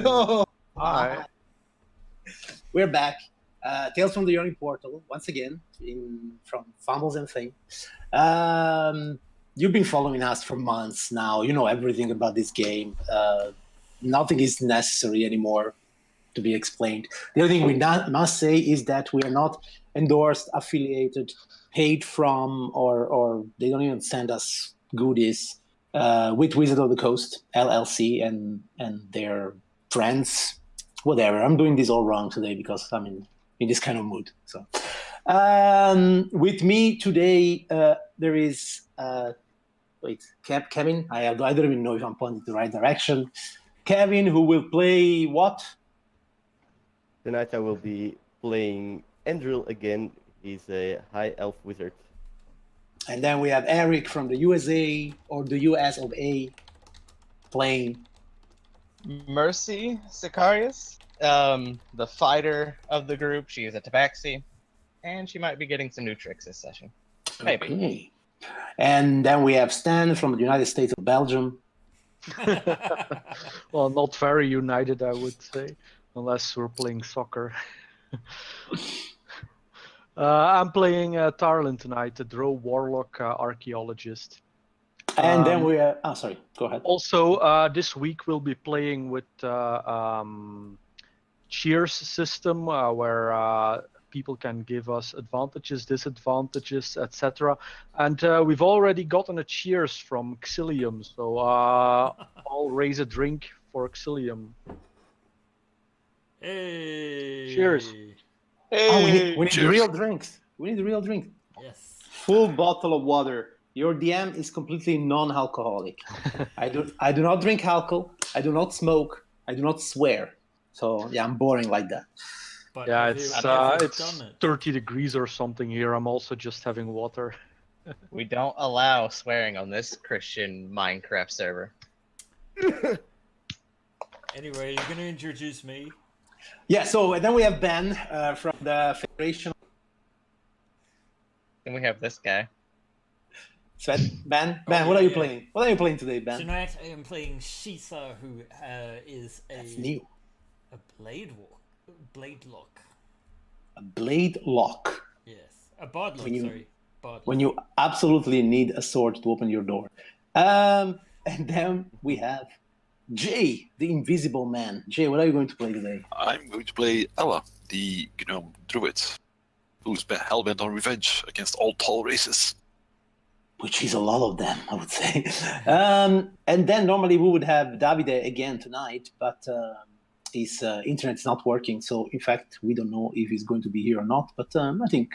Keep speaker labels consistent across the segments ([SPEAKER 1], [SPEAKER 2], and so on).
[SPEAKER 1] Hello.
[SPEAKER 2] Hi.
[SPEAKER 1] We're back. Tales from the Yawning Portal once again from Fumbles and Fame. You've been following us for months now. You know everything about this game. Nothing is necessary anymore to be explained. The only thing we must say is that we are not endorsed, affiliated, paid from, or they don't even send us goodies with Wizard of the Coast, LLC, and their friends. Whatever. I'm doing this all wrong today because I'm in this kind of mood. So, with me today, there is Kevin. I don't even know if I'm pointing the right direction. Kevin, who will play what?
[SPEAKER 2] Tonight I will be playing Endril again. He's a high elf wizard.
[SPEAKER 1] And then we have Eric from the USA or the US of A playing
[SPEAKER 3] Mercy Sicarius, the fighter of the group. She is a tabaxi, and she might be getting some new tricks this session. Maybe.
[SPEAKER 1] Okay. And then we have Stan from the United States of Belgium.
[SPEAKER 4] Well, not very united, I would say, unless we're playing soccer. I'm playing Tarlin tonight, the Drow Warlock archaeologist.
[SPEAKER 1] And then we have... Oh, sorry. Go ahead.
[SPEAKER 4] Also, this week we'll be playing with cheers system, where people can give us advantages, disadvantages, etc. And we've already gotten a cheers from Xilium, so I'll raise a drink for Xilium.
[SPEAKER 5] Hey!
[SPEAKER 4] Cheers.
[SPEAKER 3] Hey,
[SPEAKER 1] Oh, we need real drinks. We need real drinks.
[SPEAKER 5] Yes.
[SPEAKER 1] Full bottle of water. Your DM is completely non-alcoholic. I do not drink alcohol. I do not smoke. I do not swear. So yeah, I'm boring like that.
[SPEAKER 5] But
[SPEAKER 4] Yeah,
[SPEAKER 5] have
[SPEAKER 4] it's
[SPEAKER 5] you ever
[SPEAKER 4] it's
[SPEAKER 5] done it?
[SPEAKER 4] 30 degrees or something here. I'm also just having water.
[SPEAKER 3] we don't allow swearing on this Christian Minecraft server.
[SPEAKER 5] Anyway, you're gonna introduce me.
[SPEAKER 1] Yeah. So then we have Ben from the Federation.
[SPEAKER 3] Then we have this guy.
[SPEAKER 1] Ben,
[SPEAKER 5] Oh,
[SPEAKER 1] what are you
[SPEAKER 5] yeah.
[SPEAKER 1] playing? What are you playing today, Ben?
[SPEAKER 5] Tonight I am playing Shisa, who is
[SPEAKER 1] That's new.
[SPEAKER 5] a blade lock.
[SPEAKER 1] A blade lock.
[SPEAKER 5] Yes, a bard lock.
[SPEAKER 1] When you-
[SPEAKER 5] Sorry, bard.
[SPEAKER 1] When you absolutely need a sword to open your door. And then we have Jay, the Invisible Man. Jay, what are you going to play today?
[SPEAKER 6] I'm going to play Ella, the gnome druid, who's hell-bent on revenge against all tall races.
[SPEAKER 1] Which is a lot of them, I would say. And then normally we would have Davide again tonight, but his internet's not working. So in fact, we don't know if he's going to be here or not. But I think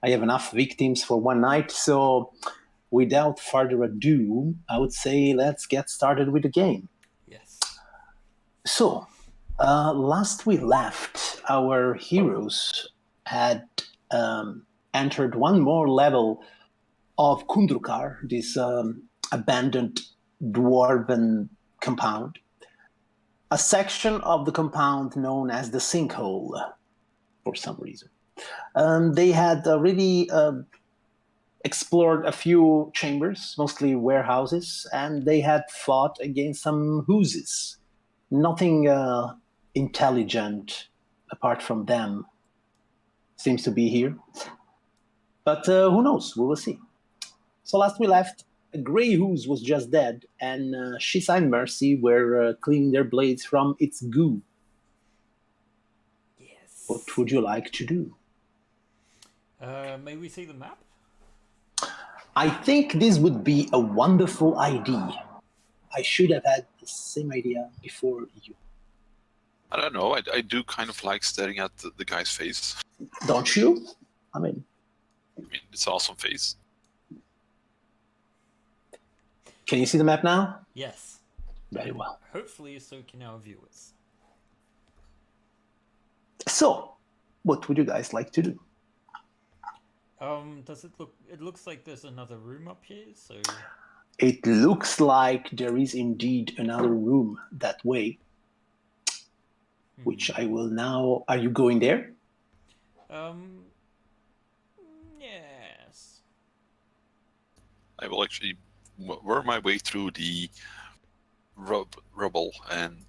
[SPEAKER 1] I have enough victims for one night. So without further ado, I would say let's get started with the game.
[SPEAKER 5] Yes.
[SPEAKER 1] So last we left, our heroes had entered one more level of Kundrukar, this abandoned dwarven compound, a section of the compound known as the Sinkhole, for some reason. They had already explored a few chambers, mostly warehouses, and they had fought against some hooses. Nothing intelligent apart from them seems to be here. But who knows? We will see. So last we left, Grey Hoose was just dead, and Shisa and Mercy were cleaning their blades from its goo.
[SPEAKER 5] Yes.
[SPEAKER 1] What would you like to do?
[SPEAKER 5] May we see the map?
[SPEAKER 1] I think this would be a wonderful idea. I should have had the same idea before you.
[SPEAKER 6] I don't know, I do kind of like staring at the guy's face.
[SPEAKER 1] Don't you? I mean,
[SPEAKER 6] it's an awesome face.
[SPEAKER 1] can you see the map now?
[SPEAKER 5] Yes.
[SPEAKER 1] Very well.
[SPEAKER 5] Hopefully, so can our viewers.
[SPEAKER 1] So, what would you guys like to do?
[SPEAKER 5] Does it look? It looks like there's another room up here. So.
[SPEAKER 1] It looks like there is indeed another room that way, which I will now... Are you going there?
[SPEAKER 5] Yes.
[SPEAKER 6] I will actually worm my way through the rubble and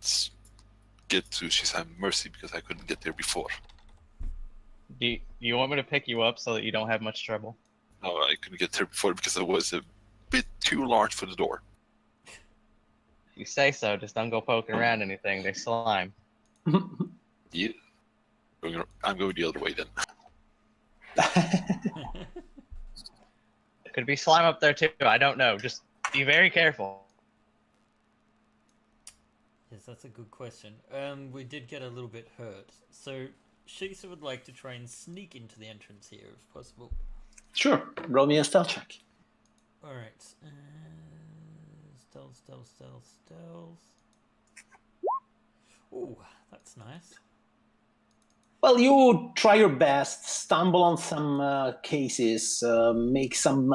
[SPEAKER 6] get to Shisa Mercy because I couldn't get there before.
[SPEAKER 3] Do you want me to pick you up so that you don't have much trouble?
[SPEAKER 6] No, I couldn't get there before because it was a bit too large for the door.
[SPEAKER 3] You say so, just don't go poking around anything. They slime.
[SPEAKER 6] Yeah. I'm going the other way then.
[SPEAKER 3] Could be slime up there too. I don't know. Just be very careful.
[SPEAKER 5] Yes, that's a good question. We did get a little bit hurt, so Shisa would like to try and sneak into the entrance here, if possible.
[SPEAKER 1] Sure. Roll me a stealth check.
[SPEAKER 5] All right. Stealth. Ooh, that's nice.
[SPEAKER 1] Well, you try your best, stumble on some cases, make some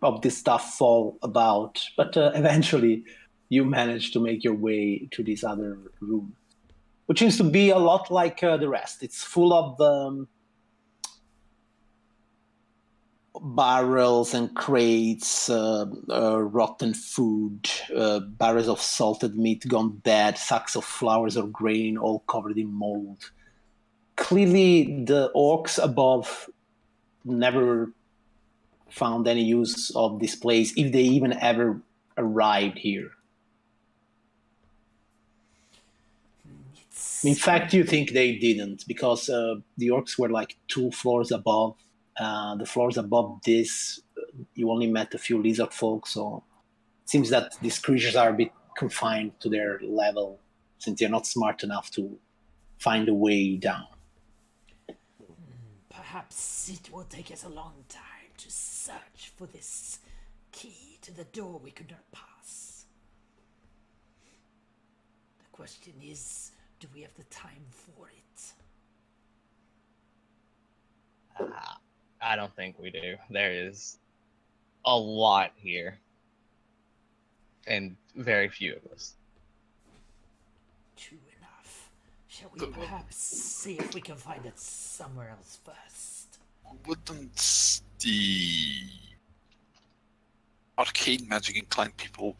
[SPEAKER 1] of this stuff fall about, but eventually you manage to make your way to this other room, which seems to be a lot like the rest. It's full of barrels and crates, rotten food, barrels of salted meat gone bad, sacks of flowers or grain all covered in mold. Clearly, the orcs above never found any use of this place, if they even ever arrived here. In fact, you think they didn't, because the orcs were like 2 floors above. The floors above this, you only met a few lizard folk, so it seems that these creatures are a bit confined to their level, since they're not smart enough to find a way down.
[SPEAKER 7] Perhaps it will take us a long time to search for this key to the door we could not pass. The question is, do we have the time for it?
[SPEAKER 3] I don't think we do. There is a lot here. And very few of us.
[SPEAKER 7] True enough. Shall we perhaps see if we can find it somewhere else first?
[SPEAKER 6] Wouldn't the arcane magic inclined people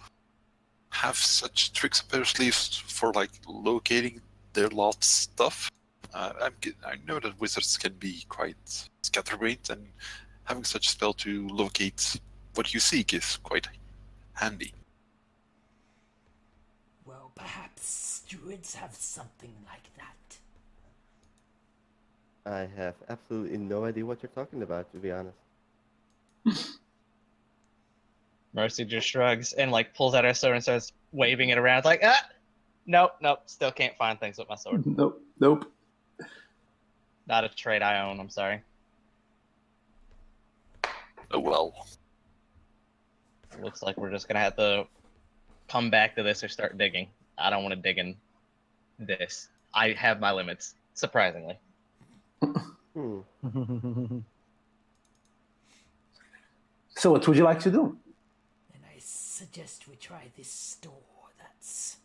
[SPEAKER 6] have such tricks up their sleeves for like locating their lost stuff? I know that wizards can be quite scatterbrained, and having such a spell to locate what you seek is quite handy.
[SPEAKER 7] Well, perhaps druids have something like that.
[SPEAKER 2] I have absolutely no idea what you're talking about, to be honest.
[SPEAKER 3] Mercy just shrugs and like pulls out her sword and starts waving it around. Like, nope, still can't find things with my sword.
[SPEAKER 1] Nope.
[SPEAKER 3] Not a trait I own, I'm sorry.
[SPEAKER 6] Oh well.
[SPEAKER 3] Looks like we're just gonna have to come back to this or start digging. I don't want to dig in this. I have my limits, surprisingly.
[SPEAKER 1] So what would you like to do?
[SPEAKER 7] Then I suggest we try this door that's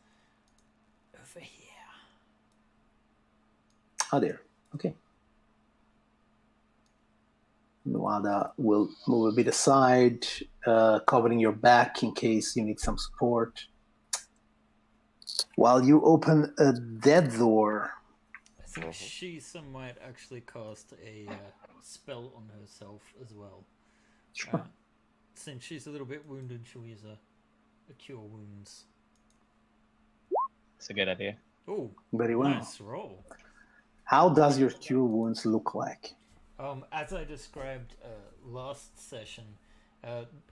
[SPEAKER 7] over here.
[SPEAKER 1] Ah, there. Okay. Nuada will move a bit aside, covering your back in case you need some support. While you open a dead door.
[SPEAKER 5] I think Shisa might actually cast a spell on herself as well.
[SPEAKER 1] Sure.
[SPEAKER 5] Since she's a little bit wounded, she'll use a cure wounds.
[SPEAKER 3] It's a good idea.
[SPEAKER 5] Oh,
[SPEAKER 1] Very well.
[SPEAKER 5] nice roll.
[SPEAKER 1] How does your cure wounds look like?
[SPEAKER 5] As I described last session,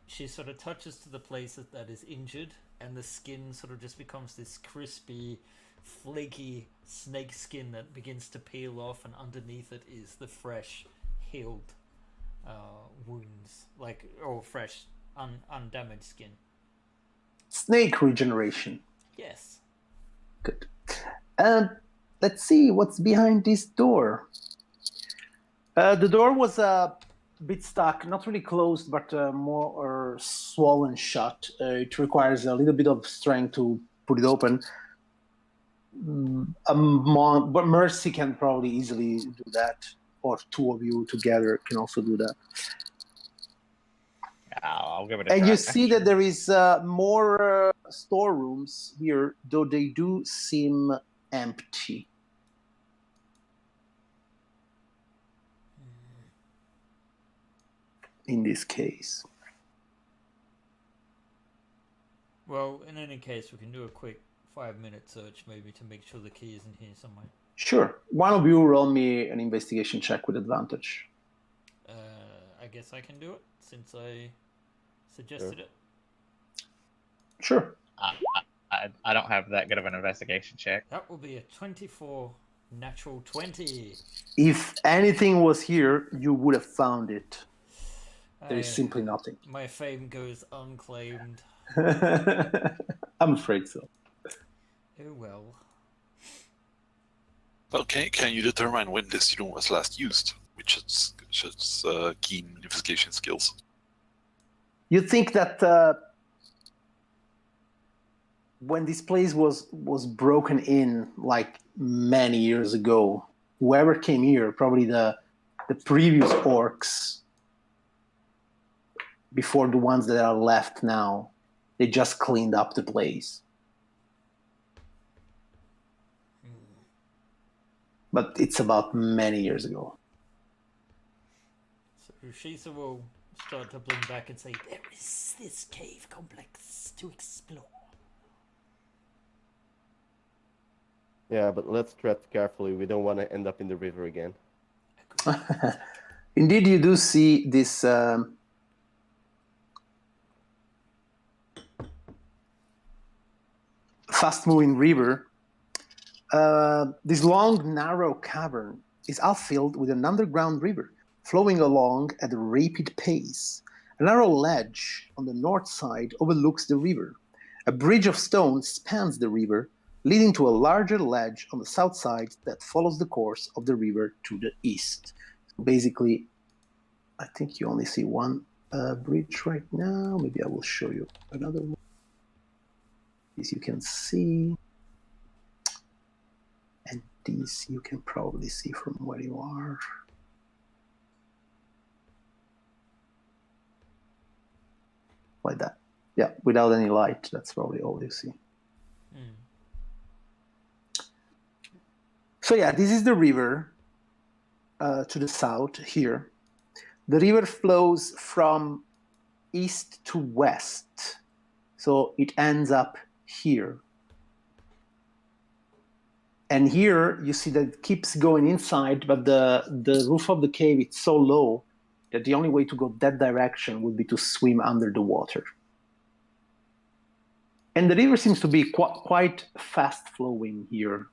[SPEAKER 5] she sort of touches to the place that is injured, and the skin sort of just becomes this crispy, flaky snake skin that begins to peel off, and underneath it is the fresh, healed wounds, or fresh, undamaged skin.
[SPEAKER 1] Snake regeneration.
[SPEAKER 5] Yes.
[SPEAKER 1] Good. Let's see what's behind this door. The door was a bit stuck, not really closed, but more swollen shut. It requires a little bit of strength to put it open. But Mercy can probably easily do that, or 2 of you together can also do that.
[SPEAKER 3] I'll give it a try.
[SPEAKER 1] And you see that there is more storerooms here, though they do seem empty. In this case.
[SPEAKER 5] Well, in any case, we can do a quick 5-minute search maybe to make sure the key isn't here somewhere.
[SPEAKER 1] Sure. One of you roll me an investigation check with advantage.
[SPEAKER 5] I guess I can do it since I suggested it.
[SPEAKER 1] Sure.
[SPEAKER 3] I don't have that good of an investigation check.
[SPEAKER 5] That will be a 24 natural 20.
[SPEAKER 1] If anything was here, you would have found it. There is simply nothing.
[SPEAKER 5] My fame goes unclaimed.
[SPEAKER 1] I'm afraid so.
[SPEAKER 5] Oh well.
[SPEAKER 6] Okay, can you determine when this unit was last used? Which is keen investigation skills.
[SPEAKER 1] You think that when this place was broken in like many years ago, whoever came here, probably the previous orcs, before the ones that are left now, they just cleaned up the place. But it's about many years ago.
[SPEAKER 5] So Shisa will start to blink back and say,
[SPEAKER 7] There is this cave complex to explore.
[SPEAKER 2] Yeah, but let's tread carefully. We don't want to end up in the river again.
[SPEAKER 1] Indeed, you do see this fast-moving river. This long, narrow cavern is half filled with an underground river flowing along at a rapid pace. A narrow ledge on the north side overlooks the river. A bridge of stone spans the river, leading to a larger ledge on the south side that follows the course of the river to the east. So basically, I think you only see one bridge right now. Maybe I will show you another one. As you can see. And these you can probably see from where you are. Like that. Yeah, without any light, that's probably all you see. So yeah, this is the river to the south here. The river flows from east to west. So it ends up here. And here you see that it keeps going inside, but the roof of the cave is so low that the only way to go that direction would be to swim under the water. And the river seems to be quite fast flowing here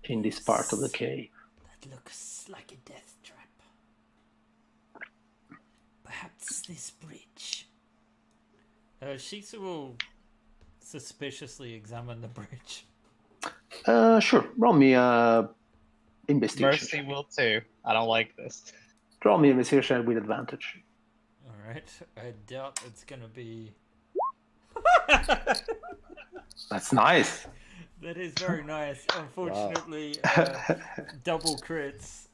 [SPEAKER 1] in this part of the cave.
[SPEAKER 7] That looks like a death trap. Perhaps this bridge.
[SPEAKER 5] Shisa will suspiciously examine the bridge.
[SPEAKER 1] Sure. Roll me investigation.
[SPEAKER 3] Mercy will too. I don't like this.
[SPEAKER 1] Roll me investigation with advantage.
[SPEAKER 5] Alright, I doubt it's gonna be...
[SPEAKER 1] That's nice.
[SPEAKER 5] That is very nice. Unfortunately, double crits.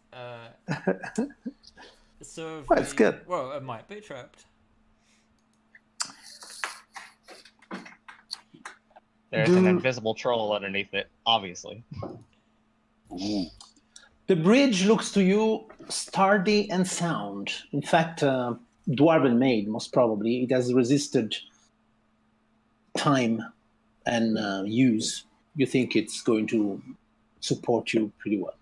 [SPEAKER 5] So
[SPEAKER 1] That's good.
[SPEAKER 5] Well, it might be trapped.
[SPEAKER 3] There's an invisible troll underneath it, obviously.
[SPEAKER 6] Ooh.
[SPEAKER 1] The bridge looks to you sturdy and sound. In fact, dwarven made, most probably. It has resisted time and use. You think it's going to support you pretty well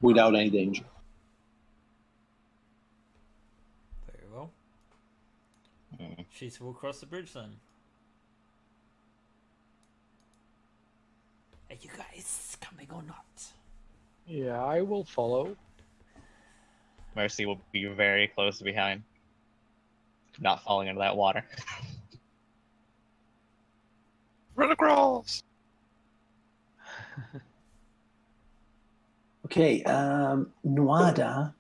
[SPEAKER 1] without any danger.
[SPEAKER 5] Very well. Shisa will cross the bridge then.
[SPEAKER 7] Are you guys coming or not?
[SPEAKER 4] Yeah, I will follow.
[SPEAKER 3] Mercy will be very close behind. Not falling into that water.
[SPEAKER 6] Run across!
[SPEAKER 1] Okay, Nuada.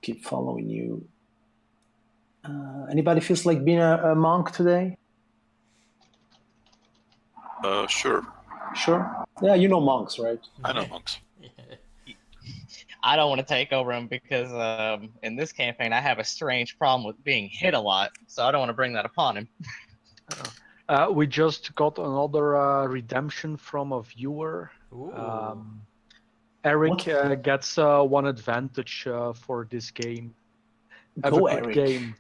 [SPEAKER 1] Keep following you. Anybody feels like being a monk today?
[SPEAKER 6] Sure.
[SPEAKER 1] Sure. Yeah, you know monks, right?
[SPEAKER 6] I know monks.
[SPEAKER 3] I don't want to take over him because in this campaign I have a strange problem with being hit a lot, so I don't want to bring that upon him.
[SPEAKER 4] We just got another redemption from a viewer.
[SPEAKER 5] Ooh.
[SPEAKER 4] Eric
[SPEAKER 1] What?
[SPEAKER 4] gets one advantage for this game. Have
[SPEAKER 1] Go,
[SPEAKER 4] a good
[SPEAKER 1] Eric.
[SPEAKER 4] game.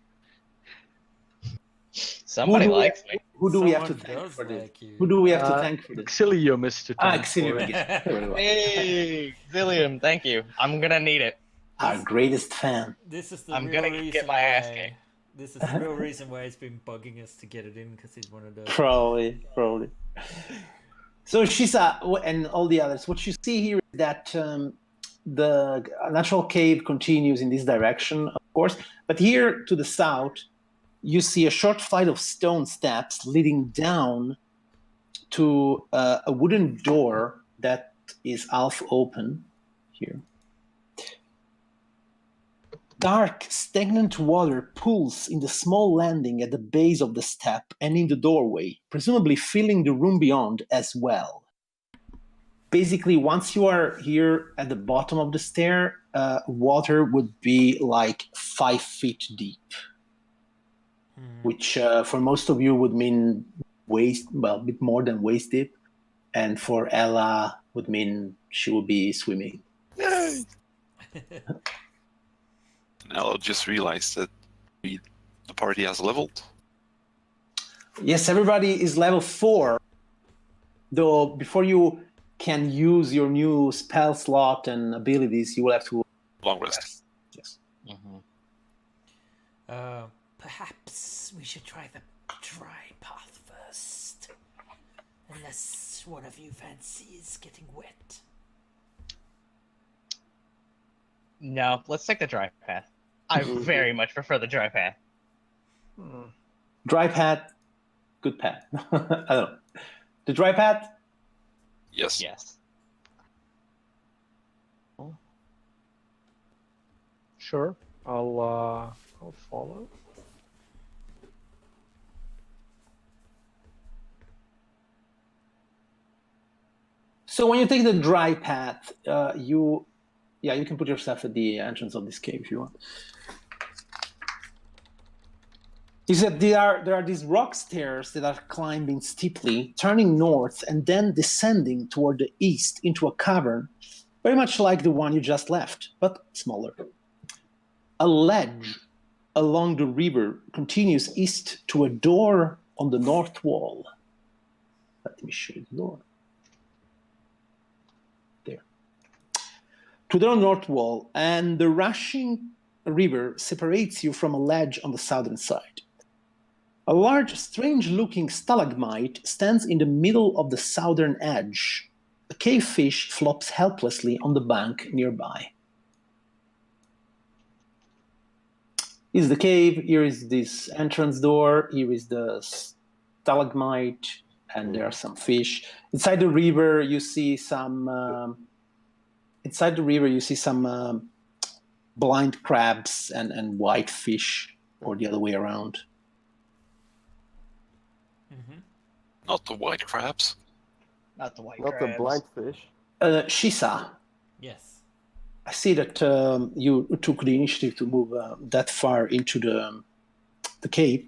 [SPEAKER 3] Somebody likes me.
[SPEAKER 1] Who do we have to
[SPEAKER 5] Someone
[SPEAKER 1] thank
[SPEAKER 5] does
[SPEAKER 1] for this?
[SPEAKER 5] like you.
[SPEAKER 1] Who do we have to thank for this?
[SPEAKER 4] Xilium is to thank
[SPEAKER 1] Xilium,
[SPEAKER 4] for
[SPEAKER 1] I
[SPEAKER 4] it.
[SPEAKER 1] guess. Very well.
[SPEAKER 3] Hey, Zillium, thank you. I'm gonna need it.
[SPEAKER 1] Our greatest fan.
[SPEAKER 5] This is the
[SPEAKER 3] I'm
[SPEAKER 5] real
[SPEAKER 3] gonna
[SPEAKER 5] reason
[SPEAKER 3] get my ass
[SPEAKER 5] why.
[SPEAKER 3] kicked.
[SPEAKER 5] This is the real reason why it's been bugging us to get it in, because he's one of those.
[SPEAKER 1] Probably. So Shisa and all the others, what you see here is that the natural cave continues in this direction, of course, but here to the south, you see a short flight of stone steps leading down to a wooden door that is half open here. Dark, stagnant water pools in the small landing at the base of the step and in the doorway, presumably filling the room beyond as well. Basically, once you are here at the bottom of the stair, water would be like 5 feet deep, which for most of you would mean a bit more than waist deep, and for Ella would mean she would be swimming.
[SPEAKER 6] Yay! Now I just realized that the party has leveled.
[SPEAKER 1] Yes, everybody is level 4, though before you can use your new spell slot and abilities, you will have to
[SPEAKER 6] Long rest.
[SPEAKER 1] Yes.
[SPEAKER 7] Perhaps we should try the dry path first. Unless one of you fancies getting wet.
[SPEAKER 3] No, let's take the dry path. I very much prefer the dry path.
[SPEAKER 1] Dry path, good path. I don't know. The dry path,
[SPEAKER 6] Yes.
[SPEAKER 3] Yes.
[SPEAKER 4] Sure, I'll follow.
[SPEAKER 1] so when you take the dry path, you can put yourself at the entrance of this cave if you want. You said there are these rock stairs that are climbing steeply, turning north and then descending toward the east into a cavern, very much like the one you just left, but smaller. A ledge along the river continues east to a door on the north wall. Let me show you the door. There. To the north wall, and the rushing river separates you from a ledge on the southern side. A large, strange-looking stalagmite stands in the middle of the southern edge. A cave fish flops helplessly on the bank nearby. Is the cave, here is this entrance door, here is the stalagmite, and there are some fish. Inside the river, you see some blind crabs and white fish, or the other way around.
[SPEAKER 6] Not the white crabs.
[SPEAKER 3] Not the white
[SPEAKER 2] Not
[SPEAKER 3] crabs.
[SPEAKER 2] the blind fish.
[SPEAKER 1] Shisa,
[SPEAKER 5] Yes.
[SPEAKER 1] I see that you took the initiative to move that far into the cave.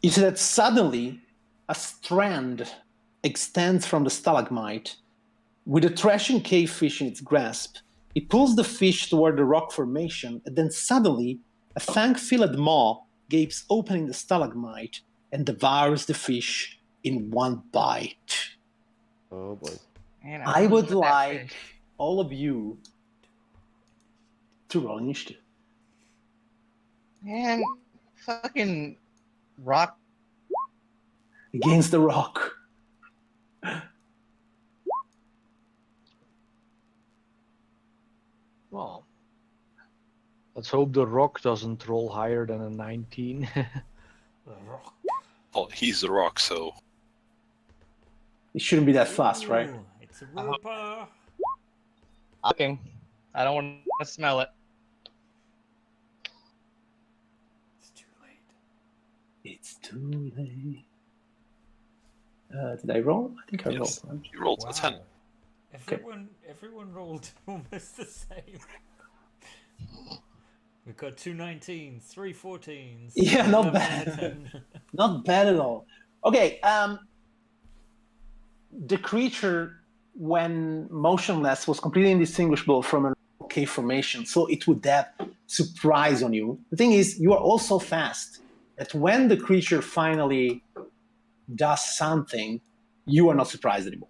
[SPEAKER 1] You see that suddenly a strand extends from the stalagmite. With a thrashing cave fish in its grasp, it pulls the fish toward the rock formation, and then suddenly a fang-filled maw gapes open in the stalagmite and devours the fish in one bite.
[SPEAKER 2] Oh boy.
[SPEAKER 3] Man,
[SPEAKER 1] I
[SPEAKER 3] don't
[SPEAKER 1] would
[SPEAKER 3] know what that
[SPEAKER 1] like
[SPEAKER 3] fish-
[SPEAKER 1] all of you to roll initiative.
[SPEAKER 3] Man, fucking rock.
[SPEAKER 1] Against the rock.
[SPEAKER 4] Well, let's hope the rock doesn't roll higher than a 19.
[SPEAKER 5] The rock.
[SPEAKER 6] Well, he's the rock, so
[SPEAKER 1] It shouldn't be that fast, right?
[SPEAKER 5] Ooh, it's a rooper.
[SPEAKER 3] Okay. I don't want to smell it.
[SPEAKER 5] It's too late.
[SPEAKER 1] It's too late. Did I roll? I think I
[SPEAKER 6] yes.
[SPEAKER 1] rolled. Right?
[SPEAKER 6] You rolled a 10.
[SPEAKER 5] Everyone rolled almost the same. We've got 2 19s, 3 14s.
[SPEAKER 1] Yeah, not
[SPEAKER 5] 11 and a
[SPEAKER 1] bad.
[SPEAKER 5] 10.
[SPEAKER 1] Not bad at all. Okay. The creature, when motionless, was completely indistinguishable from an cave formation, so it would have surprise on you. The thing is, you are also fast that when the creature finally does something, you are not surprised anymore.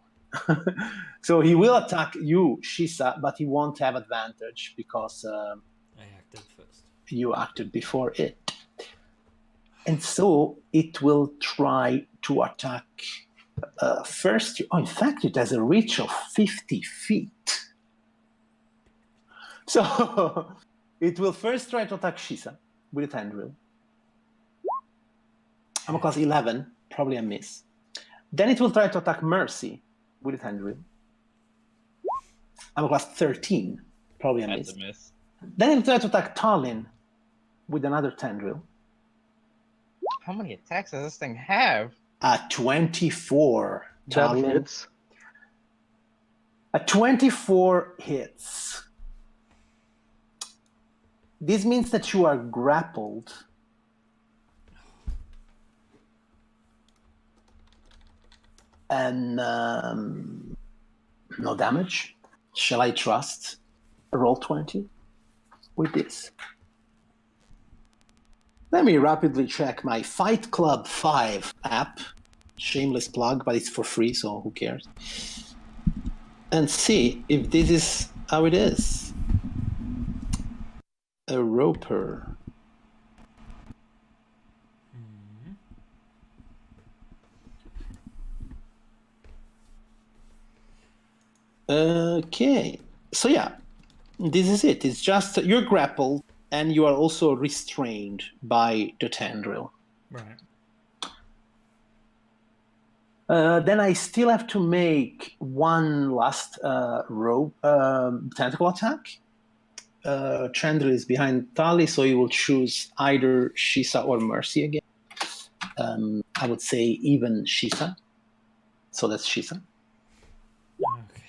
[SPEAKER 1] So he will attack you, Shisa, but he won't have advantage because
[SPEAKER 5] I acted first.
[SPEAKER 1] you acted before it. And so it will try to attack first. Oh, in fact, it has a reach of 50 feet. So it will first try to attack Shisa with a tendril. I'm a class 11, probably a miss. Then it will try to attack Mercy with a tendril. I'm a class 13, probably a miss.
[SPEAKER 3] That's a miss.
[SPEAKER 1] Then it will try to attack Tallinn with another tendril.
[SPEAKER 3] How many attacks does this thing have?
[SPEAKER 1] 24.
[SPEAKER 4] That
[SPEAKER 1] Tallinn.
[SPEAKER 4] hits.
[SPEAKER 1] 24 hits. This means that you are grappled. And no damage. Shall I trust roll 20 with this? Let me rapidly check my Fight Club 5 app. Shameless plug, but it's for free, so who cares? And see if this is how it is. A roper. Okay, so yeah, this is it. It's just you're grappled and you are also restrained by the tendril.
[SPEAKER 5] Right.
[SPEAKER 1] Then I still have to make one last rope tentacle attack. Chandler is behind Tali, so he will choose either Shisa or Mercy again. I would say even Shisa. So that's Shisa.
[SPEAKER 5] Okay.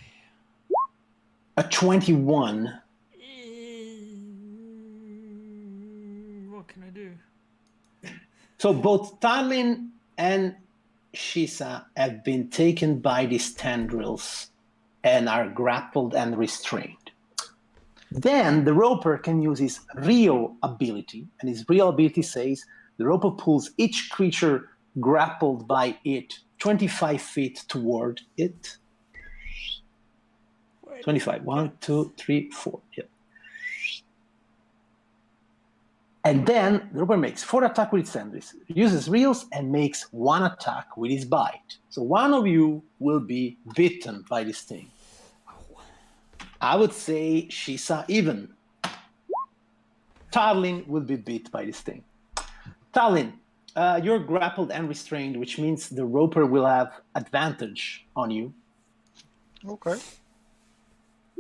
[SPEAKER 1] A 21.
[SPEAKER 5] What can I do?
[SPEAKER 1] So both Tallinn and Shisa have been taken by these tendrils and are grappled and restrained. Then the roper can use his real ability, and his real ability says the roper pulls each creature grappled by it 25 feet toward it. 25. 1, 2, 3, 4. Yep. And then the roper makes 4 attacks with its tendrils, uses reels, and makes 1 attack with his bite. So one of you will be bitten by this thing. I would say Shisa even. Tallinn will be bit by this thing. Tallinn, you're grappled and restrained, which means the roper will have advantage on you.
[SPEAKER 4] Okay.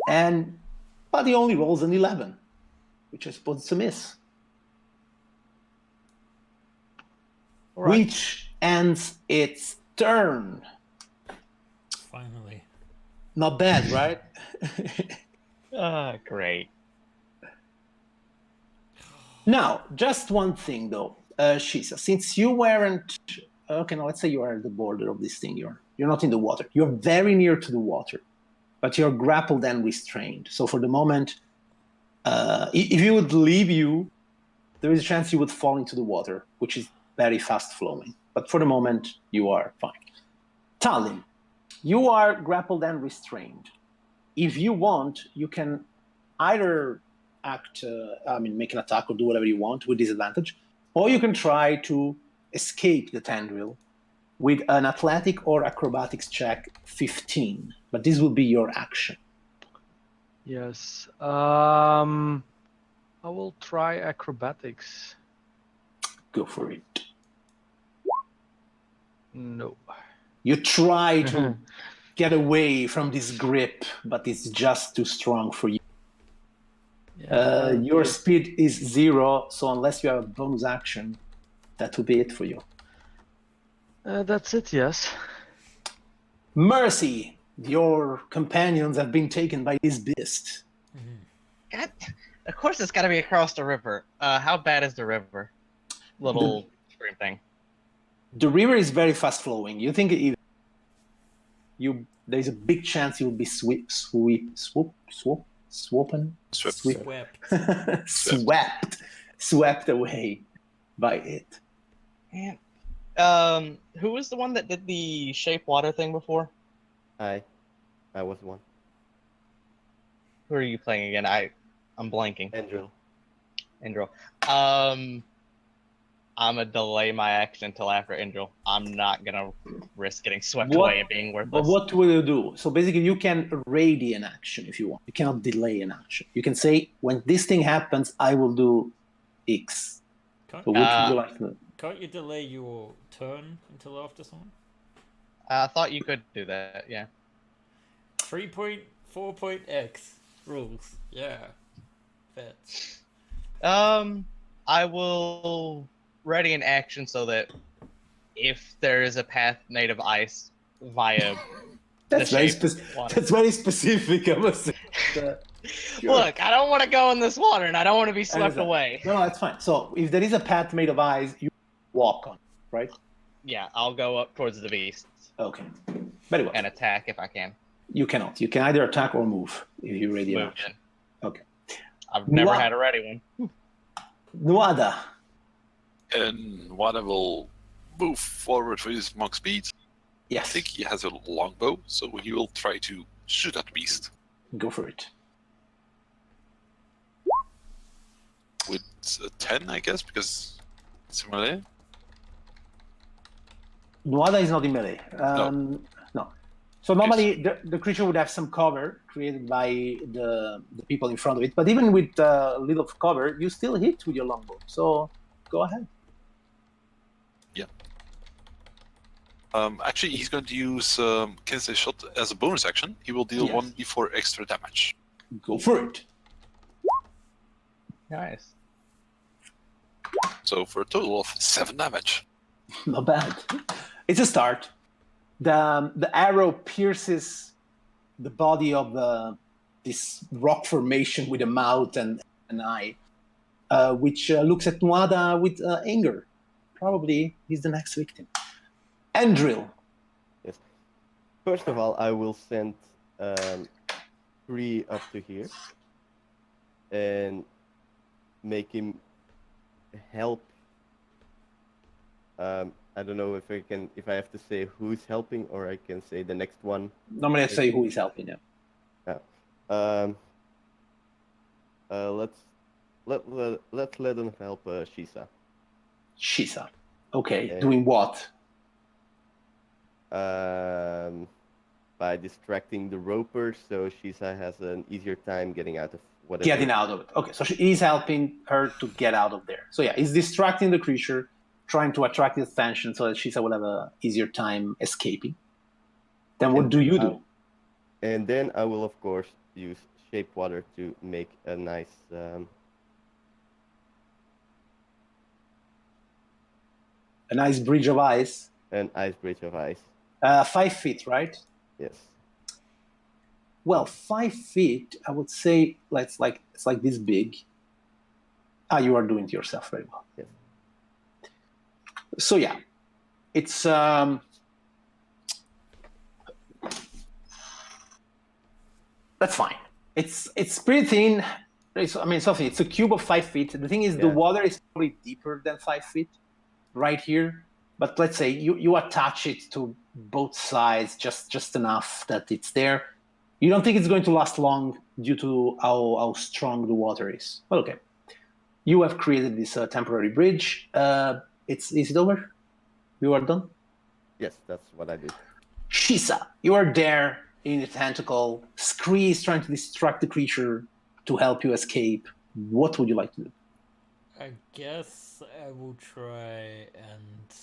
[SPEAKER 1] But he only rolls an 11, which I suppose is a miss.
[SPEAKER 4] Right.
[SPEAKER 1] Which ends its turn.
[SPEAKER 5] Finally.
[SPEAKER 1] Not bad, right?
[SPEAKER 3] Great.
[SPEAKER 1] Now, just one thing though, Shisa, since you weren't okay, now let's say you are at the border of this thing. You're not in the water. You're very near to the water, but you're grappled and restrained. So for the moment, if you would leave you, there is a chance you would fall into the water, which is very fast flowing. But for the moment, you are fine. Tallinn, you are grappled and restrained. If you want, you can either make an attack or do whatever you want with disadvantage, or you can try to escape the tendril with an athletic or acrobatics check 15. But this will be your action.
[SPEAKER 4] Yes. I will try acrobatics.
[SPEAKER 1] Go for it.
[SPEAKER 4] No.
[SPEAKER 1] You try to get away from this grip, but it's just too strong for you.
[SPEAKER 4] Yeah,
[SPEAKER 1] Your speed is 0, so unless you have a bonus action, that will be it for you.
[SPEAKER 4] that's it, yes.
[SPEAKER 1] Mercy, your companions have been taken by this beast.
[SPEAKER 3] God, of course it's got to be across the river. How bad is the river? Little stream thing.
[SPEAKER 1] The river is very fast flowing. You think there's a big chance you'll be swooping, swept away by it.
[SPEAKER 3] Man. Who was the one that did the shape water thing before?
[SPEAKER 2] I was one.
[SPEAKER 3] Who are you playing again? I'm blanking.
[SPEAKER 2] Endril.
[SPEAKER 3] I'm gonna delay my action until after Indril. I'm not gonna risk getting swept away and being worthless.
[SPEAKER 1] But what will you do? So basically, you can ready an action if you want. You cannot delay an action. You can say, when this thing happens, I will do X.
[SPEAKER 5] Can't,
[SPEAKER 1] So what would you like to do?
[SPEAKER 5] Can't you delay your turn until after someone?
[SPEAKER 3] I thought you could do that, yeah.
[SPEAKER 5] 3.4.x rules. Yeah. Bet.
[SPEAKER 3] I will ready an action so that if there is a path made of ice via
[SPEAKER 1] That's very
[SPEAKER 3] water.
[SPEAKER 1] specific, I must say. Sure.
[SPEAKER 3] Look, I don't want to go in this water, and I don't want to be swept away.
[SPEAKER 1] No, that's fine. So if there is a path made of ice, you walk on, right?
[SPEAKER 3] Yeah, I'll go up towards the beast.
[SPEAKER 1] Okay. Very well.
[SPEAKER 3] And attack if I can.
[SPEAKER 1] You cannot. You can either attack or move if you're ready.
[SPEAKER 3] Move.
[SPEAKER 1] Okay.
[SPEAKER 3] I've never had a ready one.
[SPEAKER 1] Nuada.
[SPEAKER 6] And Wada will move forward with his monk speed.
[SPEAKER 1] Yes.
[SPEAKER 6] I think he has a longbow, so he will try to shoot at the beast.
[SPEAKER 1] Go for it.
[SPEAKER 6] With a 10, I guess, because it's melee.
[SPEAKER 1] Nuada is not in melee. No. So normally the creature would have some cover created by the people in front of it, but even with a little cover, you still hit with your longbow. So go ahead.
[SPEAKER 6] Yeah. Actually, he's going to use Kinsey Shot as a bonus action. He will deal 1d4 extra damage.
[SPEAKER 1] Go for it.
[SPEAKER 3] Nice.
[SPEAKER 6] So for a total of 7 damage.
[SPEAKER 1] Not bad. It's a start. The arrow pierces the body of this rock formation with a mouth and an eye, which looks at Nuada with anger. Probably he's the next victim. Andril.
[SPEAKER 2] Yes. First of all, I will send 3 up to here and make him help. I don't know if I have to say who's helping, or I can say the next one.
[SPEAKER 1] Normally I say who is helping him.
[SPEAKER 2] Yeah. Let's let them help Shisa.
[SPEAKER 1] Shisa. Okay.
[SPEAKER 2] Yeah.
[SPEAKER 1] Doing what?
[SPEAKER 2] By distracting the roper, so Shisa has an easier time getting out of whatever.
[SPEAKER 1] Getting out of it. Okay, so he's helping her to get out of there. So yeah, he's distracting the creature, trying to attract its attention so that Shisa will have an easier time escaping. Then what do you do?
[SPEAKER 2] And then I will, of course, use Shape Water to make a nice...
[SPEAKER 1] a nice bridge of ice.
[SPEAKER 2] An ice bridge of ice.
[SPEAKER 1] 5 feet, right?
[SPEAKER 2] Yes.
[SPEAKER 1] Well, 5 feet, I would say it's like this big. You are doing it yourself very well.
[SPEAKER 2] Yes.
[SPEAKER 1] So yeah, it's that's fine. It's pretty thin. Sophie, it's a cube of 5 feet. The thing is, the water is probably deeper than 5 feet, right here. But let's say you attach it to both sides just enough that it's there. You don't think it's going to last long due to how strong the water is. Well, okay. You have created this temporary bridge. Is it over? You are done?
[SPEAKER 2] Yes, that's what I did.
[SPEAKER 1] Shisa, you are there in the tentacle. Scree is trying to distract the creature to help you escape. What would you like to do?
[SPEAKER 5] I guess I will try and...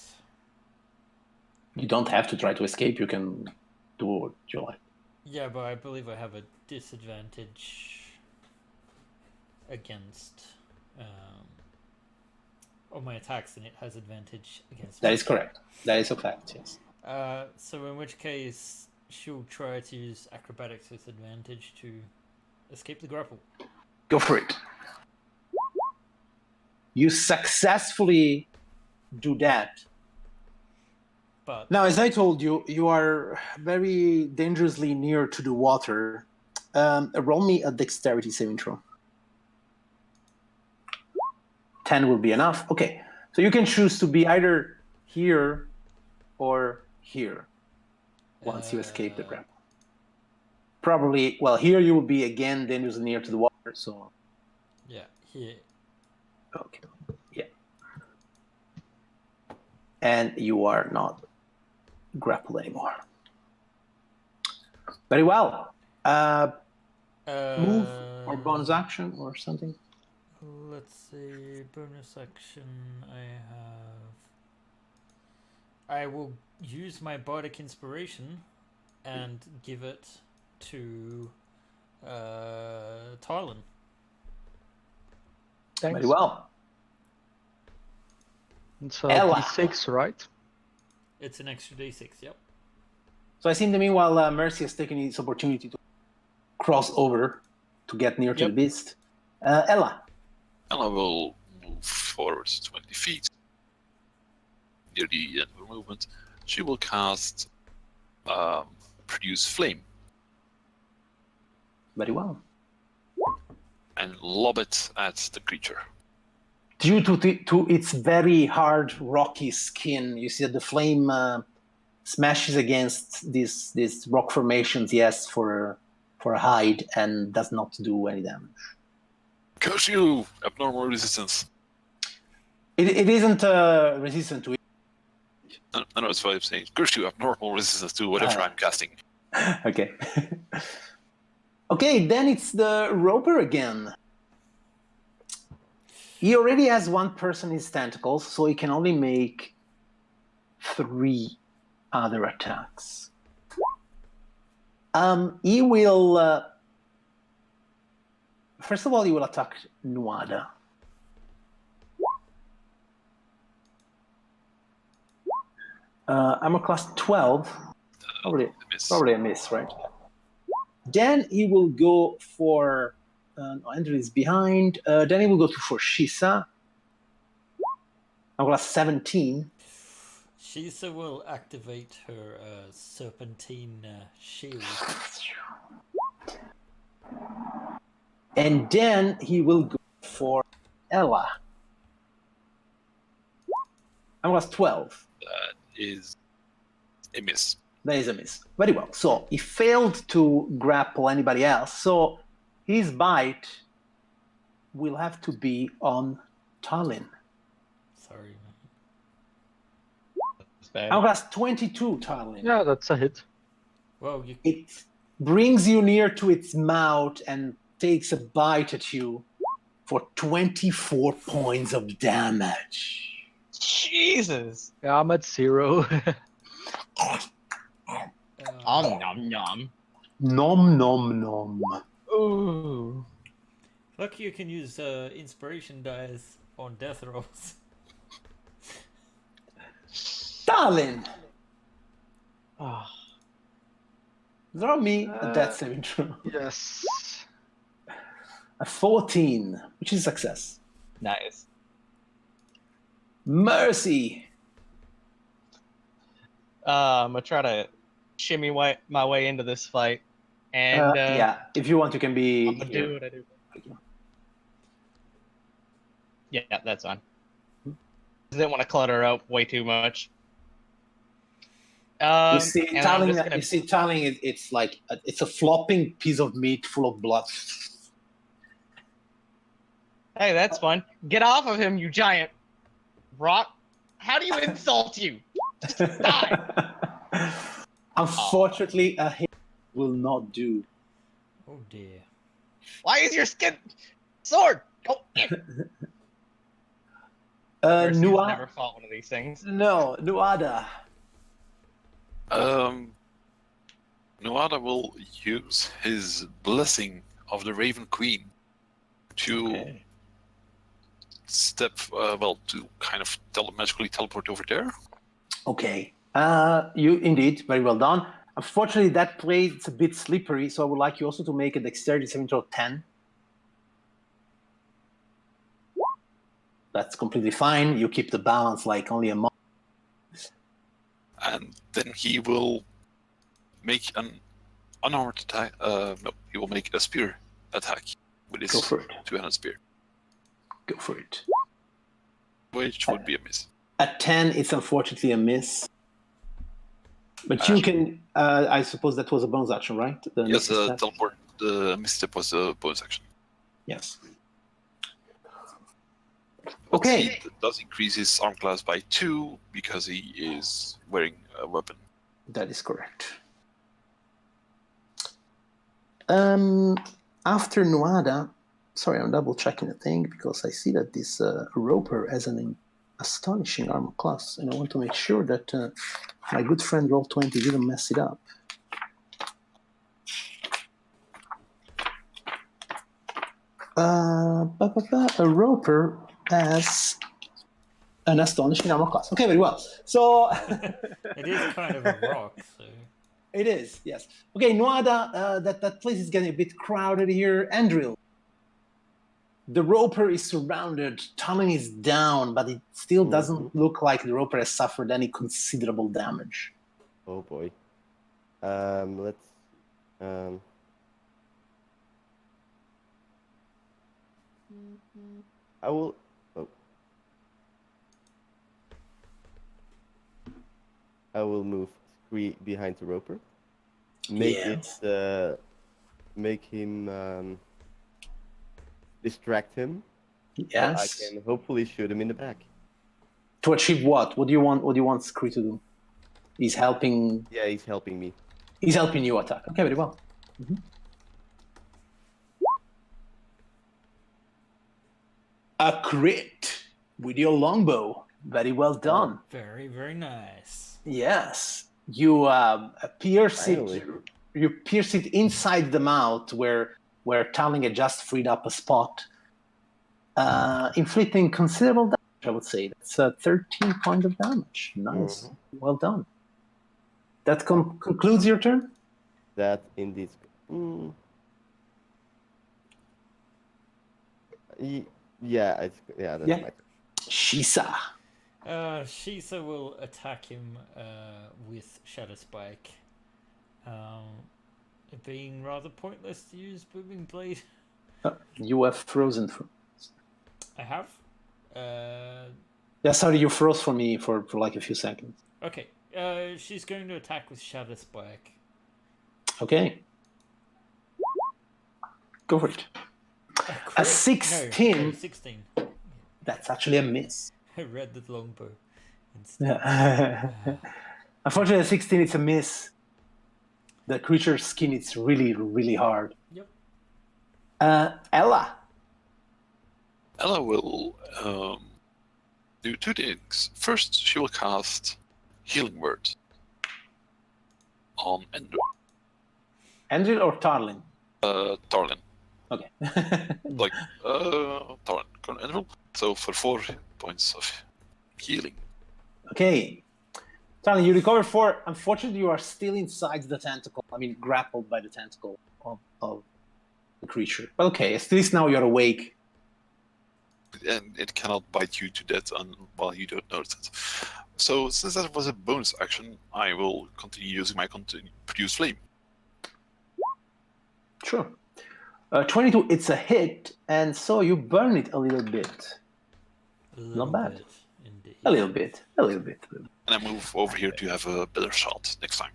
[SPEAKER 1] You don't have to try to escape. You can do what you like.
[SPEAKER 5] Yeah, but I believe I have a disadvantage against... on my attacks, and it has advantage against me.
[SPEAKER 1] That is correct. That is a fact, yes.
[SPEAKER 5] So in which case, she'll try to use acrobatics with advantage to escape the grapple.
[SPEAKER 1] Go for it. You successfully do that.
[SPEAKER 5] But
[SPEAKER 1] Now, as I told you, you are very dangerously near to the water. Roll me a dexterity saving throw. 10 will be enough. Okay, so you can choose to be either here or here once you escape the grapple. Probably, well, here you will be again dangerously near to the water, so...
[SPEAKER 5] yeah, here.
[SPEAKER 1] Okay, yeah. And you are not grappled anymore. Very well. Move or bonus action or something?
[SPEAKER 5] Let's see, bonus action I will use my bardic inspiration and give it to Tarlin.
[SPEAKER 4] Thanks.
[SPEAKER 1] Very well.
[SPEAKER 4] It's
[SPEAKER 1] Ella.
[SPEAKER 4] D6, right?
[SPEAKER 5] It's an extra d6, yep.
[SPEAKER 1] So I see in the meanwhile, Mercy has taken this opportunity to cross over to get near to the beast. Ella.
[SPEAKER 6] Ella will move forward 20 feet. Near the end of her movement, she will cast Produce Flame
[SPEAKER 1] Very well.
[SPEAKER 6] and lob it at the creature.
[SPEAKER 1] Due to its very hard, rocky skin, you see that the flame smashes against these rock formations, yes, for a hide, and does not do any damage.
[SPEAKER 6] Curse you! Abnormal resistance.
[SPEAKER 1] It isn't resistant to it.
[SPEAKER 6] No, that's what I'm saying. Curse you! Abnormal resistance to whatever I'm casting.
[SPEAKER 1] Okay. Okay, then it's the roper again. He already has one person in his tentacles, so he can only make 3 other attacks. He will... first of all, he will attack Nuada. Armor class 12. Probably a miss, right? Then he will go for... Andrew is behind. Then he will go for Shisa. Armor class 17.
[SPEAKER 5] Shisa will activate her serpentine shield.
[SPEAKER 1] And then he will go for Ella. Armor class 12.
[SPEAKER 6] That is a miss.
[SPEAKER 1] That is a miss. Very well. So he failed to grapple anybody else. So his bite will have to be on Tallinn.
[SPEAKER 5] Sorry,
[SPEAKER 1] Armor class 22, Tallinn.
[SPEAKER 4] Yeah, that's a hit.
[SPEAKER 5] well,
[SPEAKER 1] It brings you near to its mouth and takes a bite at you for 24 points of damage.
[SPEAKER 3] Jesus.
[SPEAKER 4] Yeah, I'm at 0.
[SPEAKER 3] Nom nom.
[SPEAKER 1] Nom nom nom.
[SPEAKER 3] Ooh.
[SPEAKER 5] lucky you can use inspiration dice on death rolls.
[SPEAKER 1] Tallinn,
[SPEAKER 3] Oh.
[SPEAKER 1] draw me a death saving throw.
[SPEAKER 4] Yes.
[SPEAKER 1] A 14, which is a success.
[SPEAKER 3] Nice.
[SPEAKER 1] Mercy.
[SPEAKER 3] I'm gonna try to shimmy my way into this fight, and
[SPEAKER 1] Yeah, if you want, you can be
[SPEAKER 3] I'm gonna
[SPEAKER 1] here.
[SPEAKER 3] do what I do. Yeah, that's fine. Didn't want to clutter up way too much.
[SPEAKER 1] You see,
[SPEAKER 3] and I'm just gonna-
[SPEAKER 1] Tallinn, it's like it's a flopping piece of meat full of blood.
[SPEAKER 3] Hey, that's fun. Get off of him, you giant rock. How do you insult you? Just die.
[SPEAKER 1] Unfortunately, a hit will not do.
[SPEAKER 5] Oh dear.
[SPEAKER 3] Why is your skin sword? Go. Mercy's
[SPEAKER 1] Nuada.
[SPEAKER 3] never fought one of these things.
[SPEAKER 1] No, Nuada.
[SPEAKER 6] Nuada will use his blessing of the Raven Queen to to kind of magically teleport over there.
[SPEAKER 1] Okay. You indeed, very well done. Unfortunately, that place is a bit slippery, so I would like you also to make a dexterity saving throw 10. That's completely fine. You keep the balance like only a month.
[SPEAKER 6] And then he will make an unarmed attack. No, he will make a spear attack with his
[SPEAKER 1] Go for it.
[SPEAKER 6] two-handed spear,
[SPEAKER 1] Go for it.
[SPEAKER 6] which would be a miss.
[SPEAKER 1] At 10, it's unfortunately a miss. But you can, I suppose that was a bonus action, right? The
[SPEAKER 6] Yes,
[SPEAKER 1] next step?
[SPEAKER 6] teleport. The misstep was a bonus action.
[SPEAKER 1] Yes.
[SPEAKER 6] But
[SPEAKER 1] Okay.
[SPEAKER 6] he does increase his arm class by 2 because he is wearing a weapon.
[SPEAKER 1] That is correct. After Nuada, sorry, I'm double checking the thing because I see that this Roper has an astonishing armor class, and I want to make sure that my good friend Roll20 didn't mess it up. A Roper has an astonishing armor class. Okay, very well. So
[SPEAKER 5] It is kind of a rock, so.
[SPEAKER 1] it is, yes. Okay, Nuada, that place is getting a bit crowded here. Andril, the Roper is surrounded. Talon is down, but it still doesn't look like the Roper has suffered any considerable damage.
[SPEAKER 2] Oh boy. Let's. I will. Oh. I will move Scree behind the Roper. Make him distract him.
[SPEAKER 1] Yes.
[SPEAKER 2] So I can hopefully shoot him in the back.
[SPEAKER 1] To achieve what? What do you want Scree to do? He's helping.
[SPEAKER 2] Yeah, he's helping me.
[SPEAKER 1] He's helping you attack. Okay, very well. Mm-hmm. A crit with your longbow. Very well done.
[SPEAKER 5] Very, very nice.
[SPEAKER 1] Yes, you pierce
[SPEAKER 2] Finally.
[SPEAKER 1] it. You pierce it inside the mouth, where Talon had just freed up a spot, inflicting considerable damage. I would say that's 13 points of damage. Nice, well done. That concludes your turn.
[SPEAKER 2] That indeed. Yeah, that's my turn.
[SPEAKER 1] Shisa.
[SPEAKER 5] Shisa will attack him with Shadow Spike. It being rather pointless to use Booming Blade.
[SPEAKER 1] You have frozen.
[SPEAKER 5] I have.
[SPEAKER 1] Yeah, sorry, you froze for me for like a few seconds.
[SPEAKER 5] Okay. She's going to attack with Shadow Spike.
[SPEAKER 1] Okay. Go for it. A 16.
[SPEAKER 5] No, 16.
[SPEAKER 1] That's actually a miss.
[SPEAKER 5] I read the longbow instead.
[SPEAKER 1] Unfortunately, a 16 it's a miss. The creature's skin is really, really hard.
[SPEAKER 5] Yep.
[SPEAKER 1] Ella.
[SPEAKER 6] Ella will do 2 things. First, she will cast Healing Word on Ender.
[SPEAKER 1] Andril or Tarlin?
[SPEAKER 6] Tarlin.
[SPEAKER 1] Okay.
[SPEAKER 6] Like, Tarlin. Ender. So for 4 points of healing.
[SPEAKER 1] Okay. Tarlin, you recover 4. Unfortunately, you are still inside the tentacle. I mean, grappled by the tentacle of the creature. But okay, at least now you're awake.
[SPEAKER 6] And it cannot bite you to death while you don't notice it. So since that was a bonus action, I will continue using my Produce Flame.
[SPEAKER 1] Sure. 22, it's a hit, and so you burn it a little bit. Not bad.
[SPEAKER 5] Bit, indeed.
[SPEAKER 1] A little bit.
[SPEAKER 6] And I move over here to have a better shot next time.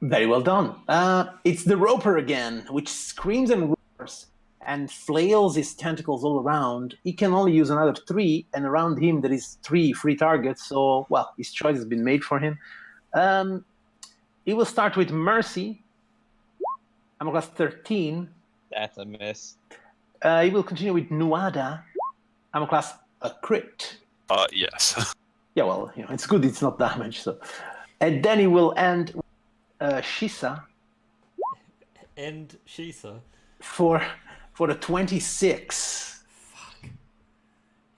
[SPEAKER 1] Very well done. It's the Roper again, which screams and roars and flails his tentacles all around. He can only use another 3, and around him there is 3 free targets, so, well, his choice has been made for him. He will start with Mercy. I'm class 13.
[SPEAKER 3] That's a miss.
[SPEAKER 1] He will continue with Nuada. I'm class a crit.
[SPEAKER 6] Yes.
[SPEAKER 1] Yeah, well, it's good it's not damage. So, and then he will end Shisa.
[SPEAKER 5] And Shisa.
[SPEAKER 1] For the 26.
[SPEAKER 5] Fuck.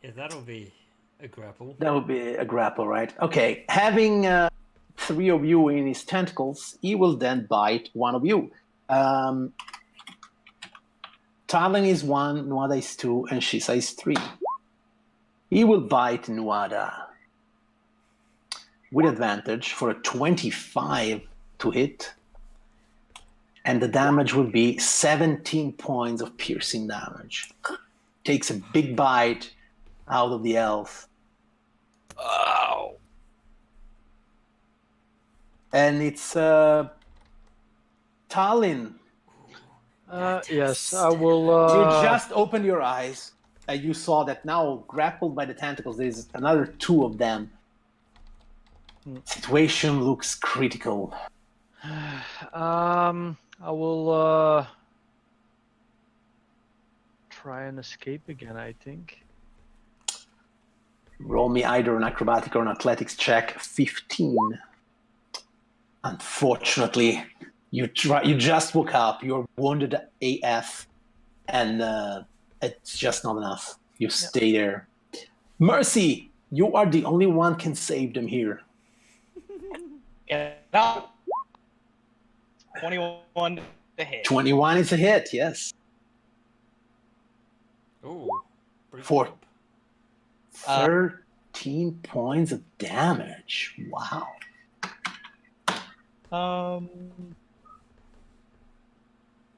[SPEAKER 5] Yeah, that'll be a grapple.
[SPEAKER 1] That would be a grapple, right? Okay. Having 3 of you in his tentacles, he will then bite 1 of you. Talon is 1, Nuada is 2, and Shisa is 3. He will bite Nuada. with advantage for a 25 to hit. And the damage will be 17 points of piercing damage. Takes a big bite out of the elf.
[SPEAKER 6] Ow.
[SPEAKER 1] And it's Tallinn.
[SPEAKER 4] Yes, I will.
[SPEAKER 1] You just opened your eyes and you saw that now, grappled by the tentacles, there's another 2 of them. Situation looks critical.
[SPEAKER 4] I will try and escape again, I think.
[SPEAKER 1] Roll me either an acrobatic or an athletics check. 15. Unfortunately, you just woke up. You're wounded AF, and it's just not enough. You stay there. Mercy, you are the only one can save them here.
[SPEAKER 3] Get up. 21 to hit.
[SPEAKER 1] 21 is a hit. Yes.
[SPEAKER 5] Ooh. Pretty
[SPEAKER 1] For
[SPEAKER 5] good.
[SPEAKER 1] 13 points of damage. Wow.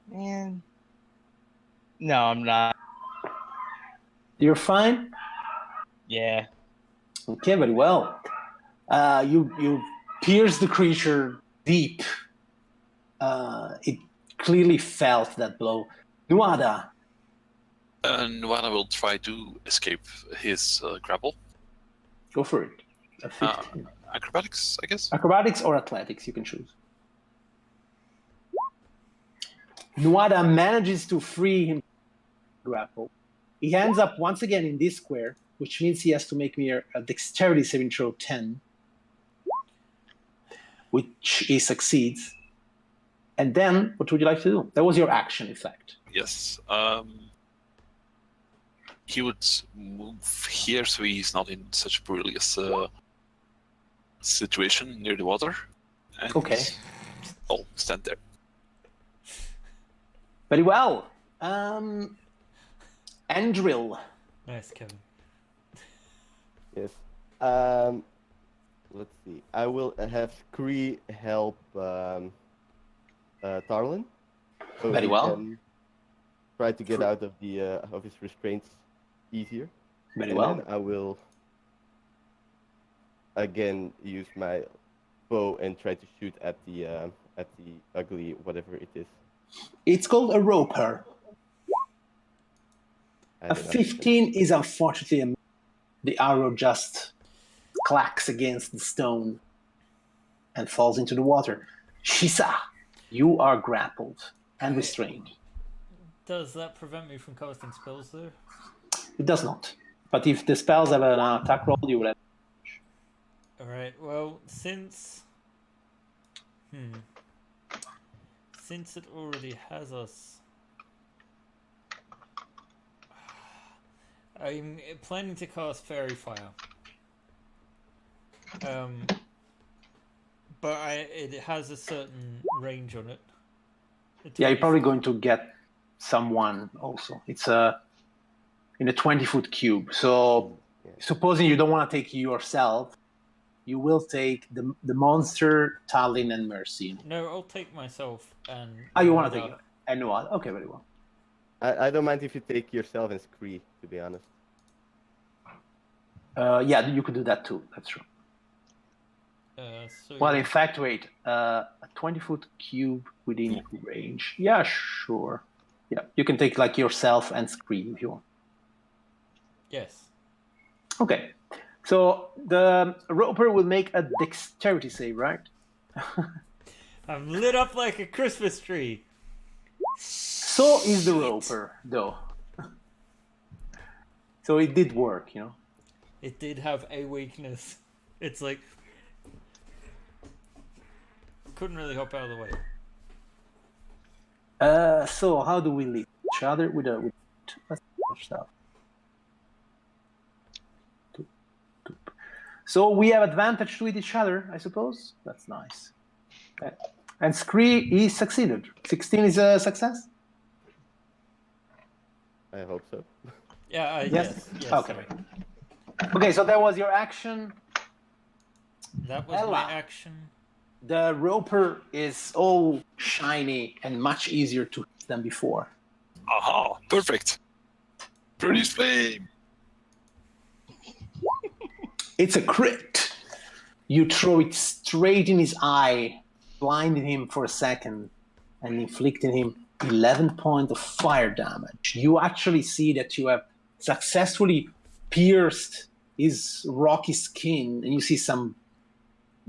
[SPEAKER 3] Man. No, I'm not.
[SPEAKER 1] You're fine.
[SPEAKER 3] Yeah.
[SPEAKER 1] Okay, very well. You pierce the creature deep. It clearly felt that blow. Nuada.
[SPEAKER 6] Nuana will try to escape his grapple.
[SPEAKER 1] Go for it. A 15.
[SPEAKER 6] Acrobatics, I guess.
[SPEAKER 1] Acrobatics or athletics, you can choose. Nuada manages to free him grapple. He ends up once again in this square, which means he has to make me a dexterity saving throw 10, which he succeeds. And then, what would you like to do? That was your action effect.
[SPEAKER 6] Yes. He would move here so he's not in such a perilous situation near the water. And
[SPEAKER 1] Okay.
[SPEAKER 6] I'll stand there.
[SPEAKER 1] Very well. Andril.
[SPEAKER 5] Nice, Kevin.
[SPEAKER 2] Yes. Let's see. I will have Kree help Tarlin. So
[SPEAKER 1] Very
[SPEAKER 2] he
[SPEAKER 1] well.
[SPEAKER 2] can try to get out of the of his restraints easier.
[SPEAKER 1] Very
[SPEAKER 2] And
[SPEAKER 1] well.
[SPEAKER 2] then I will again use my bow and try to shoot at the ugly whatever it is.
[SPEAKER 1] It's called a roper.
[SPEAKER 2] I
[SPEAKER 1] A
[SPEAKER 2] don't know.
[SPEAKER 1] 15 is unfortunately the arrow just clacks against the stone and falls into the water. Shisa, you are grappled and restrained.
[SPEAKER 5] Does that prevent me from casting spells though?
[SPEAKER 1] It does not. But if the spells have an attack roll, you will have.
[SPEAKER 5] Alright, well, since it already has us, I'm planning to cast Fairy Fire. But it has a certain range on it.
[SPEAKER 1] Yeah, you're probably going to get someone also. It's in a 20-foot cube. So supposing you don't want to take yourself, you will take the monster, Tallinn, and Mercy.
[SPEAKER 5] No, I'll take myself and.
[SPEAKER 1] Oh, you want to take it? And no, okay, very well.
[SPEAKER 2] I don't mind if you take yourself and Kree, to be honest.
[SPEAKER 1] Yeah, you could do that too. That's true.
[SPEAKER 5] So
[SPEAKER 1] Well, in fact, wait. A 20-foot cube within range. Yeah, sure. Yeah, you can take like yourself and Scream if you want.
[SPEAKER 5] yes.
[SPEAKER 1] Okay. So the roper will make a dexterity save, right?
[SPEAKER 5] I'm lit up like a Christmas tree.
[SPEAKER 1] So is the roper, though. So it did work, you know.
[SPEAKER 5] It did have a weakness. It's like couldn't really hop out of the way.
[SPEAKER 1] So how do we lead each other with stuff? So we have advantage with each other, I suppose. That's nice. Okay. And Scree, he succeeded. 16 is a success?
[SPEAKER 2] I hope so.
[SPEAKER 5] Yeah,
[SPEAKER 1] Yes?
[SPEAKER 5] yes.
[SPEAKER 1] Okay.
[SPEAKER 5] Sorry.
[SPEAKER 1] Okay, so that was your action.
[SPEAKER 5] That was
[SPEAKER 1] Ella.
[SPEAKER 5] my action.
[SPEAKER 1] The roper is all shiny and much easier to hit than before.
[SPEAKER 6] Aha! Perfect! Pretty flame!
[SPEAKER 1] It's a crit. You throw it straight in his eye, blinding him for a second, and inflicting him 11 points of fire damage. You actually see that you have successfully pierced his rocky skin, and you see some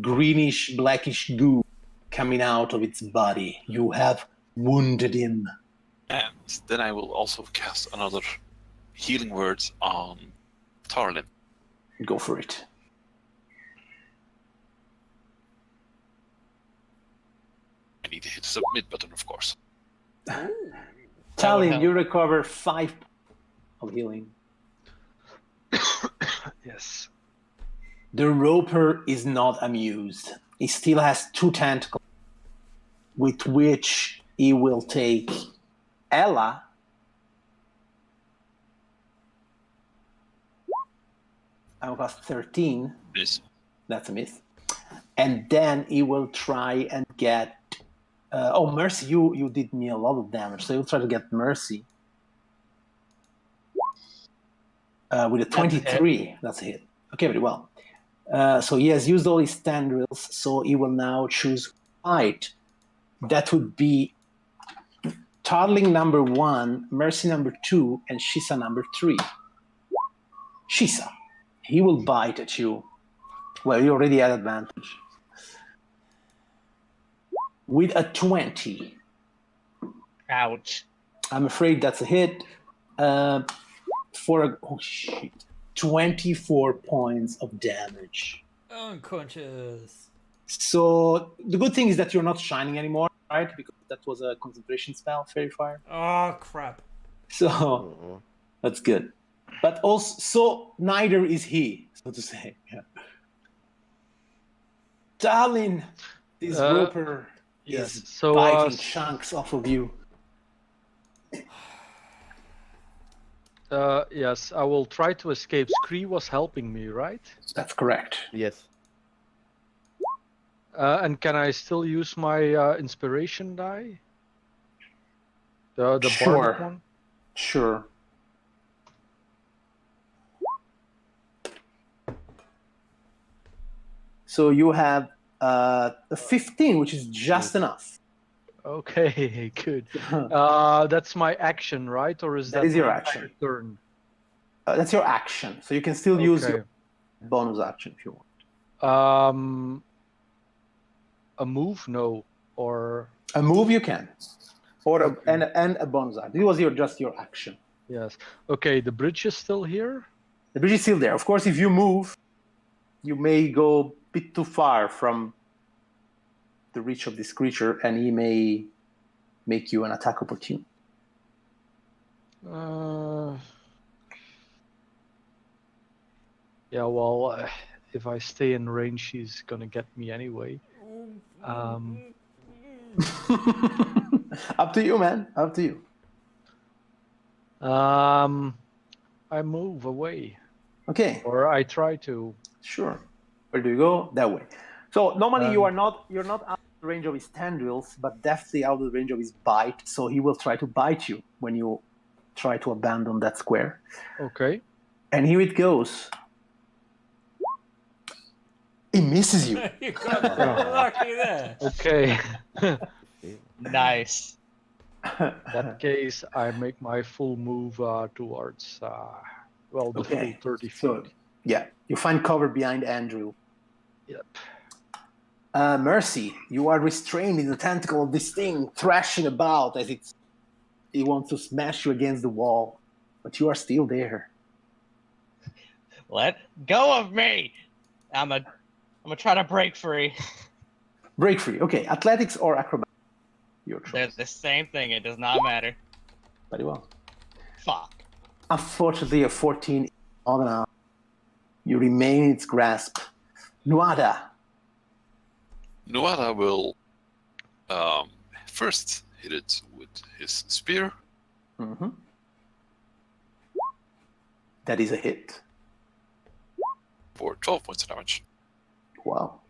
[SPEAKER 1] greenish, blackish goo coming out of its body. You have wounded him.
[SPEAKER 6] And then I will also cast another healing word on Tarlin.
[SPEAKER 1] Go for it.
[SPEAKER 6] I need to hit the submit button, of course.
[SPEAKER 1] Talon,
[SPEAKER 3] help.
[SPEAKER 1] you recover 5 of healing.
[SPEAKER 4] Yes.
[SPEAKER 1] The roper is not amused. He still has 2 tentacles with which he will take Ella. I got 13.
[SPEAKER 6] This.
[SPEAKER 1] That's a miss. And then he will try and get... Mercy, you did me a lot of damage. So he'll try to get Mercy. With a 23. That's a hit. Okay, very well. So he has used all his tendrils, so he will now choose fight. That would be Tarling number 1, Mercy number 2, and Shisa number 3. Shisa, he will bite at you. Well, you already had advantage. With a 20.
[SPEAKER 3] Ouch.
[SPEAKER 1] I'm afraid that's a hit. For a 24 points of damage.
[SPEAKER 5] Unconscious.
[SPEAKER 1] So the good thing is that you're not shining anymore, right? Because that was a concentration spell, Fairy Fire.
[SPEAKER 5] Oh, crap.
[SPEAKER 1] So that's good. But also, so neither is he, so to say. Yeah. Darling, this roper
[SPEAKER 4] Yes.
[SPEAKER 1] is
[SPEAKER 4] So
[SPEAKER 1] biting chunks off of you.
[SPEAKER 4] yes, I will try to escape. Scree was helping me, right?
[SPEAKER 1] That's correct.
[SPEAKER 2] Yes.
[SPEAKER 4] And can I still use my inspiration die? The
[SPEAKER 1] Sure.
[SPEAKER 4] bardic one?
[SPEAKER 1] Sure. So you have a 15, which is just enough.
[SPEAKER 4] Okay, good. That's my action, right? Or is
[SPEAKER 1] That
[SPEAKER 4] that
[SPEAKER 1] is your
[SPEAKER 4] my
[SPEAKER 1] action.
[SPEAKER 4] entire turn?
[SPEAKER 1] That's your action. So you can still use
[SPEAKER 4] Okay.
[SPEAKER 1] your bonus action if you want.
[SPEAKER 4] A move? No. Or
[SPEAKER 1] A move you can. Or
[SPEAKER 4] Okay.
[SPEAKER 1] and a bonus action. It was just your action.
[SPEAKER 4] yes. Okay, the bridge is still here.
[SPEAKER 1] The bridge is still there. Of course, if you move, you may go a bit too far from the reach of this creature, and he may make you an attack opportunity.
[SPEAKER 4] Yeah, well, if I stay in range, she's gonna get me anyway.
[SPEAKER 1] Up to you, man. Up to you.
[SPEAKER 4] I move away,
[SPEAKER 1] Okay,
[SPEAKER 4] or I try to.
[SPEAKER 1] sure. Where do you go? That way. So normally you're not out of the range of his tendrils, but definitely out of the range of his bite. So he will try to bite you when you try to abandon that square.
[SPEAKER 4] Okay.
[SPEAKER 1] And here it goes. He misses you.
[SPEAKER 5] You got lucky there.
[SPEAKER 4] Okay.
[SPEAKER 3] Nice.
[SPEAKER 4] In that case, I make my full move towards the
[SPEAKER 1] Okay.
[SPEAKER 4] full 30 feet.
[SPEAKER 1] So, yeah, you find cover behind Andrew.
[SPEAKER 4] Yep.
[SPEAKER 1] Mercy, you are restrained in the tentacle of this thing, thrashing about as it wants to smash you against the wall, but you are still there.
[SPEAKER 3] Let go of me. I'm gonna try to break free.
[SPEAKER 1] Break free. Okay, athletics or acrobatics? Your
[SPEAKER 3] They're
[SPEAKER 1] choice.
[SPEAKER 3] the same thing. It does not matter.
[SPEAKER 1] Very well.
[SPEAKER 3] Fuck.
[SPEAKER 1] Unfortunately, a 14 is not enough. You remain in its grasp. Nuada.
[SPEAKER 6] Nuada will first hit it with his spear.
[SPEAKER 1] Mm-hmm. That is a hit.
[SPEAKER 6] For 12 points of damage.
[SPEAKER 1] Wow.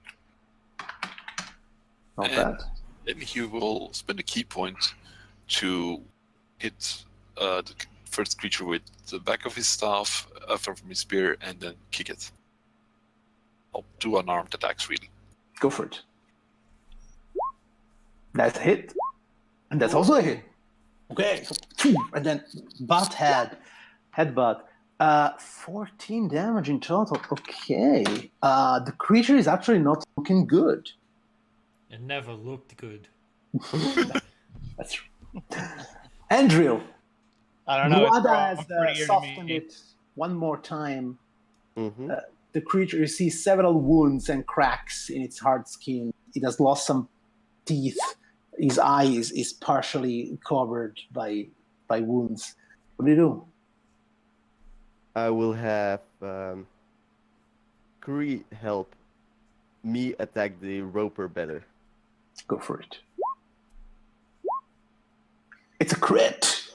[SPEAKER 1] Not
[SPEAKER 6] And
[SPEAKER 1] bad.
[SPEAKER 6] then he will spend a key point to hit the first creature with the back of his staff, from his spear, and then kick it. I'll do unarmed attacks, really.
[SPEAKER 1] Go for it. That's a hit. And that's also a hit. Okay. So, and then headbutt. 14 damage in total. Okay. The creature is actually not looking good.
[SPEAKER 5] It never looked good.
[SPEAKER 1] That's true. Andrew.
[SPEAKER 3] I don't know. It's
[SPEAKER 1] Nuada has
[SPEAKER 3] prettier to
[SPEAKER 1] softened
[SPEAKER 3] me.
[SPEAKER 1] it one more time.
[SPEAKER 2] Mm-hmm.
[SPEAKER 1] The creature, you see several wounds and cracks in its hard skin. It has lost some teeth. His eye is partially covered by wounds. What do you do?
[SPEAKER 2] I will have Kree help me attack the roper better.
[SPEAKER 1] Go for it. It's a crit.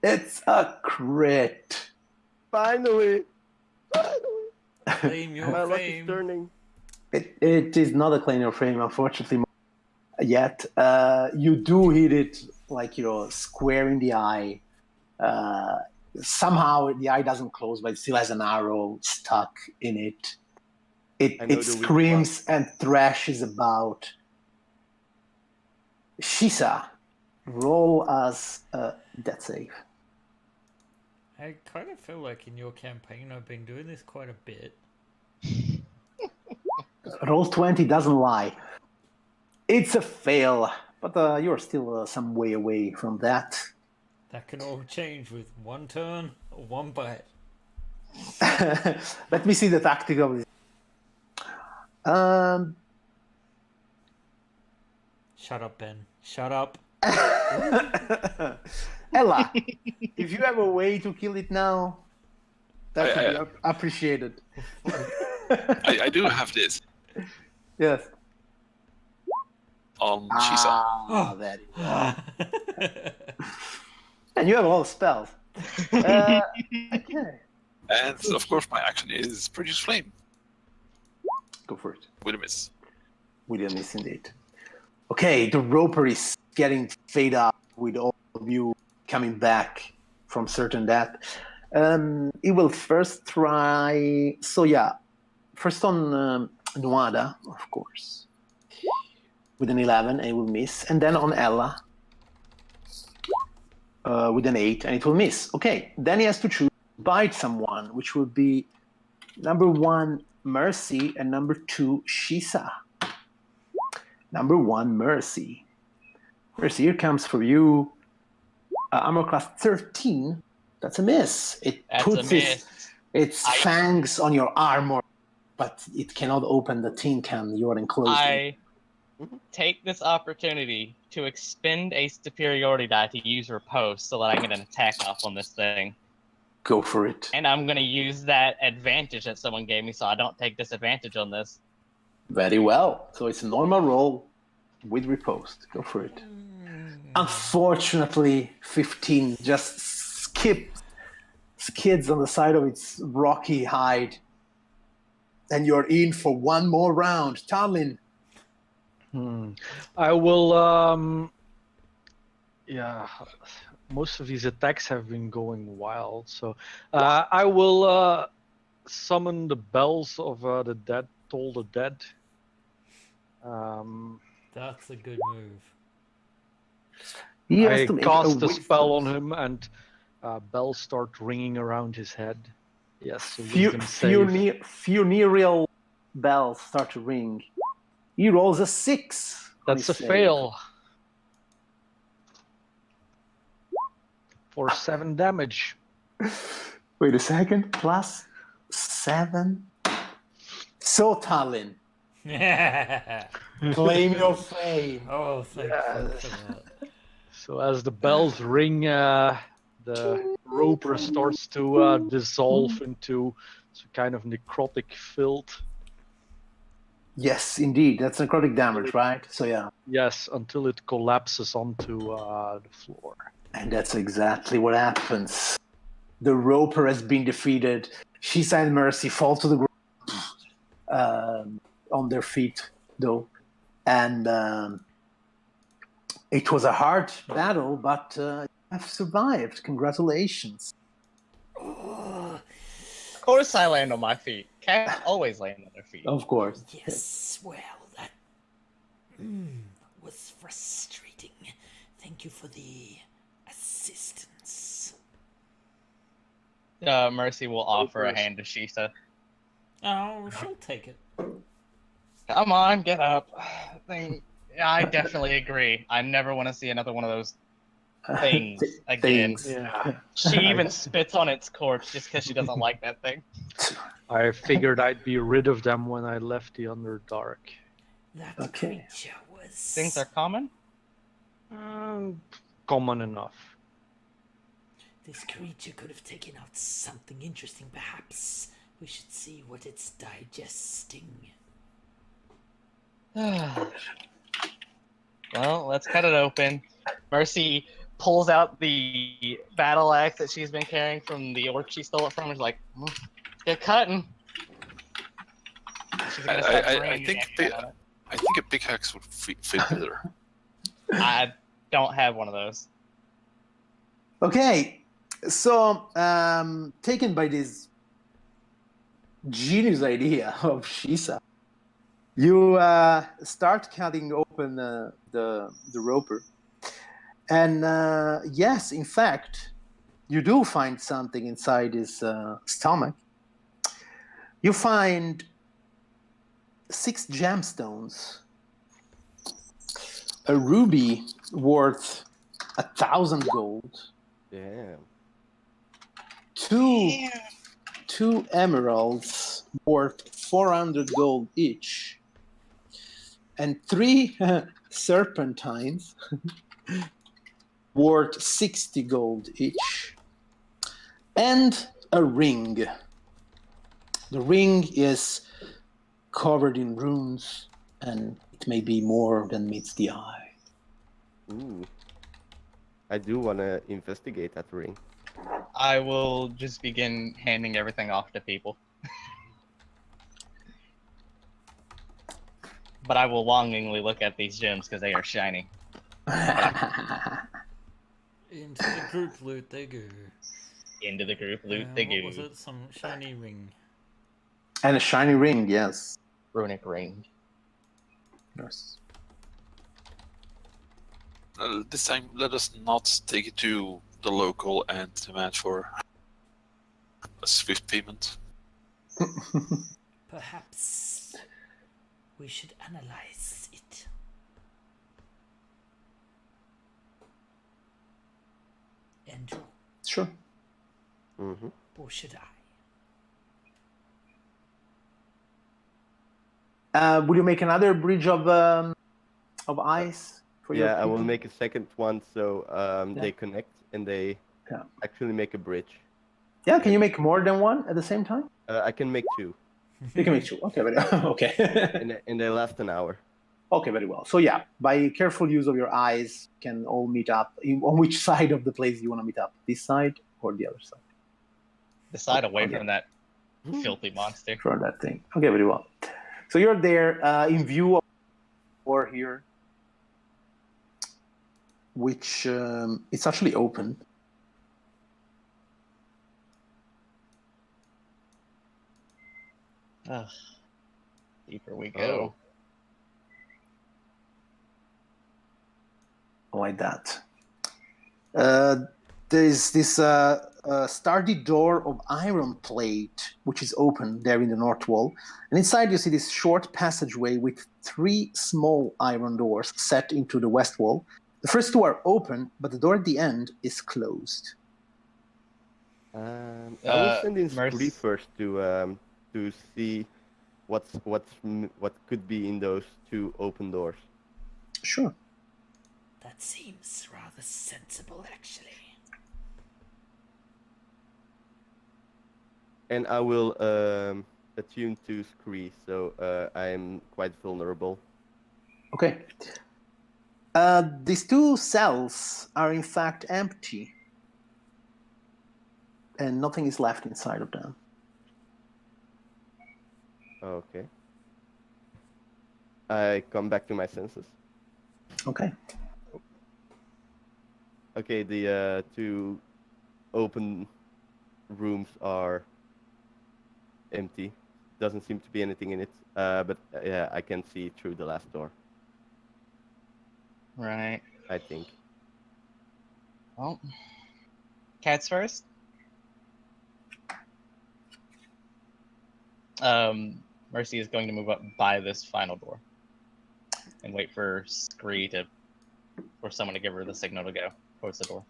[SPEAKER 1] It's a crit.
[SPEAKER 2] Finally!
[SPEAKER 5] Claim your
[SPEAKER 2] My luck is
[SPEAKER 5] fame.
[SPEAKER 2] turning.
[SPEAKER 1] It is not a claim your frame, unfortunately, yet. You do hit it like square in the eye. Somehow the eye doesn't close, but it still has an arrow stuck in it.
[SPEAKER 2] I know
[SPEAKER 1] It
[SPEAKER 2] the weak
[SPEAKER 1] screams and thrashes about. Shisa, roll as a death save.
[SPEAKER 5] I kind of feel like in your campaign I've been doing this quite a bit.
[SPEAKER 1] Roll 20 doesn't lie. It's a fail, but you're still some way away from that.
[SPEAKER 5] That can all change with one turn or one bite.
[SPEAKER 1] Let me see the tactic of this.
[SPEAKER 5] Shut up, Ben. Shut up.
[SPEAKER 1] Ella, if you have a way to kill it now, that would be appreciated.
[SPEAKER 6] I do have this
[SPEAKER 1] Yes.
[SPEAKER 6] on Shisa.
[SPEAKER 1] Very well. And you have a lot of spells. Okay.
[SPEAKER 6] And of course, my action is Produce Flame
[SPEAKER 1] Go for it.
[SPEAKER 6] with a miss.
[SPEAKER 1] With a miss indeed. Okay, the roper is getting fade up with all of you coming back from certain death. It will first try. So yeah, first on Nuada, of course, with an 11, and it will miss, and then on Ella with an 8, and it will miss. Okay, then he has to choose bite someone, which will be number 1 Mercy and number 2 Shisa. Number 1 Mercy. Mercy, here comes for you. Armor class 13. That's a miss. It
[SPEAKER 3] That's
[SPEAKER 1] puts
[SPEAKER 3] a miss.
[SPEAKER 1] its fangs on your armor, but it cannot open the tin can you are enclosed in.
[SPEAKER 3] I take this opportunity to expend a superiority die to use riposte so that I get an attack off on this thing.
[SPEAKER 1] Go for it.
[SPEAKER 3] And I'm going to use that advantage that someone gave me so I don't take disadvantage on this.
[SPEAKER 1] Very well. So it's a normal roll with riposte. Go for it. Unfortunately, 15 just skids on the side of its rocky hide. And you're in for one more round. Tarlin.
[SPEAKER 4] I will. Most of these attacks have been going wild, so I will summon the bells of the dead, toll the dead.
[SPEAKER 5] That's a good move.
[SPEAKER 1] He has
[SPEAKER 4] I
[SPEAKER 1] to make
[SPEAKER 4] cast a
[SPEAKER 1] wisdom.
[SPEAKER 4] spell on him, and bells start ringing around his head. Yes, a wisdom save.
[SPEAKER 1] Funereal bells start to ring. He rolls a 6. on
[SPEAKER 4] That's
[SPEAKER 1] his
[SPEAKER 4] a
[SPEAKER 1] save.
[SPEAKER 4] fail. For 7 damage.
[SPEAKER 1] Wait a second. Plus 7. So, Talin, claim your fame.
[SPEAKER 5] Oh, thank fuck for that.
[SPEAKER 4] So as the bells ring, the roper starts to dissolve into some kind of necrotic filth.
[SPEAKER 1] Yes, indeed. That's necrotic damage, right? So, yeah.
[SPEAKER 4] Yes, until it collapses onto the floor.
[SPEAKER 1] And that's exactly what happens. The roper has been defeated. Shisa and Mercy fall to the ground. on their feet, though. And it was a hard battle, but you have survived. Congratulations.
[SPEAKER 5] Oh,
[SPEAKER 3] Of course I land on my feet. Cats always land on their feet.
[SPEAKER 1] Of course.
[SPEAKER 7] Yes, well, that was frustrating. Thank you for the assistance.
[SPEAKER 3] Mercy will offer a hand to Shisa.
[SPEAKER 5] oh, she'll take it.
[SPEAKER 3] Come on, get up. I definitely agree. I never want to see another one of those things again.
[SPEAKER 1] Things.
[SPEAKER 4] Yeah.
[SPEAKER 3] She even spits on its corpse just because she doesn't like that thing.
[SPEAKER 4] I figured I'd be rid of them when I left the Underdark.
[SPEAKER 7] That
[SPEAKER 1] Okay.
[SPEAKER 7] creature was...
[SPEAKER 3] Things are common?
[SPEAKER 4] Common enough.
[SPEAKER 7] This creature could have taken out something interesting, perhaps. We should see what it's digesting.
[SPEAKER 3] Well, let's cut it open. Mercy pulls out the battle axe that she's been carrying from the orc she stole it from. She's like, get cutting. She's gonna start
[SPEAKER 6] I
[SPEAKER 3] bringing
[SPEAKER 6] think
[SPEAKER 3] action on it.
[SPEAKER 6] I think a big axe would fit better.
[SPEAKER 3] I don't have one of those.
[SPEAKER 1] Okay, so taken by this genius idea of Shisa, you start cutting open the roper, and yes, in fact, you do find something inside his stomach. You find 6 gemstones, a ruby worth 1,000 gold,
[SPEAKER 2] Damn.
[SPEAKER 1] two emeralds worth 400 gold each, and 3 serpentines worth 60 gold each, and a ring. The ring is covered in runes, and it may be more than meets the eye.
[SPEAKER 2] Ooh. I do want to investigate that ring.
[SPEAKER 3] I will just begin handing everything off to people. But I will longingly look at these gems because they are shiny.
[SPEAKER 5] Into the group loot they go.
[SPEAKER 3] Into the group loot they
[SPEAKER 5] What
[SPEAKER 3] go.
[SPEAKER 5] was it? Some shiny ring.
[SPEAKER 1] And a shiny ring, yes.
[SPEAKER 3] Runic ring.
[SPEAKER 1] Yes.
[SPEAKER 6] This time, let us not take it to the local and demand for a swift payment.
[SPEAKER 7] Perhaps we should analyze it. Andrew,
[SPEAKER 1] Sure.
[SPEAKER 2] Mm-hmm.
[SPEAKER 7] or should I?
[SPEAKER 1] Will you make another bridge of ice for your
[SPEAKER 2] Yeah, I will
[SPEAKER 1] people?
[SPEAKER 2] make a second one so
[SPEAKER 1] Yeah.
[SPEAKER 2] they connect and they
[SPEAKER 1] Yeah.
[SPEAKER 2] actually make a bridge.
[SPEAKER 1] Yeah, can you make more than one at the same time?
[SPEAKER 2] I can make 2,
[SPEAKER 1] You can make 2. Okay, okay.
[SPEAKER 2] and they last an hour.
[SPEAKER 1] Okay, very well. So yeah, by careful use of your eyes, you can all meet up. On which side of the place you want to meet up? This side or the other side?
[SPEAKER 3] The side away
[SPEAKER 1] Okay.
[SPEAKER 3] from that filthy monster.
[SPEAKER 1] For that thing. Okay, very well. So you're there in view of the door here, which it's actually open.
[SPEAKER 3] Ugh. Deeper we go.
[SPEAKER 1] Like that. There's this sturdy door of iron plate, which is open there in the north wall. And inside you see this short passageway with 3 small iron doors set into the west wall. The first 2 are open, but the door at the end is closed.
[SPEAKER 2] I will send in
[SPEAKER 3] Merc-
[SPEAKER 2] Scree first to see what could be in those 2 open doors.
[SPEAKER 1] Sure.
[SPEAKER 7] That seems rather sensible, actually.
[SPEAKER 2] And I will attune to Scree, so I am quite vulnerable.
[SPEAKER 1] Okay. These 2 cells are in fact empty. And nothing is left inside of them.
[SPEAKER 2] Okay. I come back to my senses.
[SPEAKER 1] Okay.
[SPEAKER 2] Okay, the two open rooms are empty. Doesn't seem to be anything in it. But yeah, I can see through the last door,
[SPEAKER 3] Right.
[SPEAKER 2] I think.
[SPEAKER 3] Well, cats first. Mercy is going to move up by this final door and wait for for someone to give her the signal to go towards the door.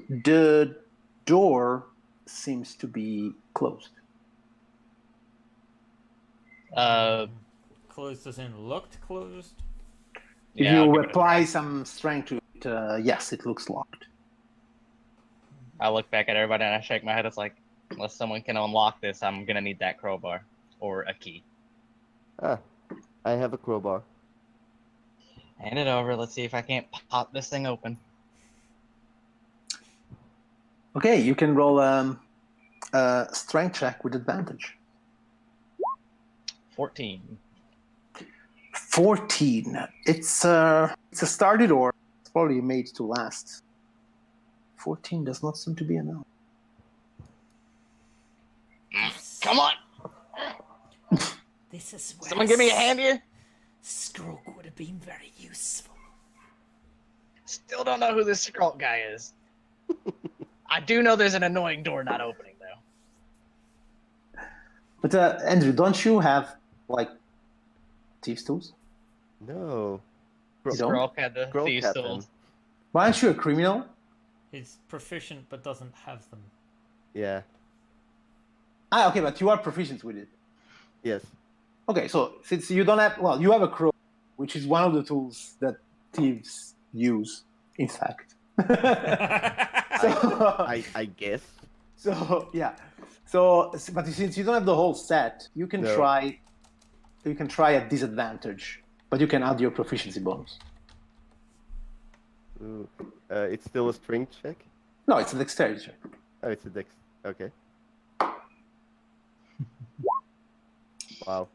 [SPEAKER 1] The door seems to be closed.
[SPEAKER 5] Closed as in locked closed?
[SPEAKER 1] If
[SPEAKER 3] Yeah, I'll
[SPEAKER 1] you
[SPEAKER 3] give it a
[SPEAKER 1] apply
[SPEAKER 3] try.
[SPEAKER 1] some strength to it, yes, it looks locked.
[SPEAKER 3] I look back at everybody and I shake my head. It's like, unless someone can unlock this, I'm gonna need that crowbar or a key.
[SPEAKER 2] Ah, I have a crowbar.
[SPEAKER 3] Hand it over. Let's see if I can't pop this thing open.
[SPEAKER 1] Okay, you can roll a strength check with advantage.
[SPEAKER 3] 14.
[SPEAKER 1] 14. It's a sturdy door. It's probably made to last. 14 does not seem to be enough.
[SPEAKER 3] Come on!
[SPEAKER 7] This is where
[SPEAKER 3] Someone give me a hand here.
[SPEAKER 7] Skrulk would have been very useful.
[SPEAKER 3] Still don't know who this Skrulk guy is. I do know there's an annoying door not opening though.
[SPEAKER 1] But Andrew, don't you have like thieves' tools?
[SPEAKER 2] No.
[SPEAKER 1] You don't?
[SPEAKER 3] Skrulk had the
[SPEAKER 2] Skrulk
[SPEAKER 3] thieves'
[SPEAKER 2] had them.
[SPEAKER 3] tools.
[SPEAKER 1] Why aren't you a criminal?
[SPEAKER 5] He's proficient but doesn't have them.
[SPEAKER 2] Yeah.
[SPEAKER 1] Ah, okay, but you are proficient with it.
[SPEAKER 2] Yes.
[SPEAKER 1] Okay, so since you don't have, well, you have a crow, which is one of the tools that thieves use, in fact.
[SPEAKER 2] I guess.
[SPEAKER 1] So yeah, so but since you don't have the whole set, you can
[SPEAKER 2] No.
[SPEAKER 1] try. You can try at disadvantage, but you can add your proficiency bonus.
[SPEAKER 2] Ooh. It's still a strength check?
[SPEAKER 1] No, it's a dexterity check.
[SPEAKER 2] Oh, it's a dex. Okay. Wow.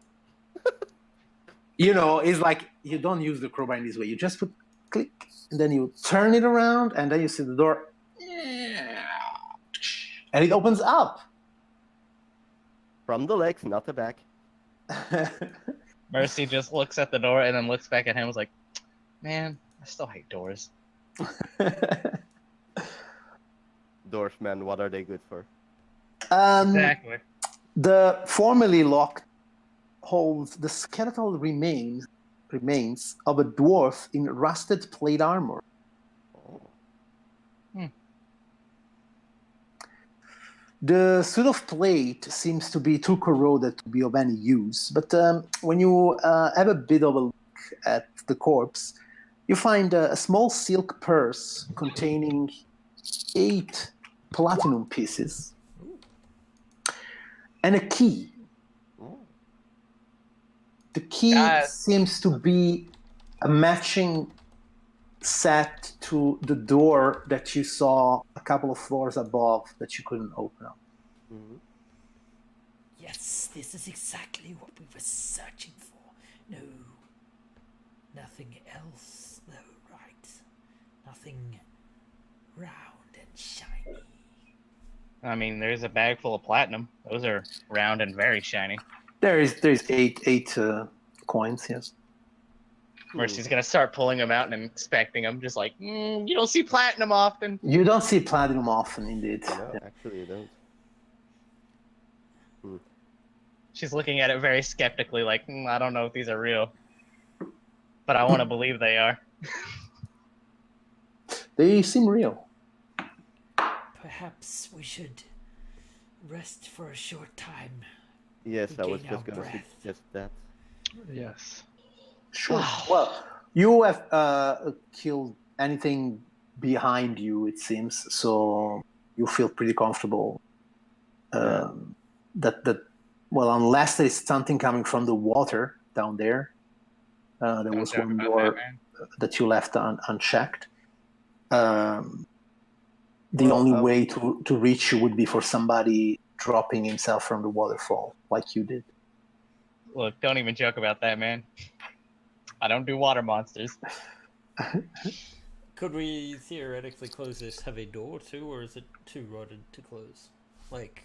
[SPEAKER 1] You know, it's like you don't use the crowbar in this way. You just put click, and then you turn it around, and then you see the door, and it opens up.
[SPEAKER 2] From the legs, not the back.
[SPEAKER 3] Mercy just looks at the door and then looks back at him and was like, man, I still hate doors.
[SPEAKER 2] Doors, man, what are they good for?
[SPEAKER 3] Exactly.
[SPEAKER 1] The formerly locked holds the skeletal remains of a dwarf in rusted plate armor.
[SPEAKER 2] Oh.
[SPEAKER 1] The suit of plate seems to be too corroded to be of any use, but when you have a bit of a look at the corpse, you find a small silk purse containing 8 platinum pieces and a key.
[SPEAKER 2] Oh.
[SPEAKER 1] The key
[SPEAKER 3] Guys.
[SPEAKER 1] seems to be a matching set to the door that you saw a couple of floors above that you couldn't open up.
[SPEAKER 2] Mhm.
[SPEAKER 7] Yes, this is exactly what we were searching for. No, nothing else, though, right? Nothing round and shiny.
[SPEAKER 3] I mean, there's a bag full of platinum. Those are round and very shiny.
[SPEAKER 1] There's eight coins, yes.
[SPEAKER 3] Mercy's gonna start pulling them out and inspecting them, just like, you don't see platinum often.
[SPEAKER 1] You don't see platinum often, indeed.
[SPEAKER 2] No,
[SPEAKER 1] Yeah.
[SPEAKER 2] actually, you don't.
[SPEAKER 3] She's looking at it very skeptically, like, I don't know if these are real, but I want to believe they are.
[SPEAKER 1] They seem real.
[SPEAKER 7] Perhaps we should rest for a short time.
[SPEAKER 2] Yes, I was
[SPEAKER 7] Regain our
[SPEAKER 2] just gonna
[SPEAKER 7] breath.
[SPEAKER 2] suggest that.
[SPEAKER 4] Yes.
[SPEAKER 1] Sure. Well, you have killed anything behind you, it seems, so you feel pretty comfortable. Well, unless there's something coming from the water down there. There
[SPEAKER 3] Don't
[SPEAKER 1] was
[SPEAKER 3] joke
[SPEAKER 1] one
[SPEAKER 3] about
[SPEAKER 1] door
[SPEAKER 3] that, man.
[SPEAKER 1] that you left unchecked. The only way to reach you would be for somebody dropping himself from the waterfall, like you did.
[SPEAKER 3] Look, don't even joke about that, man. I don't do water monsters.
[SPEAKER 5] Could we theoretically close this heavy door too, or is it too rotted to close? Like,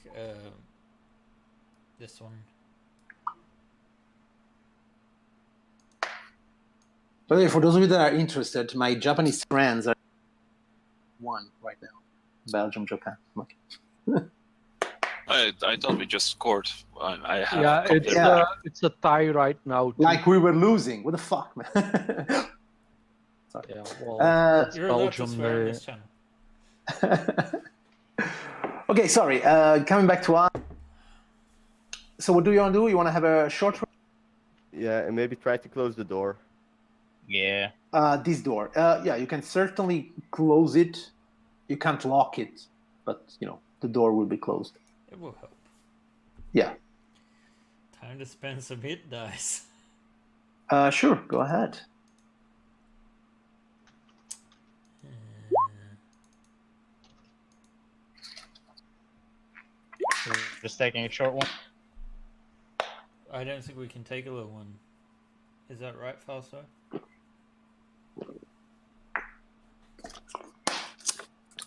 [SPEAKER 5] this one.
[SPEAKER 1] But for those of you that are interested, my Japanese friends are one right now. Belgium, Japan. Okay.
[SPEAKER 6] I thought we just scored. I have
[SPEAKER 4] Yeah, it's a tie right now. Too.
[SPEAKER 1] Like we were losing. What the fuck, man? Sorry.
[SPEAKER 4] Yeah, well, that's
[SPEAKER 5] You're allowed to
[SPEAKER 4] Belgium.
[SPEAKER 5] swear on this channel.
[SPEAKER 1] Okay, sorry. Coming back to us. So what do you want to do? You want to have a short?
[SPEAKER 2] Yeah, and maybe try to close the door.
[SPEAKER 3] Yeah.
[SPEAKER 1] This door. Yeah, you can certainly close it. You can't lock it, but the door will be closed.
[SPEAKER 5] It will help.
[SPEAKER 1] Yeah.
[SPEAKER 5] Time to spend some hit dice.
[SPEAKER 1] Sure. Go ahead.
[SPEAKER 3] Just taking a short one.
[SPEAKER 5] I don't think we can take a little one. Is that right, Falso?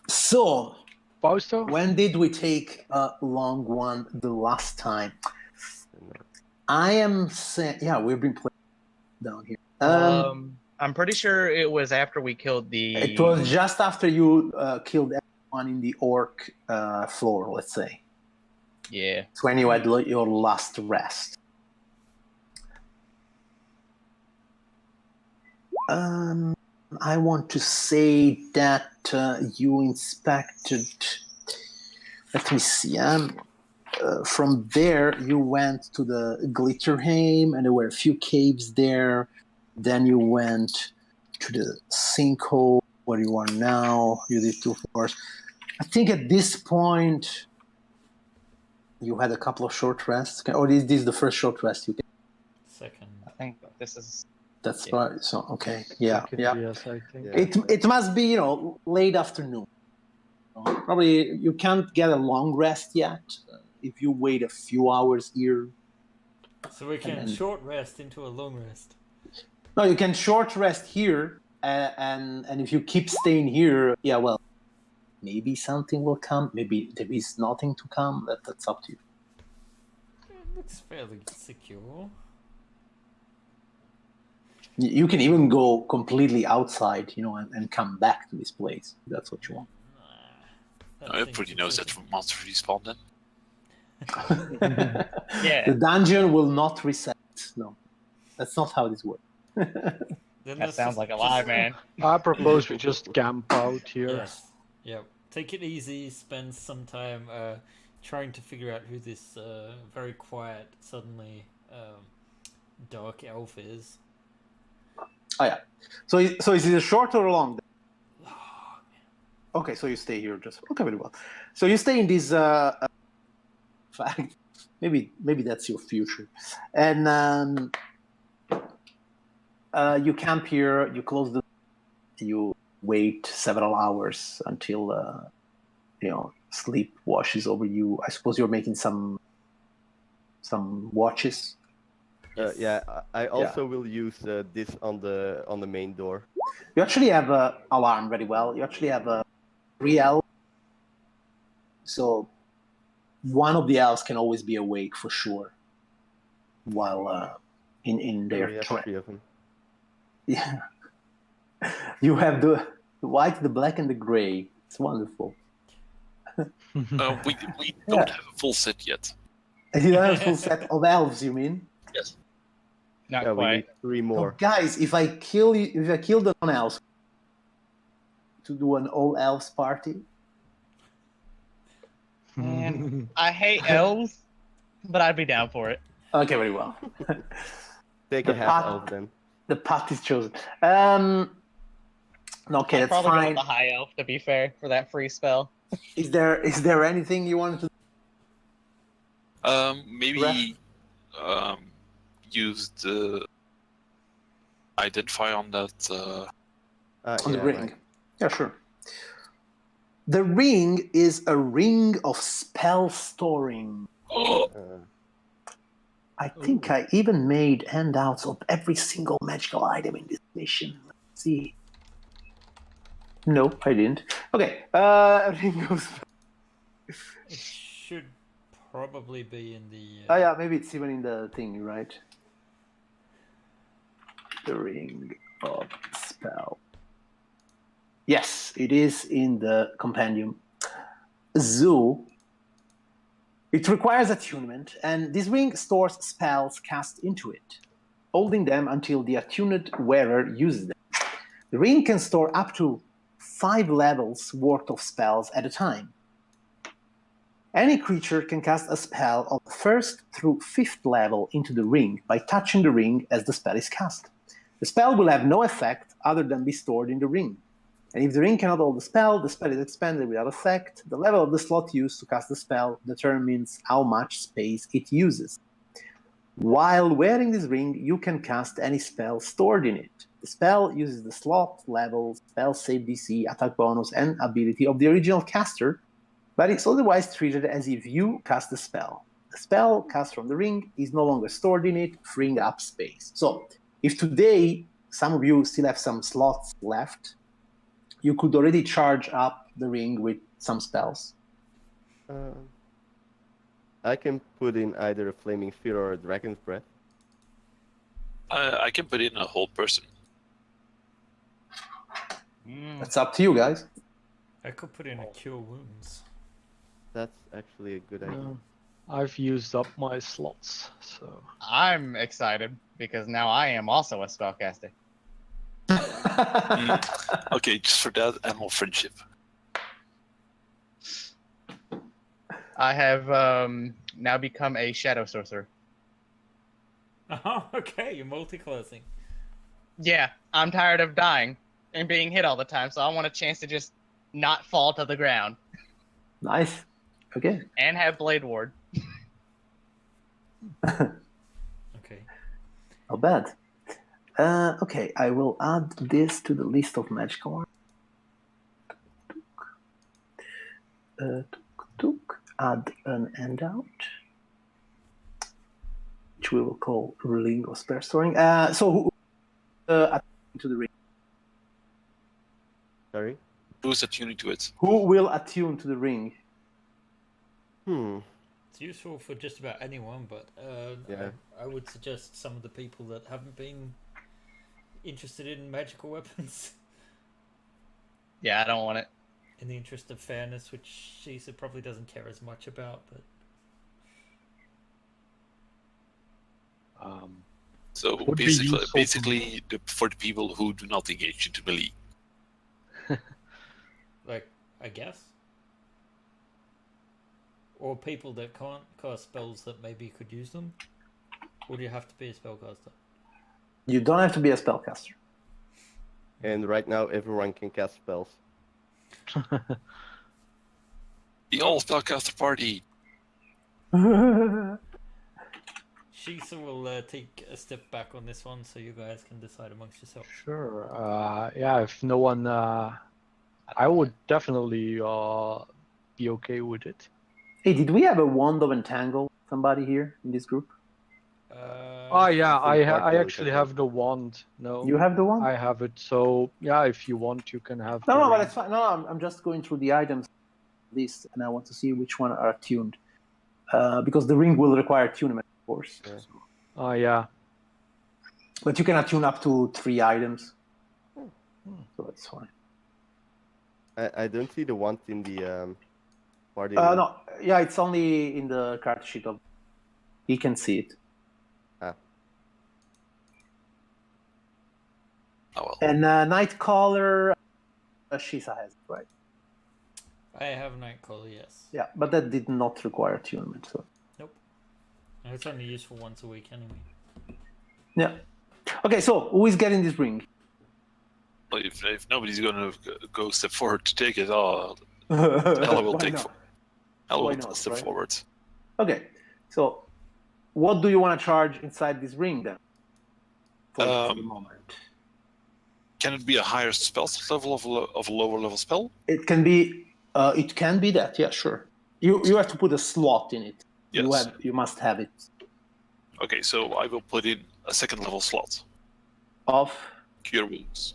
[SPEAKER 1] So,
[SPEAKER 4] Fausto?
[SPEAKER 1] when did we take a long one the last time? I am saying, yeah, we've been playing down here.
[SPEAKER 3] I'm pretty sure it was after we killed the.
[SPEAKER 1] It was just after you killed everyone in the orc floor, let's say.
[SPEAKER 3] Yeah.
[SPEAKER 1] It's when you had your last rest. I want to say that you inspected. Let me see. From there, you went to the Glitterheim, and there were a few caves there. Then you went to the sinkhole where you are now. You did 2 floors. I think at this point, you had a couple of short rests. Or is this the first short rest you get?
[SPEAKER 5] Second.
[SPEAKER 3] I think this is.
[SPEAKER 1] That's right. So okay, yeah,
[SPEAKER 4] Second,
[SPEAKER 1] yeah.
[SPEAKER 4] Yes, I think.
[SPEAKER 2] Yeah.
[SPEAKER 1] It must be late afternoon. Probably you can't get a long rest yet. If you wait a few hours here.
[SPEAKER 5] So we can short rest into a long rest.
[SPEAKER 1] No, you can short rest here, and if you keep staying here, yeah, well, maybe something will come. Maybe there is nothing to come. That's up to you.
[SPEAKER 5] It looks fairly secure.
[SPEAKER 1] You can even go completely outside, and come back to this place. If that's what you want.
[SPEAKER 6] Everybody knows that monster respawn then.
[SPEAKER 3] Yeah.
[SPEAKER 1] The dungeon will not reset. No, that's not how this works.
[SPEAKER 3] That sounds like a lie, man.
[SPEAKER 4] I propose we just camp out here.
[SPEAKER 5] Yes. Yeah. Take it easy. Spend some time trying to figure out who this very quiet, suddenly dark elf is.
[SPEAKER 1] Oh yeah. So is it a short or a long? Okay, so you stay here just okay, very well. So you stay in this fact. Maybe that's your future, and you camp here. You close the. You wait several hours until sleep washes over you. I suppose you're making some watches.
[SPEAKER 2] Yeah, I also will use this on the main door.
[SPEAKER 1] You actually have a alarm very well. You actually have a 3 elves. So one of the elves can always be awake for sure while in their
[SPEAKER 2] We have 3 of them.
[SPEAKER 1] Yeah. You have the white, the black, and the gray. It's wonderful.
[SPEAKER 6] We don't have a full set yet.
[SPEAKER 1] You have a full set of elves, you mean?
[SPEAKER 6] Yes.
[SPEAKER 3] Not
[SPEAKER 2] Yeah, we
[SPEAKER 3] quite.
[SPEAKER 2] need 3
[SPEAKER 1] Oh,
[SPEAKER 2] more.
[SPEAKER 1] guys, if I kill the non-elves to do an all elves party.
[SPEAKER 3] Man, I hate elves, but I'd be down for it.
[SPEAKER 1] Okay, very well.
[SPEAKER 2] Take
[SPEAKER 1] The
[SPEAKER 2] a half
[SPEAKER 1] pot-
[SPEAKER 2] elf then.
[SPEAKER 1] The path is chosen. Okay,
[SPEAKER 3] I'd
[SPEAKER 1] that's
[SPEAKER 3] probably go with
[SPEAKER 1] fine.
[SPEAKER 3] the high elf, to be fair, for that free spell.
[SPEAKER 1] Is there anything you wanted to
[SPEAKER 6] Maybe use the identify on that.
[SPEAKER 1] on the
[SPEAKER 2] Yeah,
[SPEAKER 1] ring?
[SPEAKER 2] right.
[SPEAKER 1] Yeah, sure. The ring is a ring of spell storing.
[SPEAKER 6] Oh,
[SPEAKER 1] I think I even made handouts of every single magical item in this mission. Let's see. No, I didn't. Okay, everything goes.
[SPEAKER 5] It should probably be in the.
[SPEAKER 1] Oh yeah, maybe it's even in the thing, right? The Ring of Spell. Yes, it is in the compendium. Zoo. It requires attunement, and this ring stores spells cast into it, holding them until the attuned wearer uses them. The ring can store up to 5 levels worth of spells at a time. Any creature can cast a spell of 1st through 5th level into the ring by touching the ring as the spell is cast. The spell will have no effect other than be stored in the ring. And if the ring cannot hold the spell is expended without effect. The level of the slot used to cast the spell determines how much space it uses. While wearing this ring, you can cast any spell stored in it. The spell uses the slot, level, spell save DC, attack bonus, and ability of the original caster, but it's otherwise treated as if you cast the spell. The spell cast from the ring is no longer stored in it, freeing up space. So, if today some of you still have some slots left, you could already charge up the ring with some spells.
[SPEAKER 2] I can put in either a Flaming Sphere or a Dragon's Breath.
[SPEAKER 6] I can put in a whole person.
[SPEAKER 1] That's up to you guys.
[SPEAKER 5] I could put in a Cure Wounds.
[SPEAKER 2] That's actually a good idea.
[SPEAKER 4] I've used up my slots, so.
[SPEAKER 3] I'm excited because now I am also a spellcaster.
[SPEAKER 6] Okay, just for that, animal friendship.
[SPEAKER 3] I have now become a shadow sorcerer.
[SPEAKER 5] Oh, okay, you're multi-classing.
[SPEAKER 3] Yeah, I'm tired of dying and being hit all the time, so I want a chance to just not fall to the ground.
[SPEAKER 1] Nice. Okay.
[SPEAKER 3] And have Blade Ward.
[SPEAKER 5] Okay.
[SPEAKER 1] Not bad. Okay, I will add this to the list of magical arts. Add an handout, which we will call Ring of Spare Storing. So, attune to the ring.
[SPEAKER 2] Sorry?
[SPEAKER 6] Who's attuning to it?
[SPEAKER 1] Who will attune to the ring?
[SPEAKER 5] It's useful for just about anyone, but
[SPEAKER 2] Yeah.
[SPEAKER 5] I would suggest some of the people that haven't been interested in magical weapons.
[SPEAKER 3] Yeah, I don't want it.
[SPEAKER 5] In the interest of fairness, which Shisa probably doesn't care as much about, but
[SPEAKER 6] So
[SPEAKER 4] Would be useful to-
[SPEAKER 6] basically, for the people who do not engage into melee.
[SPEAKER 5] like, I guess. Or people that can't cast spells that maybe could use them. Or do you have to be a spellcaster?
[SPEAKER 1] You don't have to be a spellcaster.
[SPEAKER 2] And right now, everyone can cast spells.
[SPEAKER 6] The all spellcaster party.
[SPEAKER 5] Shisa will take a step back on this one, so you guys can decide amongst yourselves.
[SPEAKER 4] Sure. Yeah, if no one, I would definitely be okay with it.
[SPEAKER 1] Hey, did we have a wand of entangle? Somebody here in this group?
[SPEAKER 4] Oh yeah,
[SPEAKER 2] think
[SPEAKER 4] I
[SPEAKER 2] Bartol
[SPEAKER 4] actually
[SPEAKER 2] can-
[SPEAKER 4] have the wand. No,
[SPEAKER 1] You have the wand?
[SPEAKER 4] I have it. So yeah, if you want, you can have.
[SPEAKER 1] No,
[SPEAKER 4] the
[SPEAKER 1] no, but
[SPEAKER 4] ring.
[SPEAKER 1] it's fine. No, I'm just going through the items list, and I want to see which one are tuned. Because the ring will require attunement, of course.
[SPEAKER 2] Yeah.
[SPEAKER 1] So.
[SPEAKER 4] Oh yeah.
[SPEAKER 1] But you can attune up to 3 items. So that's fine.
[SPEAKER 2] I don't see the wand in the party.
[SPEAKER 1] No, yeah, it's only in the card sheet of. He can see it.
[SPEAKER 6] Oh well.
[SPEAKER 1] And Nightcaller, Shisa has it, right?
[SPEAKER 5] I have Nightcaller, yes.
[SPEAKER 1] Yeah, but that did not require attunement. So.
[SPEAKER 5] And it's only useful once a week anyway.
[SPEAKER 1] Yeah. Okay, so who is getting this ring?
[SPEAKER 6] Well, if nobody's going to go step forward to take it, Ella will
[SPEAKER 1] Why
[SPEAKER 6] take.
[SPEAKER 1] not?
[SPEAKER 6] Ella
[SPEAKER 1] Why
[SPEAKER 6] will
[SPEAKER 1] not,
[SPEAKER 6] step
[SPEAKER 1] right?
[SPEAKER 6] forward.
[SPEAKER 1] Okay, so what do you want to charge inside this ring then? For the moment.
[SPEAKER 6] Can it be a higher spell level of a lower level spell?
[SPEAKER 1] It can be that, yeah, sure. You have to put a slot in it.
[SPEAKER 6] Yes.
[SPEAKER 1] You must have it.
[SPEAKER 6] Okay, so I will put in a second level slot.
[SPEAKER 1] Of
[SPEAKER 6] Cure wounds.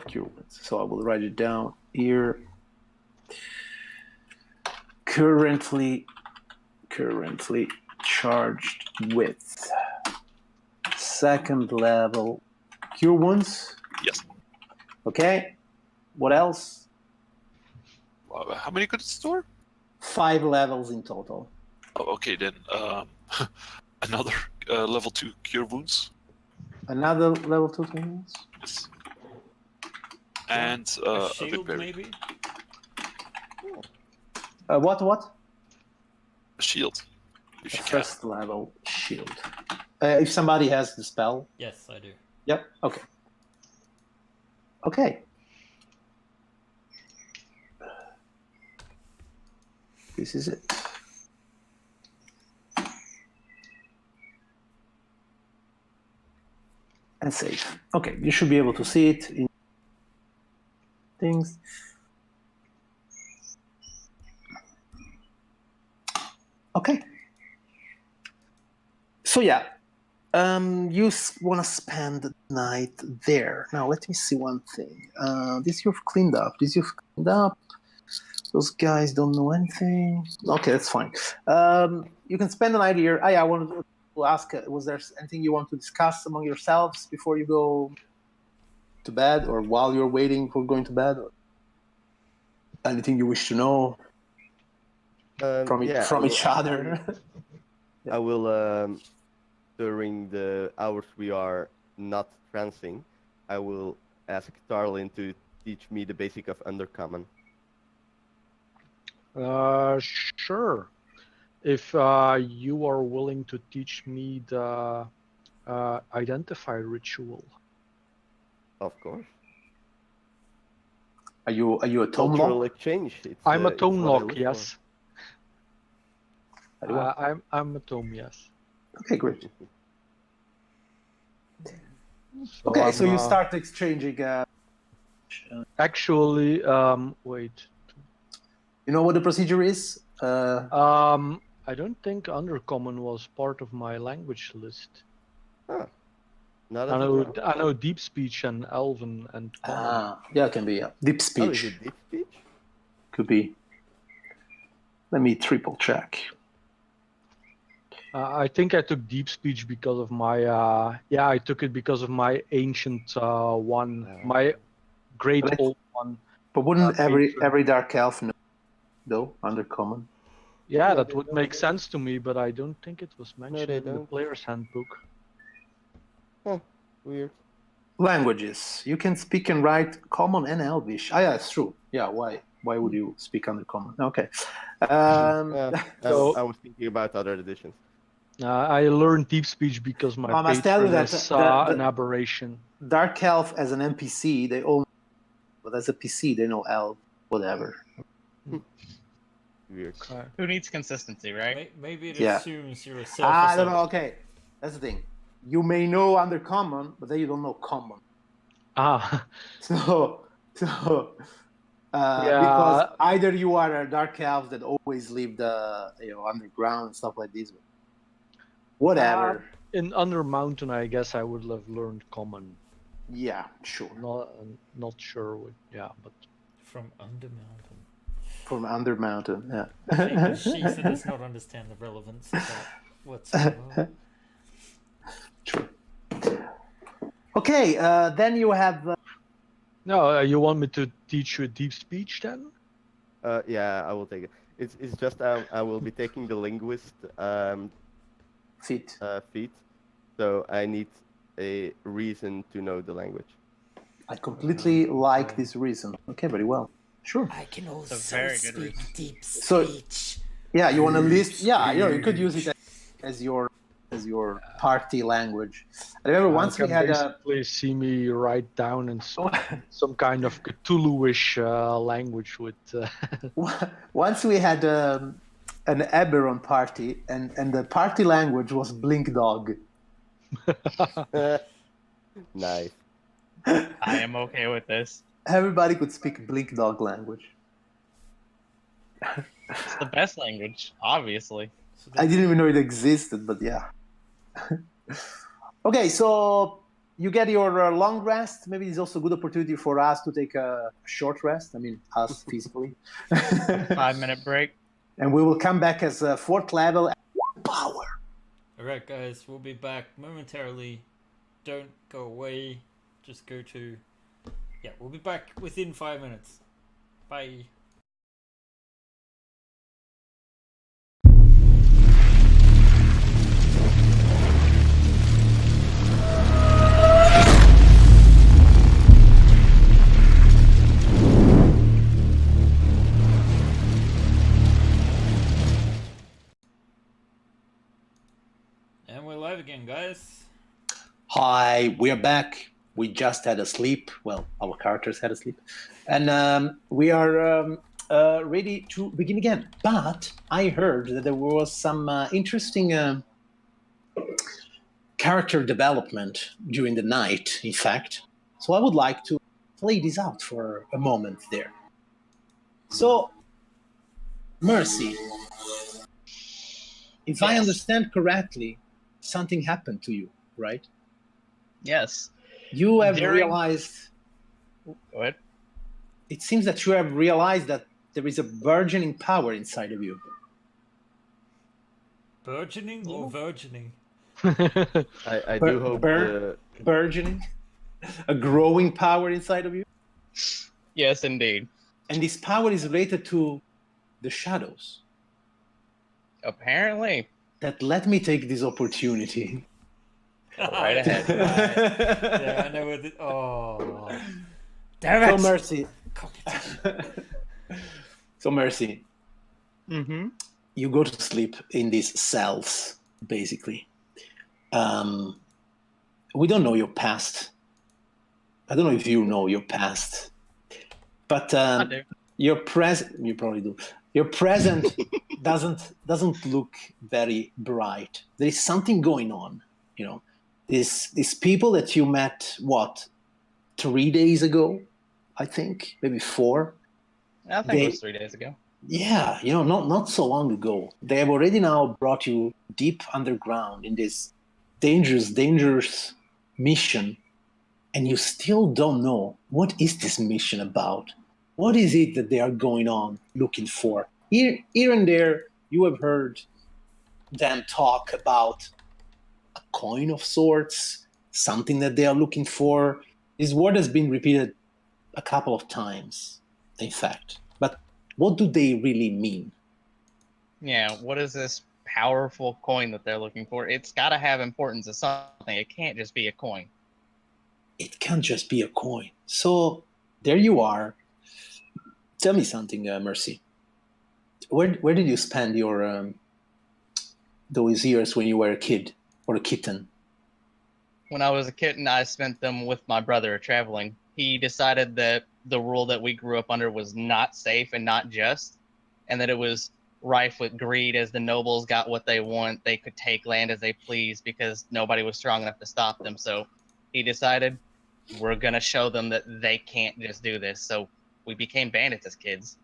[SPEAKER 1] Cure Wounds. So I will write it down here. Currently charged with second level Cure Wounds.
[SPEAKER 6] Yes.
[SPEAKER 1] Okay. What else?
[SPEAKER 6] How many could it store?
[SPEAKER 1] 5 levels in total.
[SPEAKER 6] Oh, okay, then another level 2 cure wounds.
[SPEAKER 1] Another level 2 Cure Wounds.
[SPEAKER 6] Yes. And
[SPEAKER 5] A
[SPEAKER 6] a
[SPEAKER 5] shield,
[SPEAKER 6] big berry.
[SPEAKER 5] maybe?
[SPEAKER 1] What?
[SPEAKER 6] A shield. If
[SPEAKER 1] A
[SPEAKER 6] you can.
[SPEAKER 1] first level shield. If somebody has the spell.
[SPEAKER 5] Yes, I do.
[SPEAKER 1] Yep. Okay. Okay. This is it. And save. Okay, you should be able to see it in things. Okay. So yeah, you want to spend the night there. Now let me see one thing. This you've cleaned up. Those guys don't know anything. Okay, that's fine. You can spend the night here. I wanted to ask, was there anything you want to discuss among yourselves before you go to bed, or while you're waiting for going to bed? Or anything you wish to know from each other?
[SPEAKER 2] I will, during the hours we are not trancing, I will ask Tarlin to teach me the basic of Undercommon.
[SPEAKER 4] Sure. If you are willing to teach me the identify ritual.
[SPEAKER 2] Of course.
[SPEAKER 1] Are you a tome
[SPEAKER 2] Cultural
[SPEAKER 1] lock?
[SPEAKER 2] exchange.
[SPEAKER 4] I'm a
[SPEAKER 2] it's
[SPEAKER 4] tome
[SPEAKER 2] what I
[SPEAKER 4] lock,
[SPEAKER 2] look
[SPEAKER 4] yes.
[SPEAKER 1] Very well.
[SPEAKER 4] I'm a tome, yes.
[SPEAKER 1] Okay, great.
[SPEAKER 4] So
[SPEAKER 1] Okay, so
[SPEAKER 4] I'm,
[SPEAKER 1] you start exchanging.
[SPEAKER 4] Actually, wait.
[SPEAKER 1] You know what the procedure is?
[SPEAKER 4] I don't think Undercommon was part of my language list.
[SPEAKER 2] Huh. Not
[SPEAKER 4] I
[SPEAKER 2] as
[SPEAKER 4] know,
[SPEAKER 2] of now?
[SPEAKER 4] I know Deep Speech and Elven and Common.
[SPEAKER 1] Yeah, it can be. Yeah. Deep
[SPEAKER 2] Oh, is
[SPEAKER 1] speech
[SPEAKER 2] it deep speech?
[SPEAKER 1] could be. Let me triple check.
[SPEAKER 4] I think I took Deep Speech because of my I took it because of my ancient one, my great
[SPEAKER 1] But
[SPEAKER 4] old one.
[SPEAKER 1] But wouldn't every
[SPEAKER 4] patron.
[SPEAKER 1] dark elf know, though, under common?
[SPEAKER 4] Yeah,
[SPEAKER 2] Yeah,
[SPEAKER 4] that
[SPEAKER 2] they
[SPEAKER 4] would
[SPEAKER 2] don't.
[SPEAKER 4] make sense to me, but I don't think it was mentioned
[SPEAKER 2] they
[SPEAKER 4] in the
[SPEAKER 2] don't.
[SPEAKER 4] player's handbook.
[SPEAKER 2] Huh. Weird.
[SPEAKER 1] Languages. You can speak and write common and elvish. Yeah, it's true. Yeah, why would you speak under common? Okay.
[SPEAKER 4] So-
[SPEAKER 2] I was thinking about other editions.
[SPEAKER 4] I learned Deep Speech because my
[SPEAKER 1] I must tell you
[SPEAKER 4] patron
[SPEAKER 1] that
[SPEAKER 4] is
[SPEAKER 1] the
[SPEAKER 4] an aberration.
[SPEAKER 1] Dark elf as an NPC, they all, but as a PC, they know elf, whatever.
[SPEAKER 2] Weird.
[SPEAKER 3] Who needs consistency, right?
[SPEAKER 5] Maybe it
[SPEAKER 1] Yeah.
[SPEAKER 5] assumes you're a
[SPEAKER 1] I don't know.
[SPEAKER 5] self-assessed.
[SPEAKER 1] Okay, that's the thing. You may know under common, but then you don't know common.
[SPEAKER 4] Ah,
[SPEAKER 1] So
[SPEAKER 4] Yeah.
[SPEAKER 1] because either you are a dark elf that always lived underground and stuff like this, whatever.
[SPEAKER 4] in Under Mountain, I guess I would have learned Common.
[SPEAKER 1] Yeah, sure.
[SPEAKER 4] Not sure. But
[SPEAKER 5] From Undermountain.
[SPEAKER 1] From under mountain, yeah.
[SPEAKER 5] She does not understand the relevance of that whatsoever.
[SPEAKER 1] True. Okay, then you have.
[SPEAKER 4] no, you want me to teach you Deep Speech then?
[SPEAKER 2] Yeah, I will take it. It's just I will be taking the linguist
[SPEAKER 1] Feet.
[SPEAKER 2] feat, so I need a reason to know the language.
[SPEAKER 1] I completely like this reason. Okay, very well. Sure.
[SPEAKER 7] I can also
[SPEAKER 3] very good
[SPEAKER 7] speak
[SPEAKER 3] reason.
[SPEAKER 7] deep
[SPEAKER 1] So-
[SPEAKER 7] speech.
[SPEAKER 1] Yeah, you want to list? Yeah, you could use it as your party language. I remember once
[SPEAKER 4] you
[SPEAKER 1] we
[SPEAKER 4] can
[SPEAKER 1] had a.
[SPEAKER 4] basically see me write down in some kind of Cthulhu-ish language with.
[SPEAKER 1] Once we had an Eberron party, and the party language was Blink Dog.
[SPEAKER 2] Nice.
[SPEAKER 3] I am okay with this.
[SPEAKER 1] Everybody could speak Blink Dog language.
[SPEAKER 3] It's the best language, obviously.
[SPEAKER 5] So
[SPEAKER 1] I didn't even know it existed, but yeah. Okay, so you get your long rest. Maybe it's also a good opportunity for us to take a short rest. I mean, us physically.
[SPEAKER 3] 5-minute break.
[SPEAKER 1] And we will come back as a 4th level power.
[SPEAKER 5] Alright, guys, we'll be back momentarily. Don't go away. Just go to... Yeah, we'll be back within 5 minutes. Bye. And we're live again, guys.
[SPEAKER 1] Hi, we are back. We just had a sleep. Well, our characters had a sleep. And we are ready to begin again. But I heard that there was some interesting character development during the night, in fact. So I would like to play this out for a moment there. So, Mercy, if I
[SPEAKER 3] Yes.
[SPEAKER 1] understand correctly, something happened to you, right?
[SPEAKER 3] Yes.
[SPEAKER 1] You have
[SPEAKER 3] During-
[SPEAKER 1] realized,
[SPEAKER 3] Go ahead.
[SPEAKER 1] it seems that you have realized that there is a burgeoning power inside of you.
[SPEAKER 5] Burgeoning or virgining?
[SPEAKER 2] I do hope
[SPEAKER 1] Burgeoning, a growing power inside of you.
[SPEAKER 3] Yes, indeed.
[SPEAKER 1] And this power is related to the shadows.
[SPEAKER 3] Apparently.
[SPEAKER 1] That let me take this opportunity.
[SPEAKER 3] Right ahead.
[SPEAKER 5] Yeah, I know where the... Oh. Damn it!
[SPEAKER 1] So Mercy.
[SPEAKER 5] Competition.
[SPEAKER 1] So Mercy,
[SPEAKER 3] Mm-hmm.
[SPEAKER 1] you go to sleep in these cells, basically. We don't know your past. I don't know if you know your past, but
[SPEAKER 3] I do.
[SPEAKER 1] your present, you probably do. Your present doesn't look very bright. There is something going on, you know. These people that you met, 3 days ago, I think, maybe 4.
[SPEAKER 3] I think it was 3 days ago.
[SPEAKER 1] Yeah, not so long ago. They have already now brought you deep underground in this dangerous mission, and you still don't know what is this mission about. What is it that they are going on looking for? Here and there, you have heard them talk about a coin of sorts, something that they are looking for. This word has been repeated a couple of times, in fact. But what do they really mean?
[SPEAKER 3] Yeah, what is this powerful coin that they're looking for? It's got to have importance as something. It can't just be a coin.
[SPEAKER 1] It can't just be a coin. So there you are. Tell me something, Mercy. Where did you spend your those years when you were a kid or a kitten?
[SPEAKER 3] When I was a kitten, I spent them with my brother traveling. He decided that the rule that we grew up under was not safe and not just, and that it was rife with greed. As the nobles got what they want, they could take land as they please because nobody was strong enough to stop them. So he decided, we're going to show them that they can't just do this. So we became bandits as kids.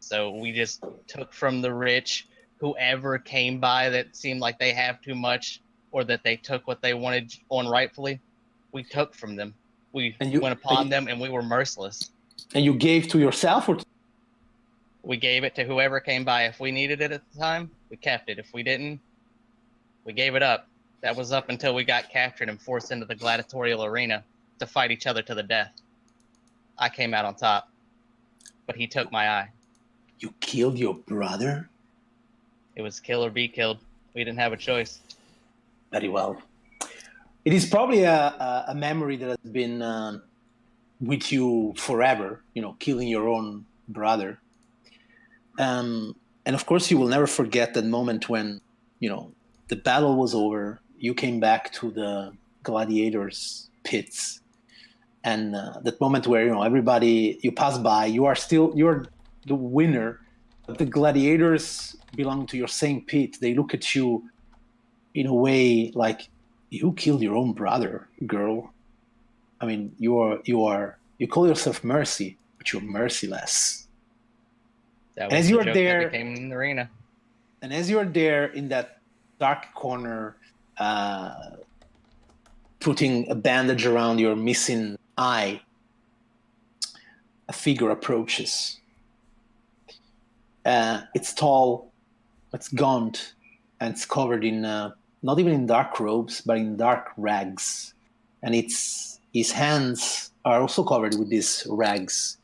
[SPEAKER 3] So we just took from the rich, whoever came by that seemed like they have too much or that they took what they wanted on rightfully, we took from them. We went upon them and we were merciless.
[SPEAKER 1] And you gave to yourself, or
[SPEAKER 3] we gave it to whoever came by. If we needed it at the time, we kept it. If we didn't, we gave it up. That was up until we got captured and forced into the gladiatorial arena to fight each other to the death. I came out on top, but he took my eye.
[SPEAKER 1] You killed your brother?
[SPEAKER 3] It was kill or be killed. We didn't have a choice.
[SPEAKER 1] Very well. It is probably a memory that has been with you forever, killing your own brother. And of course, you will never forget that moment when, the battle was over. You came back to the gladiators' pits. And that moment where, everybody, you pass by, you're the winner. But the gladiators belong to your same pit. They look at you in a way like, you killed your own brother, girl. I mean, you call yourself Mercy, but you're merciless.
[SPEAKER 3] That was
[SPEAKER 1] as
[SPEAKER 3] the
[SPEAKER 1] you are
[SPEAKER 3] joke
[SPEAKER 1] there
[SPEAKER 3] that became in the arena.
[SPEAKER 1] And as you're there in that dark corner, putting a bandage around your missing eye, a figure approaches. It's tall, it's gaunt, and it's covered in not even in dark robes, but in dark rags. And his hands are also covered with these rags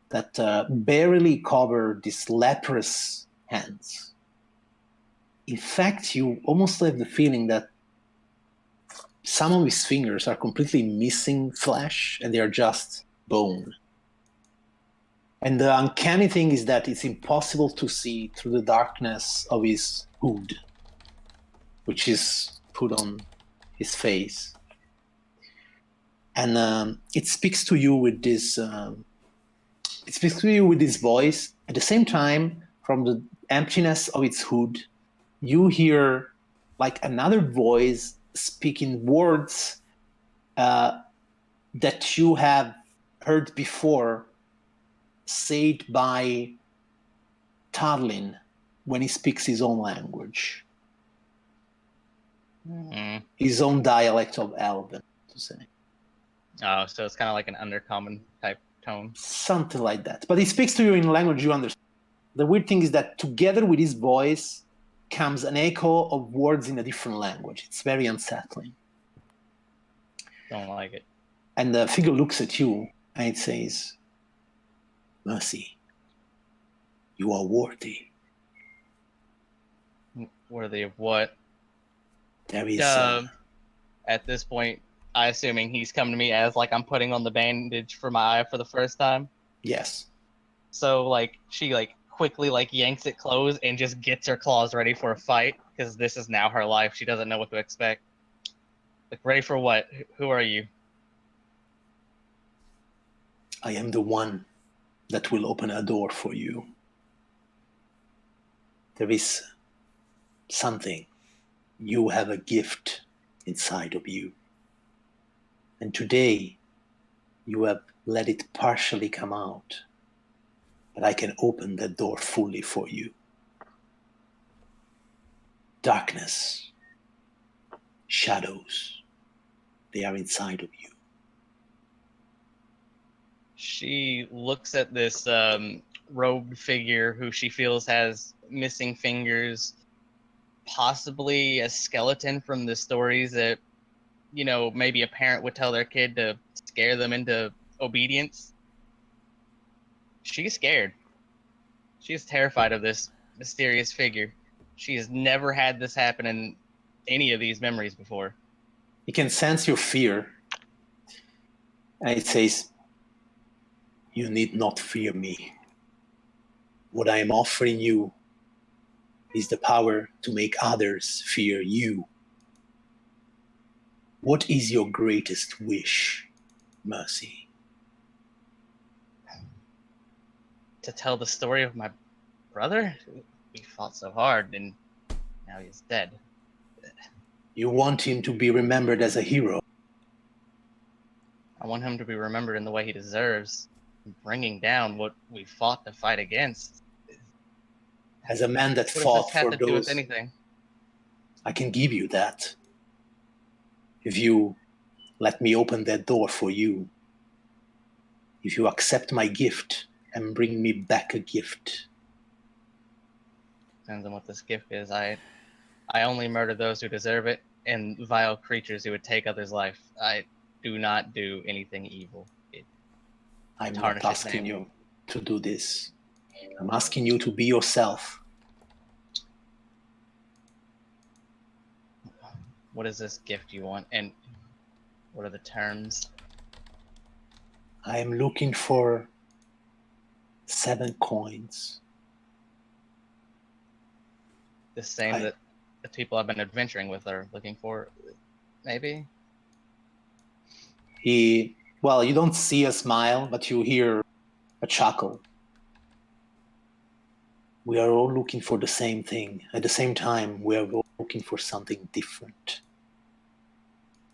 [SPEAKER 1] that barely cover these leprous hands. In fact, you almost have the feeling that some of his fingers are completely missing flesh and they are just bone. And the uncanny thing is that it's impossible to see through the darkness of his hood, which is put on his face. And it speaks to you with this. It speaks to you with this voice. At the same time, from the emptiness of its hood, you hear like another voice speaking words that you have heard before, said by Tarlin when he speaks his own language, his own dialect of Elven, to say.
[SPEAKER 3] Oh, so it's kind of like an undercommon type tone.
[SPEAKER 1] Something like that. But he speaks to you in a language you understand. The weird thing is that together with his voice comes an echo of words in a different language. It's very unsettling.
[SPEAKER 3] Don't like it.
[SPEAKER 1] And the figure looks at you and it says, "Mercy, you are worthy."
[SPEAKER 3] Worthy of what?
[SPEAKER 1] There is...
[SPEAKER 3] At this point, I assuming he's come to me as like I'm putting on the bandage for my eye for the first time.
[SPEAKER 1] yes.
[SPEAKER 3] So like she like quickly like yanks it closed and just gets her claws ready for a fight because this is now her life. She doesn't know what to expect. Like ready for what? Who are you?
[SPEAKER 1] I am the one that will open a door for you. There is something. You have a gift inside of you. And today, you have let it partially come out. But I can open that door fully for you. Darkness, shadows, they are inside of you.
[SPEAKER 3] She looks at this robed figure who she feels has missing fingers, possibly a skeleton from the stories that, you know, maybe a parent would tell their kid to scare them into obedience. She's scared. She's terrified of this mysterious figure. She has never had this happen in any of these memories before.
[SPEAKER 1] You can sense your fear. And it says, "You need not fear me. What I am offering you is the power to make others fear you. What is your greatest wish, Mercy?"
[SPEAKER 3] To tell the story of my brother? We fought so hard and now he's dead.
[SPEAKER 1] You want him to be remembered as a hero.
[SPEAKER 3] I want him to be remembered in the way he deserves, bringing down what we fought to fight against.
[SPEAKER 1] As a man that
[SPEAKER 3] What does
[SPEAKER 1] fought
[SPEAKER 3] this have
[SPEAKER 1] for
[SPEAKER 3] to do with
[SPEAKER 1] those,
[SPEAKER 3] anything?
[SPEAKER 1] I can give you that. If you let me open that door for you, if you accept my gift and bring me back a gift.
[SPEAKER 3] Depends on what this gift is. I only murder those who deserve it, and vile creatures who would take others' life. I do not do anything evil.
[SPEAKER 1] I'm not
[SPEAKER 3] Tarnish his
[SPEAKER 1] asking
[SPEAKER 3] name.
[SPEAKER 1] you to do this. I'm asking you to be yourself.
[SPEAKER 3] What is this gift you want, and what are the terms?
[SPEAKER 1] I am looking for 7 coins.
[SPEAKER 3] The same that the people I've been adventuring with are looking for, maybe?
[SPEAKER 1] Well, you don't see a smile, but you hear a chuckle. We are all looking for the same thing. At the same time, we are all looking for something different.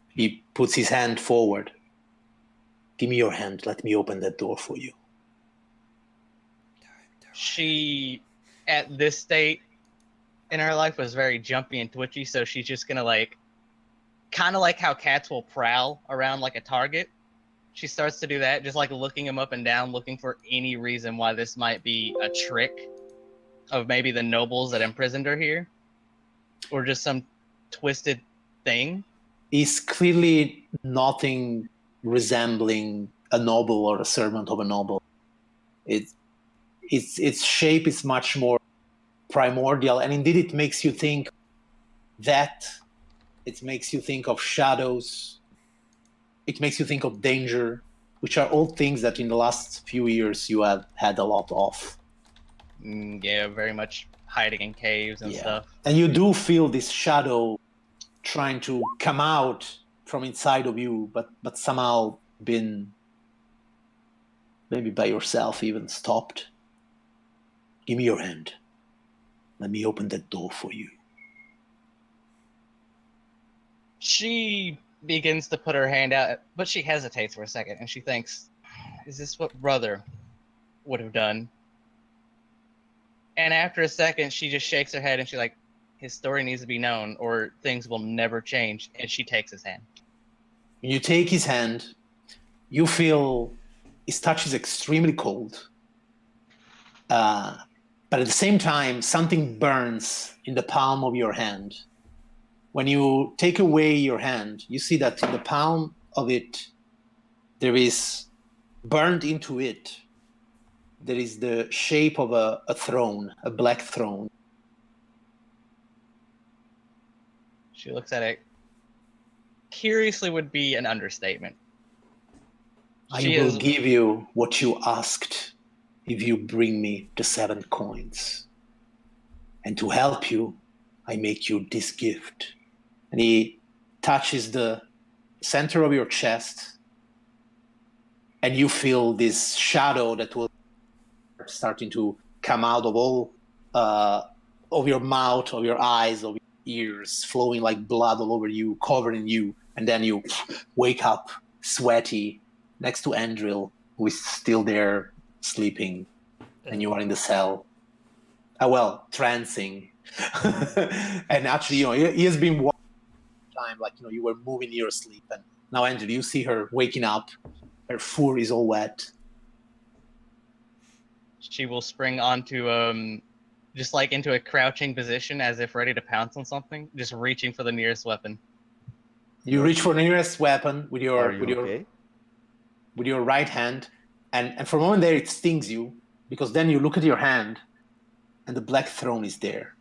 [SPEAKER 1] He puts his hand forward. Give me your hand. Let me open that door for you.
[SPEAKER 3] She, at this state in her life, was very jumpy and twitchy, so she's just gonna like kind of like how cats will prowl around like a target. She starts to do that, just like looking him up and down, looking for any reason why this might be a trick of maybe the nobles that imprisoned her here, or just some twisted thing.
[SPEAKER 1] Is clearly nothing resembling a noble or a servant of a noble. Its shape is much more primordial, and indeed it makes you think that. It makes you think of shadows. It makes you think of danger, which are all things that in the last few years you have had a lot of.
[SPEAKER 3] Yeah, very much hiding in caves and stuff.
[SPEAKER 1] And you do feel this shadow trying to come out from inside of you, but somehow been, maybe by yourself even, stopped. Give me your hand. Let me open that door for you.
[SPEAKER 3] She begins to put her hand out, but she hesitates for a second, and she thinks, is this what brother would have done? And after a second, she just shakes her head, and she's like, his story needs to be known, or things will never change, and she takes his hand.
[SPEAKER 1] When you take his hand, you feel his touch is extremely cold. But at the same time, something burns in the palm of your hand. When you take away your hand, you see that in the palm of it, there is burned into it, there is the shape of a throne, a black throne.
[SPEAKER 3] She looks at it. Curiously would be an understatement.
[SPEAKER 1] I will give you what you asked if you bring me the 7 coins. And to help you, I make you this gift. And he touches the center of your chest, and you feel this shadow that will starting to come out of all of your mouth, of your eyes, of your ears, flowing like blood all over you, covering you, and then you wake up sweaty next to Andril, who is still there sleeping, and you are in the cell. Trancing. And actually, he has been walking time, like, you were moving in your sleep, and now Andril, you see her waking up, her fur is all wet.
[SPEAKER 3] She will spring onto just like into a crouching position as if ready to pounce on something, just reaching for the nearest weapon.
[SPEAKER 1] You reach for the nearest weapon with your
[SPEAKER 2] okay?
[SPEAKER 1] with your right hand, and for a moment there it stings you, because then you look at your hand and the black throne is there.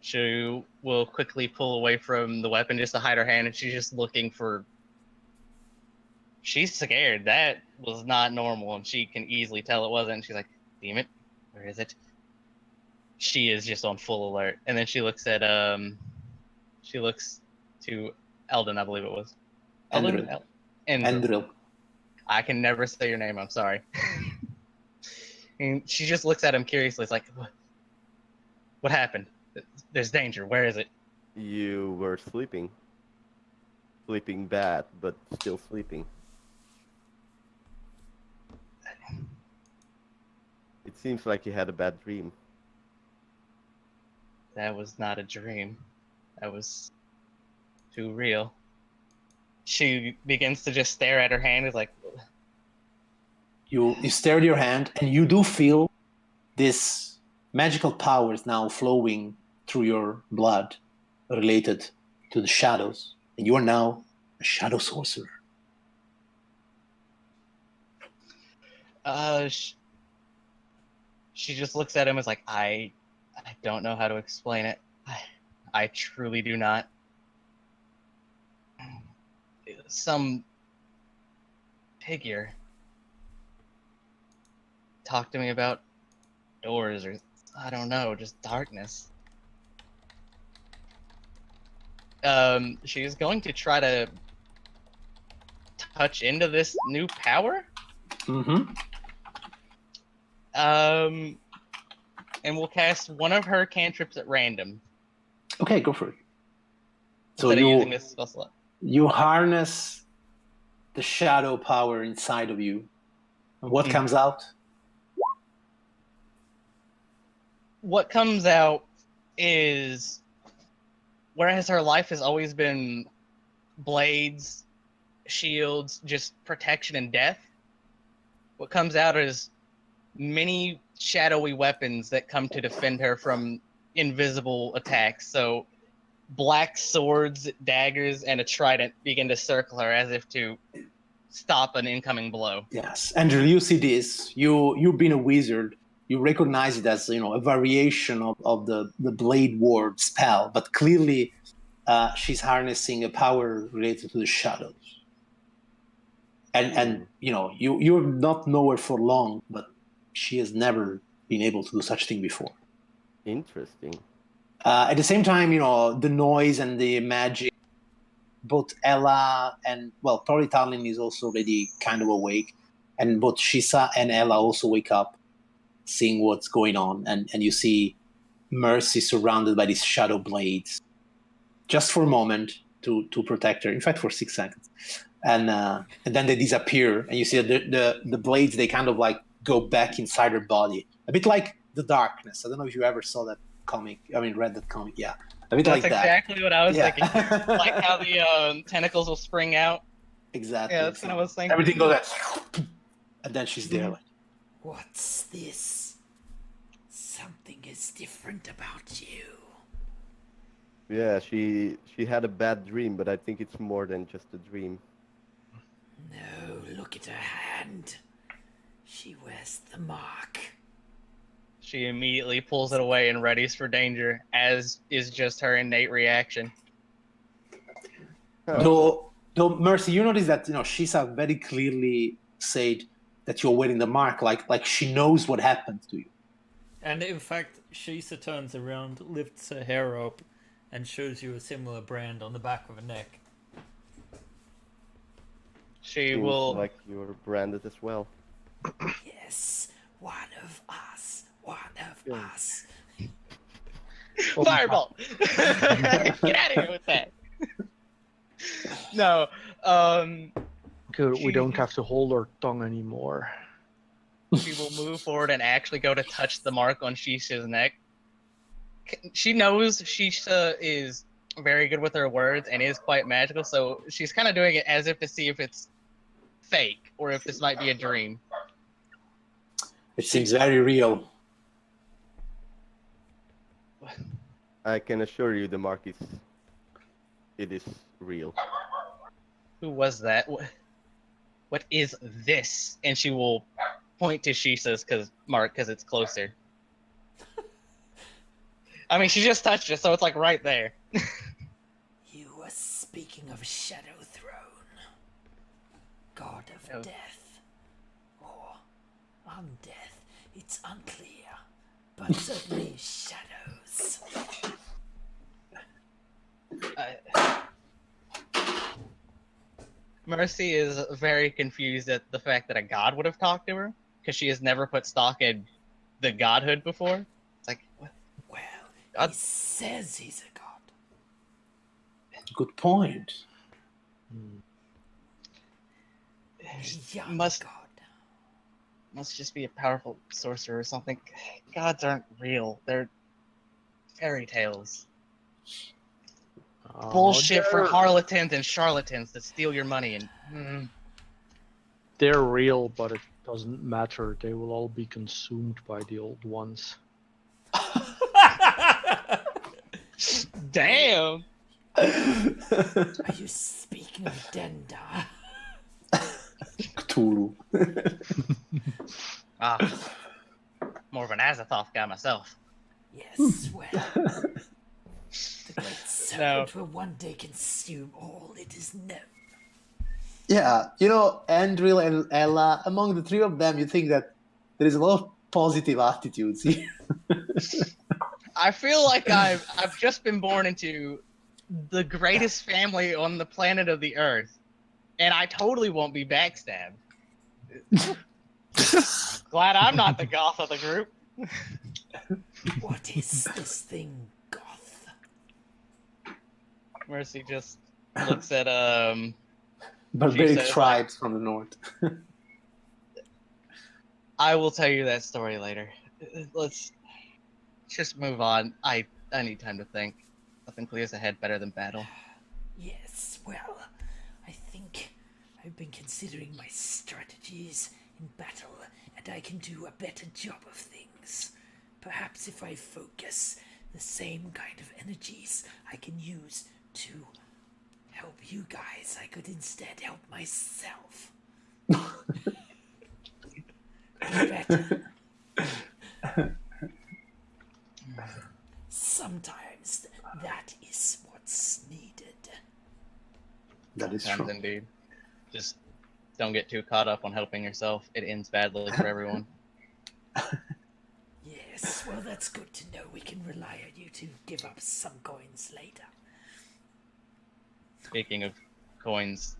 [SPEAKER 3] She will quickly pull away from the weapon just to hide her hand, and she's just looking for... She's scared. That was not normal, and she can easily tell it wasn't. She's like, damn it, where is it? She is just on full alert. And then she looks at, she looks to Eldon, I believe it was.
[SPEAKER 1] Endril.
[SPEAKER 3] I can never say your name, I'm sorry. And she just looks at him curiously. It's like, what happened? There's danger. Where is it?
[SPEAKER 2] You were sleeping. Sleeping bad, but still sleeping. It seems like you had a bad dream.
[SPEAKER 3] That was not a dream. That was too real. She begins to just stare at her hand. It's like...
[SPEAKER 1] You stare at your hand, and you do feel this magical powers now flowing through your blood related to the shadows. And you are now a shadow sorcerer.
[SPEAKER 3] She just looks at him as like, I don't know how to explain it. I truly do not. Some figure talked to me about doors, or I don't know, just darkness. She's going to try to touch into this new power.
[SPEAKER 1] Mm-hmm.
[SPEAKER 3] And we'll cast one of her cantrips at random.
[SPEAKER 1] Okay, go for it. So
[SPEAKER 3] Instead of using this spell slot.
[SPEAKER 1] You harness the shadow power inside of you. And what comes out?
[SPEAKER 3] What comes out is whereas her life has always been blades, shields, just protection and death, what comes out is many shadowy weapons that come to defend her from invisible attacks. So black swords, daggers, and a trident begin to circle her as if to stop an incoming blow.
[SPEAKER 1] Yes, Andrew, you see this. You've been a wizard. You recognize it as a variation of the blade ward spell, but clearly she's harnessing a power related to the shadows. And you'll not know her for long, but she has never been able to do such thing before.
[SPEAKER 2] Interesting.
[SPEAKER 1] At the same time, the noise and the magic, both Ella and, well, probably Talin is also already kind of awake, and both Shisa and Ella also wake up, seeing what's going on, and you see Mercy surrounded by these shadow blades, just for a moment to protect her. In fact, for 6 seconds, and then they disappear, and you see the blades, they kind of like go back inside her body, a bit like The Darkness. I don't know if you ever saw that comic. I mean, read that comic. Yeah, a bit
[SPEAKER 3] That's
[SPEAKER 1] like that.
[SPEAKER 3] exactly what I was
[SPEAKER 1] Yeah.
[SPEAKER 3] thinking. Like how the tentacles will spring out.
[SPEAKER 1] Exactly.
[SPEAKER 3] Yeah, that's what I was thinking.
[SPEAKER 1] Everything goes like, and then she's there. Like,
[SPEAKER 7] What's this? Something is different about you.
[SPEAKER 2] Yeah, she had a bad dream, but I think it's more than just a dream.
[SPEAKER 7] No, look at her hand. She wears the mark.
[SPEAKER 3] She immediately pulls it away and readies for danger, as is just her innate reaction.
[SPEAKER 1] though Mercy, you notice that Shisa very clearly said that you're wearing the mark, like she knows what happened to you.
[SPEAKER 5] And in fact, Shisa turns around, lifts her hair up, and shows you a similar brand on the back of her neck.
[SPEAKER 3] She
[SPEAKER 2] Seems
[SPEAKER 3] will.
[SPEAKER 2] like you're branded as well.
[SPEAKER 7] Yes, one of us. One of us.
[SPEAKER 3] Fireball! Get out of here with that. No,
[SPEAKER 4] Good, we don't have to hold our tongue anymore.
[SPEAKER 3] she will move forward and actually go to touch the mark on Shisha's neck. She knows Shisha is very good with her words and is quite magical, so she's kind of doing it as if to see if it's fake or if this might be a dream.
[SPEAKER 1] It seems very real.
[SPEAKER 2] I can assure you the mark is real.
[SPEAKER 3] Who was that? What is this? And she will point to Shisha's mark because it's closer. I mean, she just touched it, so it's like right there.
[SPEAKER 7] You were speaking of Shadow Throne, God of
[SPEAKER 3] Oh.
[SPEAKER 7] Death, or Undeath. It's unclear, but certainly shadows.
[SPEAKER 3] Mercy is very confused at the fact that a god would have talked to her because she has never put stock in the godhood before. It's like, what?
[SPEAKER 7] Well,
[SPEAKER 3] God.
[SPEAKER 7] he says he's a god.
[SPEAKER 1] Good point.
[SPEAKER 7] A young
[SPEAKER 3] Must-
[SPEAKER 7] god.
[SPEAKER 3] Must just be a powerful sorcerer or something. Gods aren't real. They're fairy tales. Bullshit for
[SPEAKER 4] they're-
[SPEAKER 3] harlequins and charlatans that steal your money and.
[SPEAKER 4] They're real, but it doesn't matter. They will all be consumed by the old ones.
[SPEAKER 3] Damn!
[SPEAKER 7] Are you speaking of Dendar?
[SPEAKER 1] Cthulhu.
[SPEAKER 3] Ah, more of an Azathoth guy myself.
[SPEAKER 7] Yes, well. The great serpent will one day consume all it is known.
[SPEAKER 1] Yeah, Andril and Ella, among the three of them, you think that there is a lot of positive attitudes here.
[SPEAKER 3] I feel like I've just been born into the greatest family on the planet of the Earth, and I totally won't be backstabbed. Glad I'm not the goth of the group.
[SPEAKER 7] What is this thing, Goth?
[SPEAKER 3] Mercy just looks at
[SPEAKER 1] Barbaric
[SPEAKER 3] says,
[SPEAKER 1] tribes from the north.
[SPEAKER 3] I will tell you that story later. Let's just move on. I need time to think. Nothing clears ahead better than battle.
[SPEAKER 7] Yes, well, I think I've been considering my strategies in battle, and I can do a better job of things. Perhaps if I focus the same kind of energies I can use to help you guys, I could instead help myself. Be better. Sometimes that is what's needed.
[SPEAKER 1] That is
[SPEAKER 3] Sometimes
[SPEAKER 1] true.
[SPEAKER 3] indeed. Just don't get too caught up on helping yourself. It ends badly for everyone.
[SPEAKER 7] Yes, well, that's good to know. We can rely on you to give up some coins later.
[SPEAKER 3] Speaking of coins,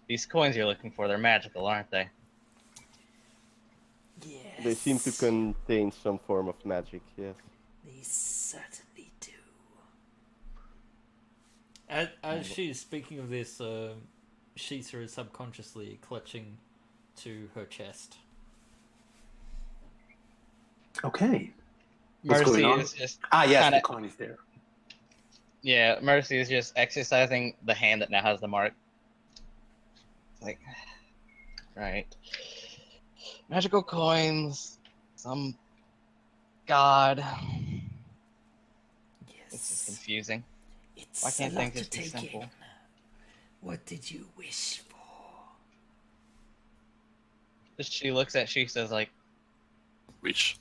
[SPEAKER 3] these coins you're looking for, they're magical, aren't they?
[SPEAKER 7] Yes.
[SPEAKER 2] They seem to contain some form of magic, yes.
[SPEAKER 7] They certainly do.
[SPEAKER 5] As she's speaking of this, Shisa is subconsciously clutching to her chest.
[SPEAKER 1] Okay. What's going
[SPEAKER 3] Mercy
[SPEAKER 1] on?
[SPEAKER 3] is just
[SPEAKER 1] Yes,
[SPEAKER 3] kinda-
[SPEAKER 1] the coin is there.
[SPEAKER 3] Yeah, Mercy is just exercising the hand that now has the mark. It's like, right. Magical coins, some god. This is
[SPEAKER 7] Yes.
[SPEAKER 3] confusing.
[SPEAKER 7] It's
[SPEAKER 3] Why can't
[SPEAKER 7] a lot
[SPEAKER 3] things
[SPEAKER 7] to
[SPEAKER 3] just be
[SPEAKER 7] take
[SPEAKER 3] simple?
[SPEAKER 7] in. What did you wish for?
[SPEAKER 3] Just she looks at she says like,
[SPEAKER 6] Which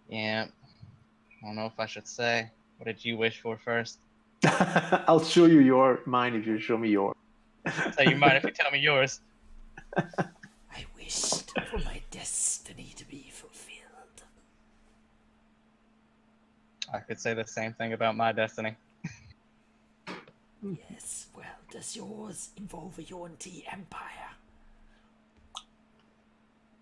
[SPEAKER 3] yeah, I don't know if I should say. What did you wish for first?
[SPEAKER 1] I'll show you mine if you show me yours.
[SPEAKER 3] So you mind if you tell me yours?
[SPEAKER 7] I wished for my destiny to be fulfilled.
[SPEAKER 3] I could say the same thing about my destiny.
[SPEAKER 7] Yes, well, does yours involve a Yuan-Ti empire?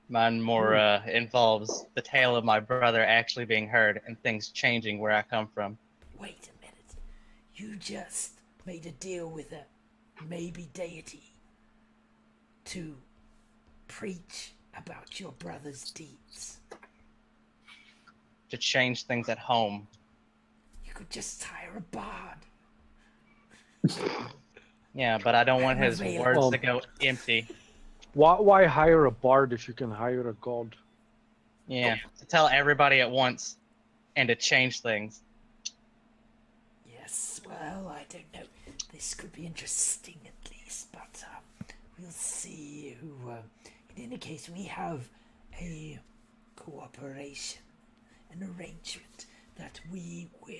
[SPEAKER 3] Mine more involves the tale of my brother actually being heard and things changing where I come from.
[SPEAKER 7] Wait a minute. You just made a deal with a maybe deity to preach about your brother's deeds.
[SPEAKER 3] To change things at home.
[SPEAKER 7] You could just hire a bard.
[SPEAKER 3] Yeah, but I don't want his
[SPEAKER 7] Available.
[SPEAKER 3] words to go empty.
[SPEAKER 4] Why hire a bard if you can hire a god?
[SPEAKER 3] Yeah, to tell everybody at once and to change things.
[SPEAKER 7] Yes, well, I don't know. This could be interesting at least, but we'll see who... in any case, we have a cooperation, an arrangement that we will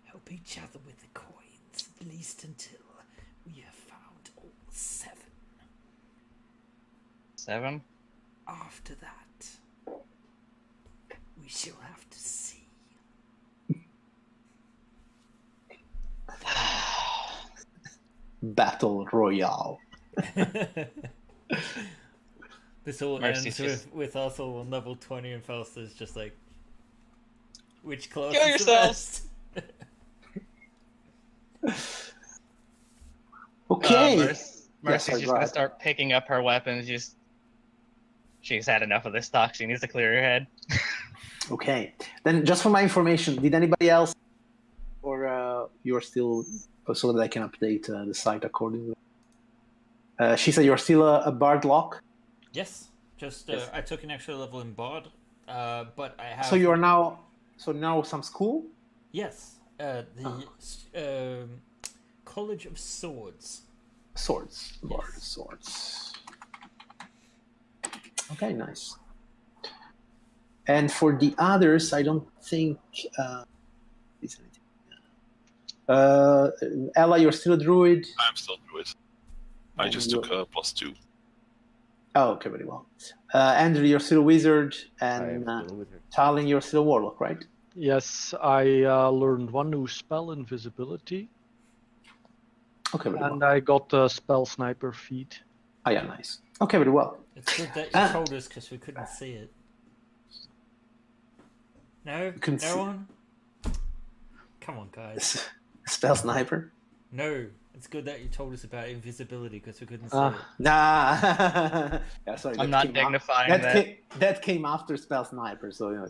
[SPEAKER 7] help each other with the coins, at least until we have found all 7.
[SPEAKER 3] 7?
[SPEAKER 7] After that, we shall have to see.
[SPEAKER 1] Battle Royale.
[SPEAKER 5] This all
[SPEAKER 3] Mercy's
[SPEAKER 5] ends with us all on level 20 and Faustus just like, which class
[SPEAKER 3] Kill
[SPEAKER 5] is
[SPEAKER 3] yourselves!
[SPEAKER 5] the best?
[SPEAKER 1] Okay.
[SPEAKER 3] Mercy's
[SPEAKER 1] sorry,
[SPEAKER 3] just
[SPEAKER 1] go
[SPEAKER 3] gonna
[SPEAKER 1] ahead.
[SPEAKER 3] start picking up her weapons. She's had enough of this talk. She needs to clear her head.
[SPEAKER 1] Okay. Then, just for my information, did anybody else, or you're still, so that I can update the site accordingly? She said you're still a Bard Lock.
[SPEAKER 5] Yes, just
[SPEAKER 1] Yes.
[SPEAKER 5] I took an extra level in Bard, but I have...
[SPEAKER 1] So you are now. So now some school.
[SPEAKER 5] Yes, the College of Swords.
[SPEAKER 1] Swords. Bard swords. Okay, nice. And for the others, I don't think. Is anything. Ella, you're still a druid.
[SPEAKER 6] I'm still through it. I
[SPEAKER 1] And
[SPEAKER 6] just
[SPEAKER 1] you-
[SPEAKER 6] took a +2.
[SPEAKER 1] Oh, okay, very well. Andrew, you're still a wizard,
[SPEAKER 2] I
[SPEAKER 1] and
[SPEAKER 2] am still with her.
[SPEAKER 1] Talon, you're still a warlock, right?
[SPEAKER 4] Yes, I learned one new spell, invisibility,
[SPEAKER 1] Okay, very
[SPEAKER 4] and
[SPEAKER 1] well.
[SPEAKER 4] I got the spell sniper feat.
[SPEAKER 1] Oh, yeah, nice. Okay, very well.
[SPEAKER 5] It's good that you
[SPEAKER 1] Ah.
[SPEAKER 5] told us because we couldn't see it. No?
[SPEAKER 1] couldn't
[SPEAKER 5] No
[SPEAKER 1] see-
[SPEAKER 5] one? Come on, guys.
[SPEAKER 1] Spell sniper.
[SPEAKER 5] No, it's good that you told us about invisibility because we couldn't see
[SPEAKER 1] Nah. Yeah, sorry.
[SPEAKER 3] I'm
[SPEAKER 1] that
[SPEAKER 3] not
[SPEAKER 1] came
[SPEAKER 3] dignifying
[SPEAKER 1] That
[SPEAKER 3] that.
[SPEAKER 1] that came after Spell Sniper, so you know.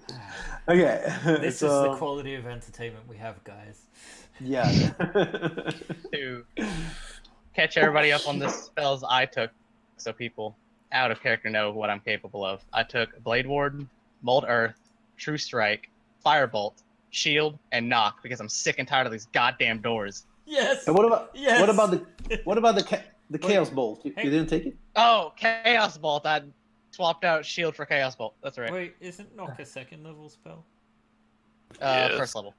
[SPEAKER 1] Okay.
[SPEAKER 5] This
[SPEAKER 1] so,
[SPEAKER 5] is the quality of entertainment we have, guys.
[SPEAKER 1] Yeah.
[SPEAKER 3] To catch everybody up on the spells I took, so people out of character know what I'm capable of. I took Blade Ward, Mold Earth, True Strike, Firebolt, Shield, and Knock because I'm sick and tired of these goddamn doors.
[SPEAKER 5] Yes.
[SPEAKER 1] And what about
[SPEAKER 5] Yes.
[SPEAKER 1] the Chaos Bolt? You didn't take it?
[SPEAKER 3] Oh, Chaos Bolt! I swapped out Shield for Chaos Bolt. That's right.
[SPEAKER 5] Wait, isn't Knock a second level spell?
[SPEAKER 6] Yes.
[SPEAKER 3] First level.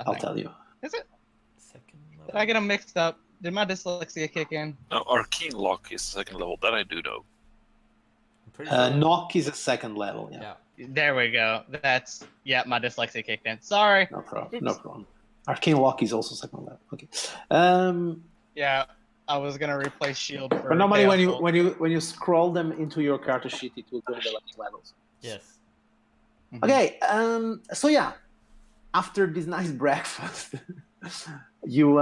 [SPEAKER 1] I'll tell you.
[SPEAKER 3] Is it?
[SPEAKER 5] Second
[SPEAKER 3] Did
[SPEAKER 5] level.
[SPEAKER 3] I get them mixed up? Did my dyslexia kick in?
[SPEAKER 6] No, Arcane Lock is second level. That I do know.
[SPEAKER 5] I'm pretty sure.
[SPEAKER 1] Knock is a second level. Yeah.
[SPEAKER 5] Yeah.
[SPEAKER 3] There we go. That's my dyslexia kicked in. Sorry.
[SPEAKER 1] No problem.
[SPEAKER 3] Oops.
[SPEAKER 1] No problem. Arcane Lock is also second level. Okay.
[SPEAKER 3] Yeah, I was gonna replace Shield for.
[SPEAKER 1] But normally
[SPEAKER 3] Chaos Bolt.
[SPEAKER 1] when you scroll them into your character sheet, it will go in the left levels.
[SPEAKER 5] Yes.
[SPEAKER 3] Mhm.
[SPEAKER 1] Okay. So yeah, after this nice breakfast, you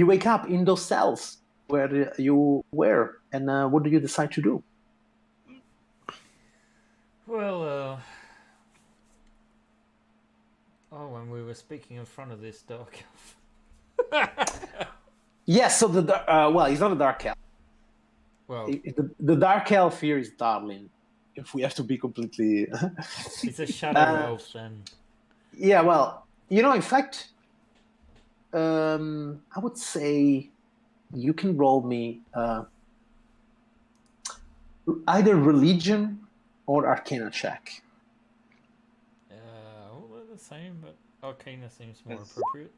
[SPEAKER 1] wake up in those cells where you were, and what do you decide to do?
[SPEAKER 5] Well, when we were speaking in front of this dark elf.
[SPEAKER 1] Yes. So he's not a dark elf.
[SPEAKER 5] Well,
[SPEAKER 1] The dark elf here is Darlin. If we have to be completely.
[SPEAKER 5] it's a shadow elf then.
[SPEAKER 1] Yeah, well, in fact, I would say you can roll me either religion or arcana check.
[SPEAKER 5] All they're the same, but Arcana seems more
[SPEAKER 3] Yes.
[SPEAKER 5] appropriate.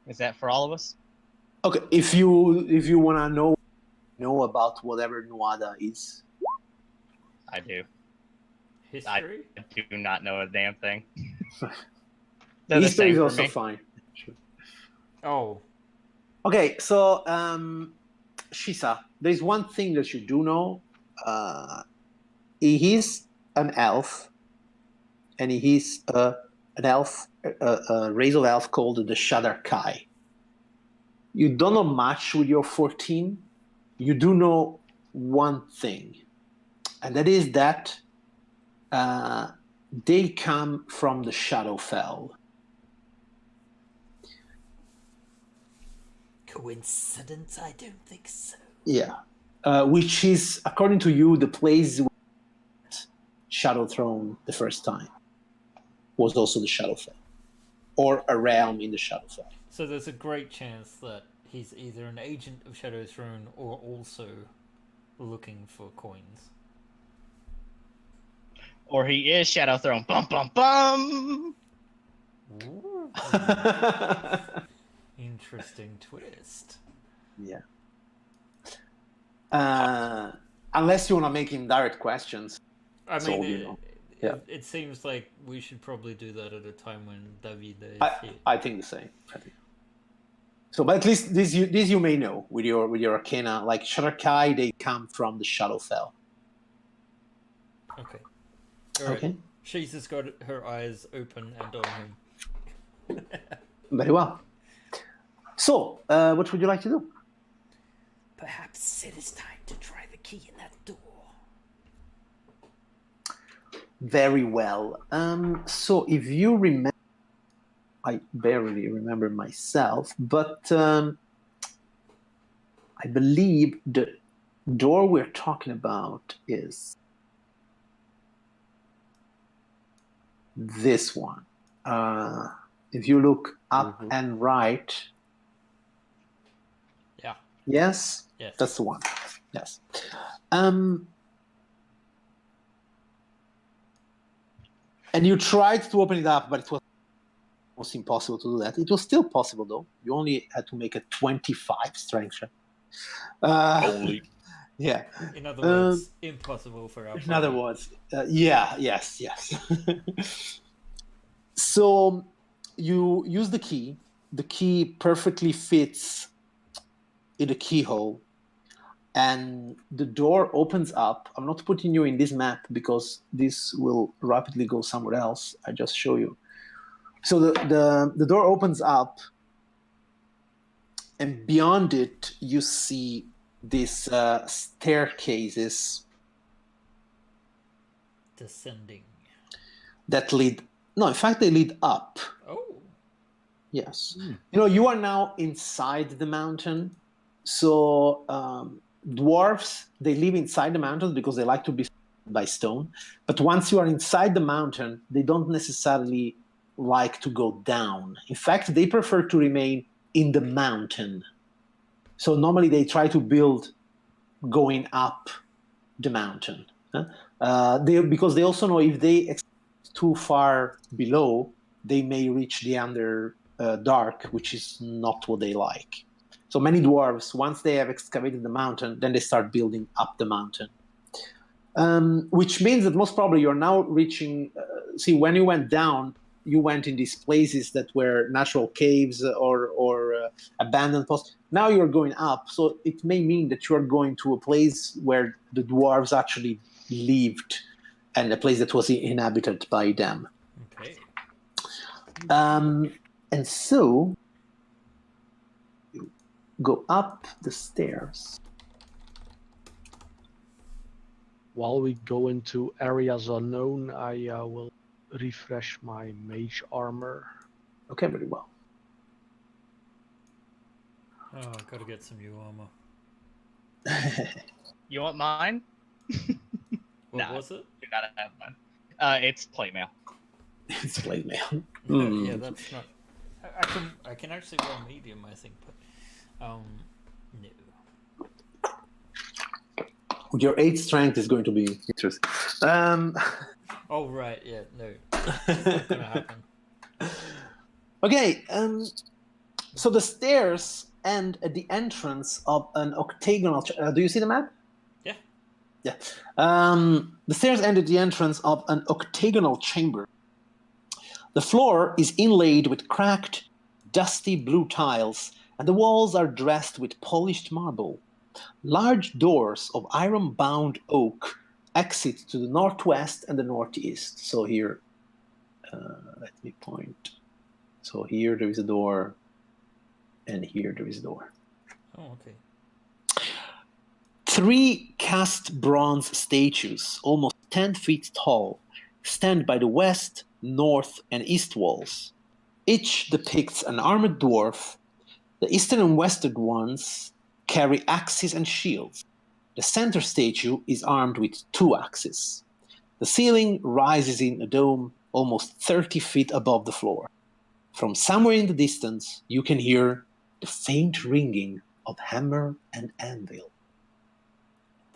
[SPEAKER 3] Is that for all of us?
[SPEAKER 1] Okay, if you want to know about whatever Nuada is.
[SPEAKER 3] I do.
[SPEAKER 5] History?
[SPEAKER 3] I do not know a damn thing. They're the
[SPEAKER 1] History
[SPEAKER 3] same
[SPEAKER 1] is
[SPEAKER 3] for
[SPEAKER 1] also
[SPEAKER 3] me.
[SPEAKER 1] fine.
[SPEAKER 5] Oh,
[SPEAKER 1] Okay, so Shisa, there's one thing that you do know. He is an elf, and he is an elf, a race of elf called the Shadar Kai. You don't know much with your 14. You do know one thing, and that is that they come from the Shadowfell.
[SPEAKER 7] Coincidence? I don't think so.
[SPEAKER 1] Yeah, which is, according to you, the place where Shadow Throne the first time was also the Shadowfell, or a realm in the Shadowfell.
[SPEAKER 5] so there's a great chance that he's either an agent of Shadow Throne or also looking for coins.
[SPEAKER 3] Or he is Shadow Throne. Bum bum bum.
[SPEAKER 5] Interesting twist.
[SPEAKER 1] Yeah. Unless you want to make indirect questions.
[SPEAKER 5] I
[SPEAKER 1] So,
[SPEAKER 5] mean,
[SPEAKER 1] yeah.
[SPEAKER 5] it seems like we should probably do that at a time when David is here.
[SPEAKER 1] I think the same. So, but at least this you may know with your arcana. Like Shadar-kai, they come from the Shadowfell.
[SPEAKER 5] Okay. All right.
[SPEAKER 1] Okay.
[SPEAKER 5] She's just got her eyes open and on him.
[SPEAKER 1] Very well. So, what would you like to do?
[SPEAKER 7] Perhaps it is time to try the key in that door.
[SPEAKER 1] Very well. So if you remember, I barely remember myself, but I believe the door we're talking about is this one. If you look up and right,
[SPEAKER 5] Yeah.
[SPEAKER 1] yes,
[SPEAKER 5] Yes.
[SPEAKER 1] that's the one. Yes. And you tried to open it up, but it was almost impossible to do that. It was still possible, though. You only had to make a 25 strength check.
[SPEAKER 6] Only.
[SPEAKER 1] Yeah.
[SPEAKER 5] In other words, impossible for our
[SPEAKER 1] In other words, yes. So you use the key. The key perfectly fits in the keyhole, and the door opens up. I'm not putting you in this map because this will rapidly go somewhere else. I just show you. So the door opens up, and beyond it, you see these staircases
[SPEAKER 5] Descending.
[SPEAKER 1] that lead. No, in fact, they lead up.
[SPEAKER 5] Oh.
[SPEAKER 1] Yes. You are now inside the mountain. So dwarves, they live inside the mountain because they like to be by stone. But once you are inside the mountain, they don't necessarily like to go down. In fact, they prefer to remain in the mountain. So normally they try to build going up the mountain. Because they also know if they extend too far below, they may reach the Underdark, which is not what they like. So many dwarves, once they have excavated the mountain, then they start building up the mountain. Which means that most probably you're now reaching... see, when you went down, you went in these places that were natural caves or abandoned posts. Now you're going up, so it may mean that you're going to a place where the dwarves actually lived and a place that was inhabited by them.
[SPEAKER 5] Okay.
[SPEAKER 1] And so you go up the stairs.
[SPEAKER 4] While we go into areas unknown, I will refresh my mage armor.
[SPEAKER 1] Okay, very well.
[SPEAKER 5] Oh, gotta get some new armor.
[SPEAKER 3] You want mine?
[SPEAKER 5] What
[SPEAKER 3] Nah.
[SPEAKER 5] was it?
[SPEAKER 3] You gotta have mine. It's plate mail.
[SPEAKER 1] It's plate mail.
[SPEAKER 5] Yeah, that's not. I can actually roll medium, I think, but no.
[SPEAKER 1] Your 8 strength is going to be interesting.
[SPEAKER 5] Oh right, yeah, no, it's not gonna happen.
[SPEAKER 1] Okay, so the stairs end at the entrance of an octagonal... do you see the map?
[SPEAKER 5] Yeah.
[SPEAKER 1] Yeah. The stairs end at the entrance of an octagonal chamber. The floor is inlaid with cracked, dusty blue tiles, and the walls are dressed with polished marble. Large doors of iron-bound oak exit to the northwest and the northeast. So here, let me point. So here there is a door, and here there is a door.
[SPEAKER 5] Oh, okay.
[SPEAKER 1] 3 cast bronze statues, almost 10 feet tall, stand by the west, north, and east walls. Each depicts an armored dwarf. The eastern and western ones carry axes and shields. The center statue is armed with 2 axes. The ceiling rises in a dome almost 30 feet above the floor. From somewhere in the distance, you can hear the faint ringing of hammer and anvil.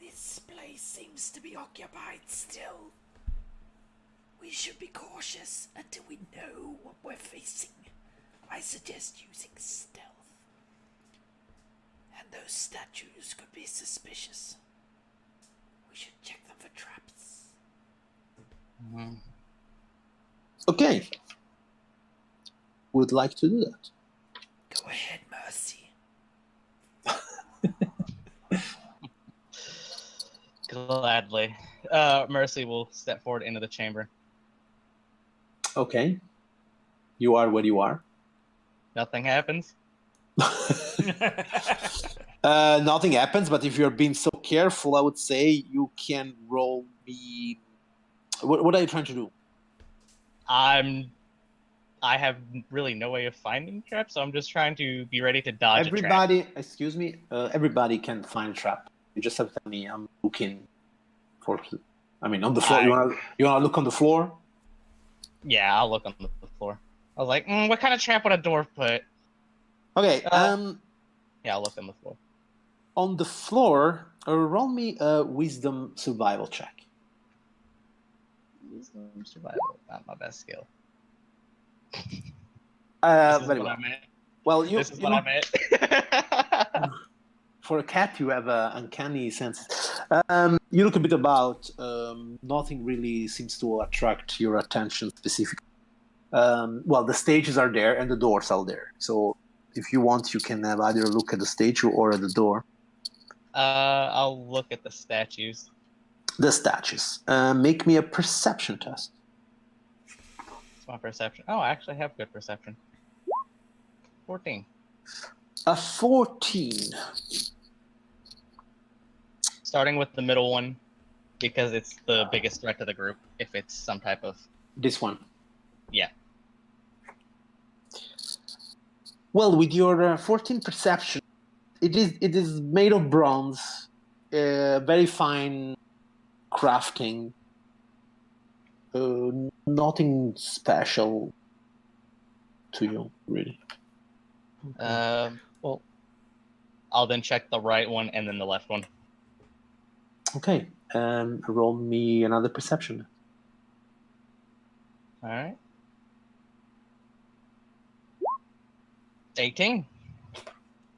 [SPEAKER 7] This place seems to be occupied still. We should be cautious until we know what we're facing. I suggest using stealth. And those statues could be suspicious. We should check them for traps.
[SPEAKER 1] Okay. Would like to do that.
[SPEAKER 7] Go ahead, Mercy.
[SPEAKER 3] Gladly. Mercy will step forward into the chamber.
[SPEAKER 1] Okay. You are where you are.
[SPEAKER 3] Nothing happens.
[SPEAKER 1] Nothing happens, but if you're being so careful, I would say you can roll me... What are you trying to do?
[SPEAKER 3] I have really no way of finding traps, so I'm just trying to be ready to dodge a trap.
[SPEAKER 1] Everybody, excuse me, everybody can find a trap. You just have to tell me I'm looking for... I mean, on the floor. You wanna look on the floor?
[SPEAKER 3] Yeah, I'll look on the floor. I was like, what kind of trap would a dwarf put?
[SPEAKER 1] Okay,
[SPEAKER 3] Yeah, I'll look on the floor.
[SPEAKER 1] on the floor, roll me a wisdom survival check.
[SPEAKER 3] Wisdom survival, not my best skill. This is
[SPEAKER 1] Very
[SPEAKER 3] what
[SPEAKER 1] well.
[SPEAKER 3] I meant.
[SPEAKER 1] Well,
[SPEAKER 3] This is what I meant.
[SPEAKER 1] for a cat, you have uncanny senses. You look a bit about. Nothing really seems to attract your attention specifically. Well, the stages are there and the doors are there. So if you want, you can have either look at the statue or at the door.
[SPEAKER 3] I'll look at the statues.
[SPEAKER 1] The statues. Make me a perception test.
[SPEAKER 3] It's my perception. Oh, I actually have good perception. 14.
[SPEAKER 1] A 14.
[SPEAKER 3] Starting with the middle one, because it's the biggest threat to the group. If it's some type of
[SPEAKER 1] This one.
[SPEAKER 3] yeah.
[SPEAKER 1] Well, with your 14 perception, it is made of bronze, very fine crafting, nothing special to you, really.
[SPEAKER 3] Well, I'll then check the right one and then the left one.
[SPEAKER 1] Okay, roll me another perception.
[SPEAKER 3] All right. 18.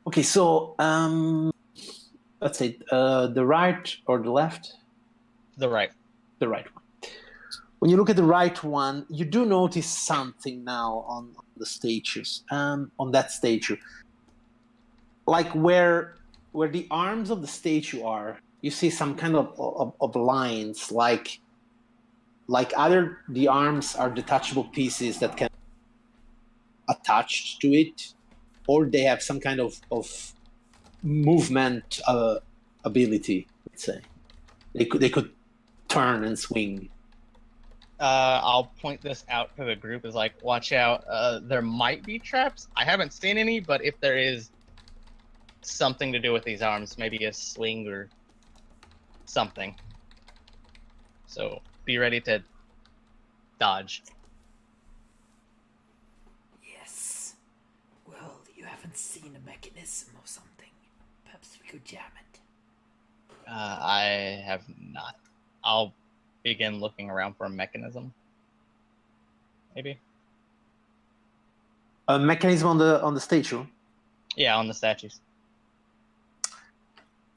[SPEAKER 1] Okay, so let's say the right or the left?
[SPEAKER 3] The right.
[SPEAKER 1] The right one. When you look at the right one, you do notice something now on the statues, on that statue. Like where the arms of the statue are, you see some kind of lines, like either the arms are detachable pieces that can attached to it, or they have some kind of movement ability. Let's say they could turn and swing.
[SPEAKER 3] I'll point this out to the group as like, watch out. There might be traps. I haven't seen any, but if there is something to do with these arms, maybe a sling or something. So be ready to dodge.
[SPEAKER 7] Yes. Well, you haven't seen a mechanism or something. Perhaps we could jam it.
[SPEAKER 3] I have not. I'll begin looking around for a mechanism. Maybe.
[SPEAKER 1] A mechanism on the statue.
[SPEAKER 3] Yeah, on the statues.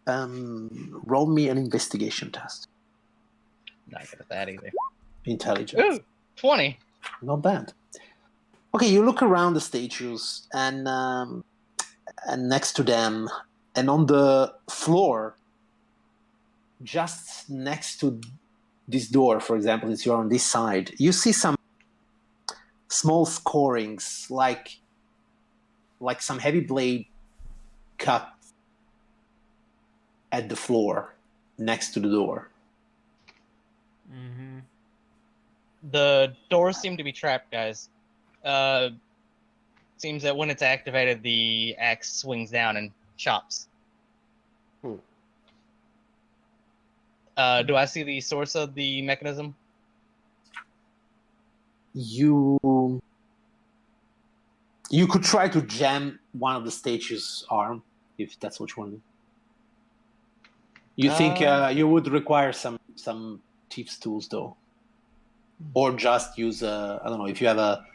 [SPEAKER 1] Roll me an investigation test.
[SPEAKER 3] Not good at that either.
[SPEAKER 1] Intelligence.
[SPEAKER 3] Ooh, 20.
[SPEAKER 1] Not bad. Okay, you look around the statues and next to them, and on the floor, just next to this door, for example, since you're on this side, you see some small scorings, like some heavy blade cut at the floor next to the door.
[SPEAKER 5] Mm-hmm.
[SPEAKER 3] The doors seem to be trapped, guys. Seems that when it's activated, the axe swings down and chops. Do I see the source of the mechanism?
[SPEAKER 1] You could try to jam one of the statue's arm, if that's what you want to do. You think you would require some thieves' tools, though. Or just use I don't know, if you have a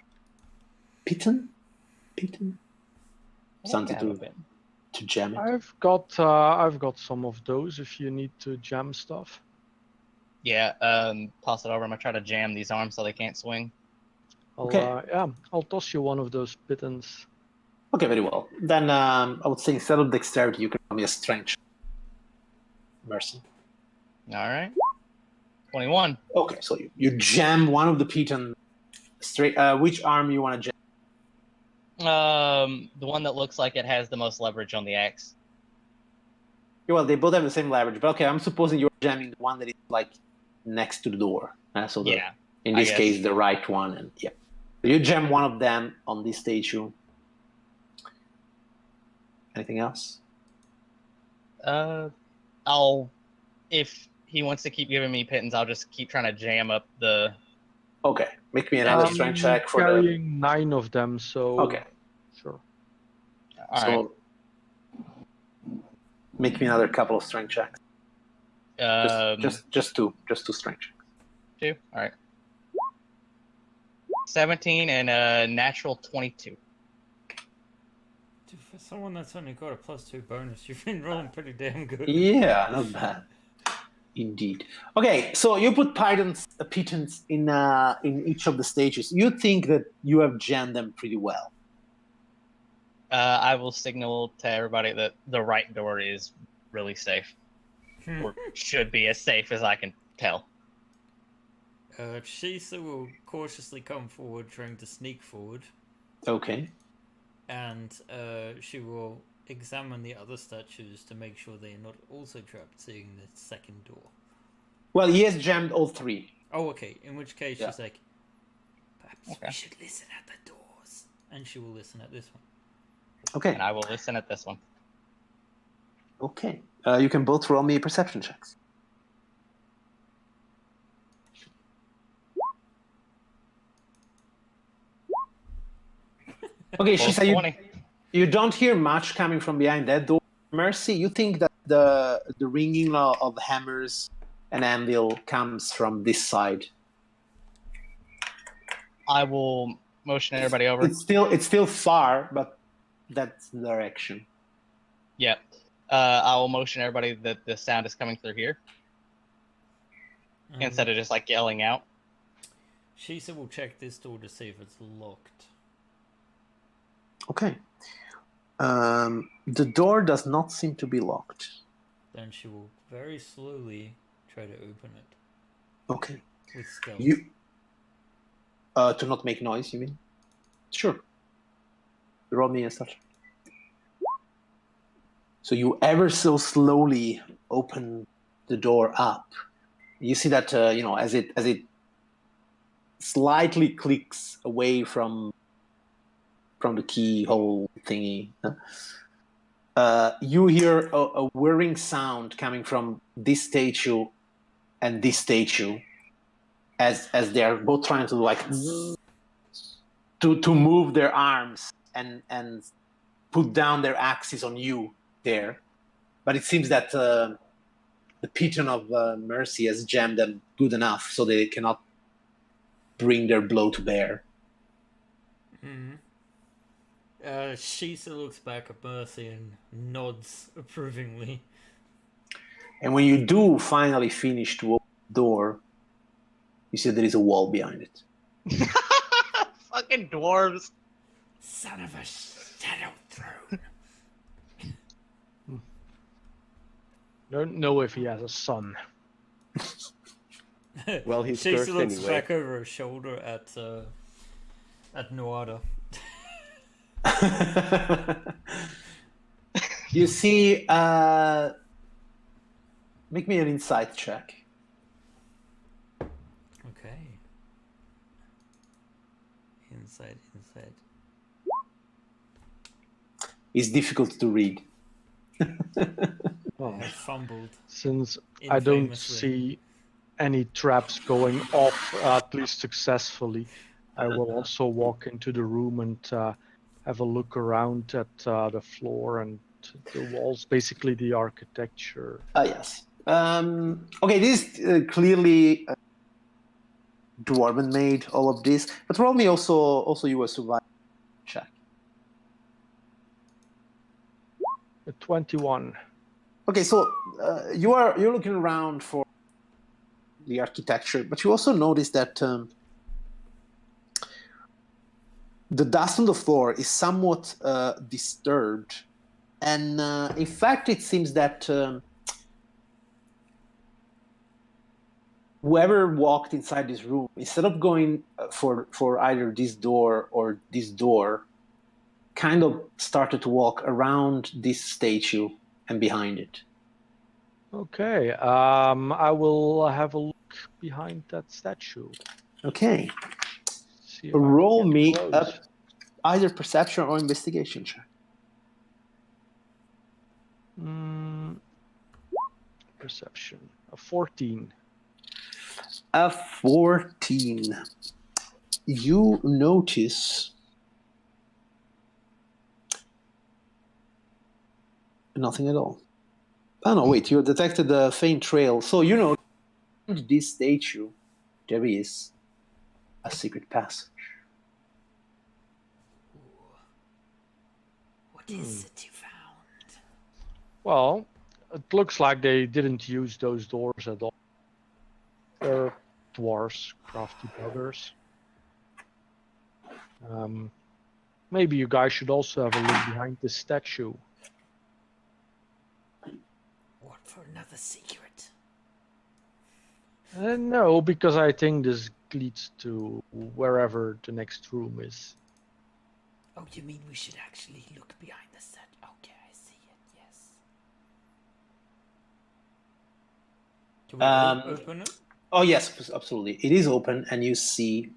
[SPEAKER 1] piton? Something to jam it.
[SPEAKER 4] I've got some of those if you need to jam stuff.
[SPEAKER 3] Yeah, toss it over. I'm gonna try to jam these arms so they can't swing.
[SPEAKER 4] I'll toss you one of those pitons.
[SPEAKER 1] Okay, very well. Then I would say instead of dexterity, you can give me a strength. Mercy.
[SPEAKER 3] All right. 21.
[SPEAKER 1] Okay, so you jam one of the piton straight. Which arm you want to jam?
[SPEAKER 3] The one that looks like it has the most leverage on the axe.
[SPEAKER 1] Well, they both have the same leverage, but okay, I'm supposing you're jamming the one that is like next to the door. In this case, the right one, and yeah, you jam one of them on this statue. Anything else?
[SPEAKER 3] If he wants to keep giving me pitons, I'll just keep trying to jam up the.
[SPEAKER 1] Okay, make me another strength check for
[SPEAKER 4] carrying 9 of them, so.
[SPEAKER 1] Okay.
[SPEAKER 4] Sure.
[SPEAKER 3] All right.
[SPEAKER 1] Make me another couple of strength checks. Just two strength checks.
[SPEAKER 3] 2. All right. 17 and a natural 22.
[SPEAKER 5] Dude, for someone that's only got a +2 bonus, you've been rolling pretty damn good.
[SPEAKER 1] Yeah, not bad. Indeed. Okay, so you put pitons in each of the stages. You think that you have jammed them pretty well.
[SPEAKER 3] I will signal to everybody that the right door is really safe, or should be as safe as I can tell.
[SPEAKER 5] Shisa will cautiously come forward, trying to sneak forward.
[SPEAKER 1] Okay.
[SPEAKER 5] and she will examine the other statues to make sure they are not also trapped, seeing the second door.
[SPEAKER 1] Well, he has jammed all three.
[SPEAKER 5] Oh, okay. In which case,
[SPEAKER 1] Yeah.
[SPEAKER 5] she's like, perhaps
[SPEAKER 3] Okay.
[SPEAKER 5] we should listen at the doors. And she will listen at this one.
[SPEAKER 1] Okay.
[SPEAKER 3] And I will listen at this one.
[SPEAKER 1] Okay. You can both roll me perception checks. Okay, she
[SPEAKER 3] Both
[SPEAKER 1] said
[SPEAKER 3] 20.
[SPEAKER 1] you don't hear much coming from behind that door. Mercy, you think that the ringing of hammers and anvil comes from this side.
[SPEAKER 3] I will motion everybody over.
[SPEAKER 1] It's still far, but that's the direction.
[SPEAKER 3] Yep. I will motion everybody that the sound is coming through here instead of just like yelling out.
[SPEAKER 5] Shisa will check this door to see if it's locked.
[SPEAKER 1] Okay. The door does not seem to be locked.
[SPEAKER 5] Then she will very slowly try to open it
[SPEAKER 1] Okay.
[SPEAKER 5] with stealth.
[SPEAKER 1] You to not make noise, you mean? Sure. Roll me a stealth. So you ever so slowly open the door up. You see that as it slightly clicks away from the keyhole thingy. You hear a whirring sound coming from this statue and this statue, as they are both trying to to move their arms and put down their axes on you there. But it seems that the pigeon of Mercy has jammed them good enough so they cannot bring their blow to bear.
[SPEAKER 5] Mm-hmm. Shisa looks back at Mercy and nods approvingly.
[SPEAKER 1] And when you do finally finish to open the door, you see there is a wall behind it.
[SPEAKER 3] Fucking dwarves.
[SPEAKER 7] Son of a shadow throne.
[SPEAKER 4] Don't know if he has a son.
[SPEAKER 2] Well, he's
[SPEAKER 5] Shisa
[SPEAKER 2] cursed
[SPEAKER 5] looks
[SPEAKER 2] anyway.
[SPEAKER 5] back over her shoulder at Noada.
[SPEAKER 1] You see, make me an insight check.
[SPEAKER 5] Okay. Inside.
[SPEAKER 1] It's difficult to read.
[SPEAKER 4] Oh,
[SPEAKER 5] I fumbled.
[SPEAKER 4] since I don't
[SPEAKER 5] Infamously.
[SPEAKER 4] see any traps going off, at least successfully, I will also walk into the room and have a look around at the floor and the walls, basically the architecture.
[SPEAKER 1] Yes. Okay, this is clearly Dwarven made, all of this. But roll me also you a survival check.
[SPEAKER 4] A 21.
[SPEAKER 1] Okay, so you're looking around for the architecture, but you also notice that the dust on the floor is somewhat disturbed, and in fact, it seems that whoever walked inside this room, instead of going for either this door or this door, kind of started to walk around this statue and behind it.
[SPEAKER 4] Okay, I will have a look behind that statue.
[SPEAKER 1] Okay.
[SPEAKER 4] See if I can
[SPEAKER 1] Roll
[SPEAKER 4] get
[SPEAKER 1] me
[SPEAKER 4] close.
[SPEAKER 1] up either perception or investigation check.
[SPEAKER 4] Perception. A 14.
[SPEAKER 1] A 14. You notice nothing at all. Oh no, wait, you detected the faint trail. So you know this statue there is a secret passage.
[SPEAKER 7] What is it you found?
[SPEAKER 4] Well, it looks like they didn't use those doors at all. They're dwarves, crafty buggers. Maybe you guys should also have a look behind this statue.
[SPEAKER 7] What for another secret?
[SPEAKER 4] No, because I think this leads to wherever the next room is.
[SPEAKER 7] Oh, you mean we should actually look behind the set? Okay, I see it, yes.
[SPEAKER 5] Can we open it?
[SPEAKER 1] Oh yes, absolutely. It is open, and you see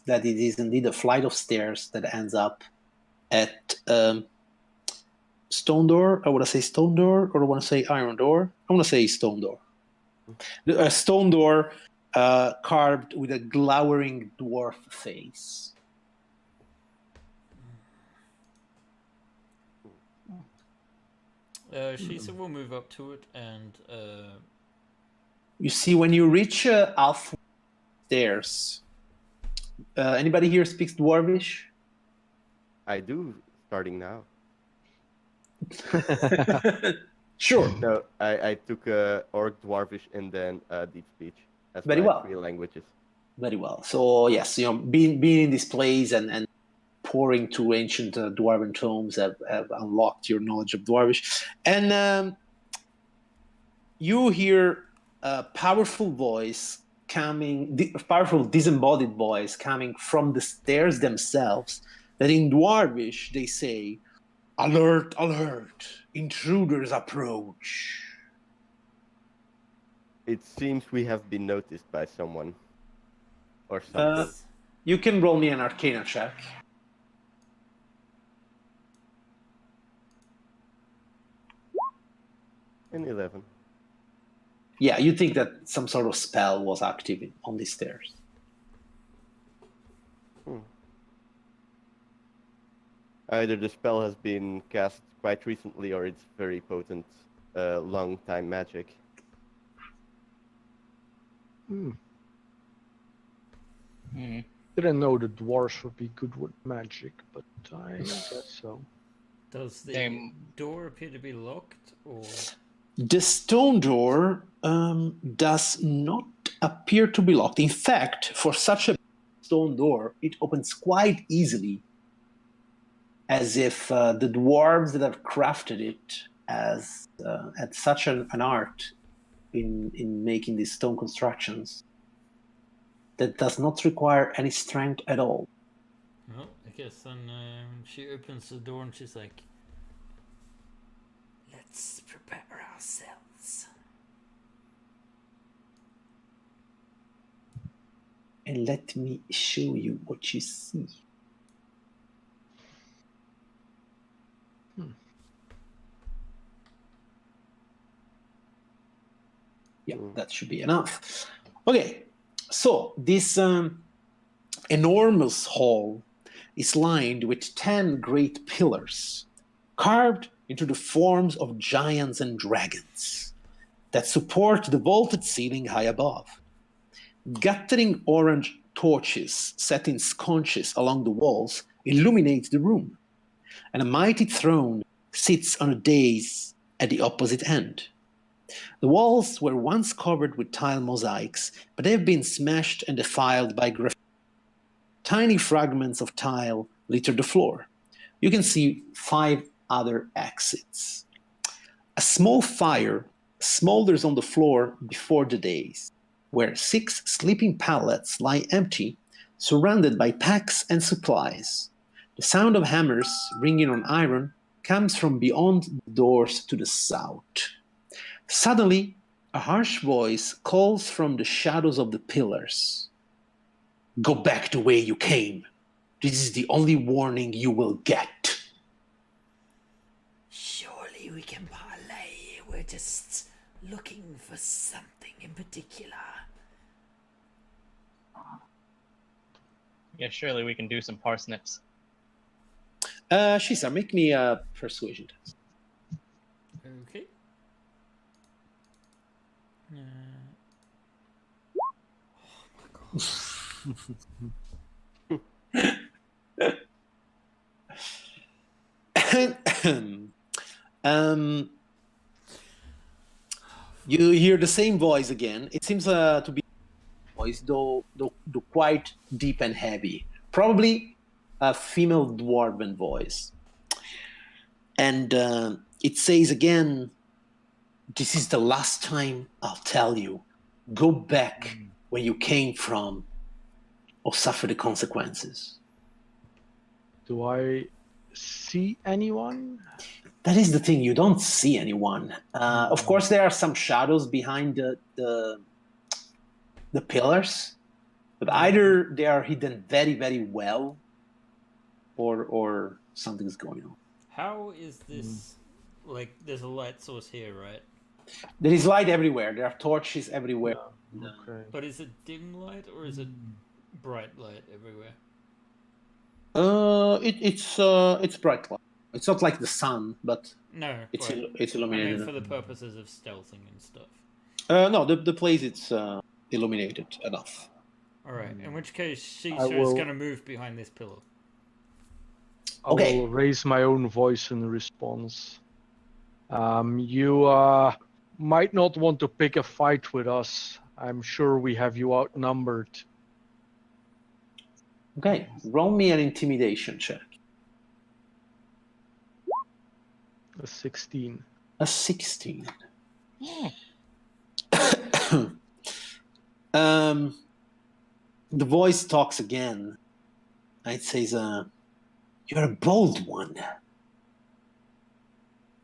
[SPEAKER 1] that it is indeed a flight of stairs that ends up at stone door. I want to say stone door, or I want to say iron door. I want to say stone door. A stone door carved with a glowering dwarf face.
[SPEAKER 5] Shisa will move up to it and
[SPEAKER 1] You see, when you reach half stairs, anybody here speaks Dwarvish?
[SPEAKER 2] I do, starting now.
[SPEAKER 1] Sure.
[SPEAKER 2] No, I took Orc, Dwarvish, and then Deep Speech. That's
[SPEAKER 1] Very
[SPEAKER 2] my
[SPEAKER 1] well.
[SPEAKER 2] 3 languages.
[SPEAKER 1] Very well. So yes, being in this place and pouring through ancient Dwarven tomes have unlocked your knowledge of Dwarvish, and you hear a powerful voice powerful disembodied voice coming from the stairs themselves. That in Dwarvish they say, "Alert, alert! Intruders approach."
[SPEAKER 2] It seems we have been noticed by someone. Or something.
[SPEAKER 1] You can roll me an Arcana check.
[SPEAKER 2] An 11.
[SPEAKER 1] Yeah, you think that some sort of spell was active on these stairs.
[SPEAKER 2] Either the spell has been cast quite recently or it's very potent, long time magic.
[SPEAKER 4] Didn't know the dwarves would be good with magic, but I guess so.
[SPEAKER 5] does the door appear to be locked, or
[SPEAKER 1] The stone door does not appear to be locked. In fact, for such a stone door, it opens quite easily, as if the dwarves that have crafted it as had such an art in making these stone constructions that does not require any strength at all.
[SPEAKER 5] well, I guess then she opens the door and she's like,
[SPEAKER 7] Let's prepare ourselves.
[SPEAKER 1] And let me show you what you see. Yeah, that should be enough. Okay, so this enormous hall is lined with 10 great pillars, carved into the forms of giants and dragons that support the vaulted ceiling high above. Guttering orange torches set in sconces along the walls illuminate the room, and a mighty throne sits on a dais at the opposite end. The walls were once covered with tile mosaics, but they have been smashed and defiled by graffiti. Tiny fragments of tile litter the floor. You can see 5 other exits. A small fire smolders on the floor before the dais, where 6 sleeping pallets lie empty, surrounded by packs and supplies. The sound of hammers ringing on iron comes from beyond the doors to the south. Suddenly, a harsh voice calls from the shadows of the pillars. Go back the way you came. This is the only warning you will get.
[SPEAKER 7] Surely we can parlay. We're just looking for something in particular.
[SPEAKER 3] Yeah, surely we can do some parsnips.
[SPEAKER 1] Shisa, make me a persuasion test.
[SPEAKER 5] okay.
[SPEAKER 1] You hear the same voice again. It seems to be a voice, though quite deep and heavy. Probably a female dwarven voice. And it says again, this is the last time I'll tell you. Go back where you came from or suffer the consequences.
[SPEAKER 4] Do I see anyone?
[SPEAKER 1] That is the thing. You don't see anyone. Of course, there are some shadows behind the pillars, but either they are hidden very, very well, or something's going on.
[SPEAKER 5] How is this? Like, there's a light source here, right?
[SPEAKER 1] There is light everywhere. There are torches everywhere.
[SPEAKER 4] Okay.
[SPEAKER 5] But is it dim light or is it bright light everywhere?
[SPEAKER 1] It's bright light. It's not like the sun, but
[SPEAKER 5] No,
[SPEAKER 1] it's
[SPEAKER 5] right.
[SPEAKER 1] it's
[SPEAKER 5] I
[SPEAKER 1] illuminated.
[SPEAKER 5] mean, for the purposes of stealthing and stuff.
[SPEAKER 1] No, the place it's illuminated enough.
[SPEAKER 5] All right. In which case,
[SPEAKER 4] I
[SPEAKER 5] Shisha is
[SPEAKER 4] will-
[SPEAKER 5] going to move behind this pillar.
[SPEAKER 4] I
[SPEAKER 1] Okay.
[SPEAKER 4] will raise my own voice in response. You might not want to pick a fight with us. I'm sure we have you outnumbered.
[SPEAKER 1] Okay, roll me an intimidation check.
[SPEAKER 4] A 16.
[SPEAKER 1] A 16. The voice talks again. It says, "You're a bold one,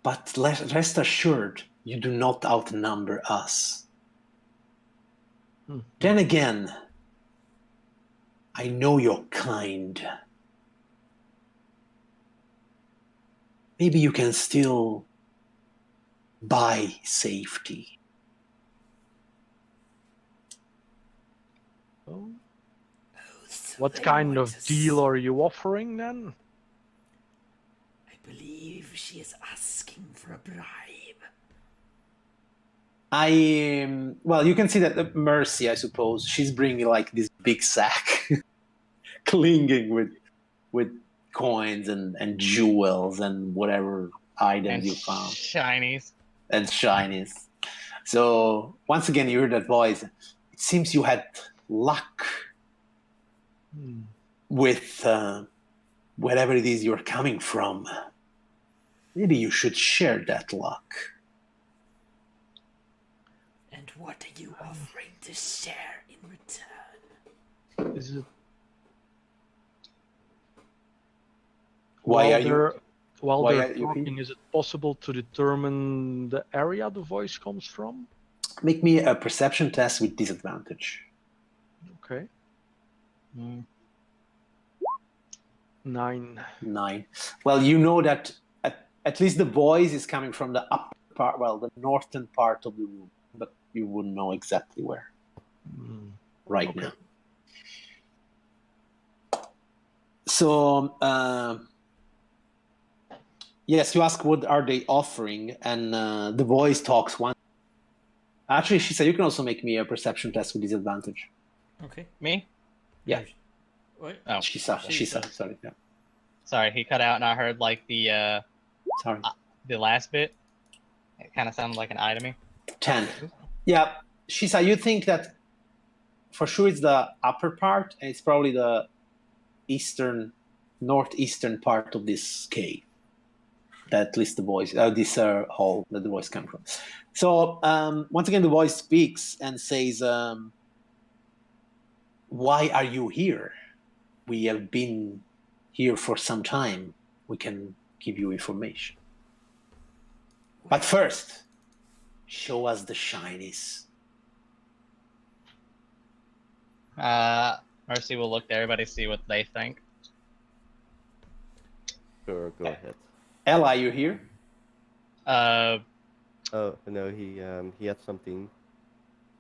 [SPEAKER 1] but rest assured, you do not outnumber us. Then again, I know your kind. Maybe you can still buy safety."
[SPEAKER 4] Oh.
[SPEAKER 7] So
[SPEAKER 4] What
[SPEAKER 7] they
[SPEAKER 4] kind
[SPEAKER 7] want
[SPEAKER 4] of
[SPEAKER 7] to
[SPEAKER 4] deal are you offering then?
[SPEAKER 7] I believe she is asking for a bribe.
[SPEAKER 1] Well, you can see that Mercy, I suppose, she's bringing like this big sack, clinging with coins and jewels and whatever items
[SPEAKER 3] And
[SPEAKER 1] you found
[SPEAKER 3] shinies.
[SPEAKER 1] and shinies. So once again, you hear that voice. It seems you had luck with wherever it is you're coming from. Maybe you should share that luck.
[SPEAKER 7] And what are you offering to share in return?
[SPEAKER 4] Is it
[SPEAKER 1] Why
[SPEAKER 4] while
[SPEAKER 1] are you?
[SPEAKER 4] they're, while
[SPEAKER 1] why
[SPEAKER 4] they're
[SPEAKER 1] are you
[SPEAKER 4] talking,
[SPEAKER 1] here?
[SPEAKER 4] is it possible to determine the area the voice comes from?
[SPEAKER 1] Make me a perception test with disadvantage.
[SPEAKER 4] Okay. 9.
[SPEAKER 1] 9. Well, you know that at least the voice is coming from the upper part, well, the northern part of the room, but you wouldn't know exactly where right now. So, yes, you ask what are they offering, and the voice talks one. Actually, she said you can also make me a perception test with disadvantage.
[SPEAKER 5] Okay.
[SPEAKER 3] Me?
[SPEAKER 1] Yeah.
[SPEAKER 5] What?
[SPEAKER 3] Oh,
[SPEAKER 1] She said, sorry. Yeah.
[SPEAKER 3] sorry. He cut out, and I heard like the
[SPEAKER 1] Sorry.
[SPEAKER 3] last bit. It kind of sounded like an eye to me.
[SPEAKER 1] 10. Yeah, Shisa, you think that for sure it's the upper part, and it's probably the northeastern part of this cave. That at least the voice, this hall that the voice comes from. So once again, the voice speaks and says, "Why are you here? We have been here for some time. We can give you information. But first, show us the shinies."
[SPEAKER 3] Mercy will look to everybody, see what they think.
[SPEAKER 2] Sure, go ahead.
[SPEAKER 1] Ella, you here?
[SPEAKER 2] Oh no, he had something.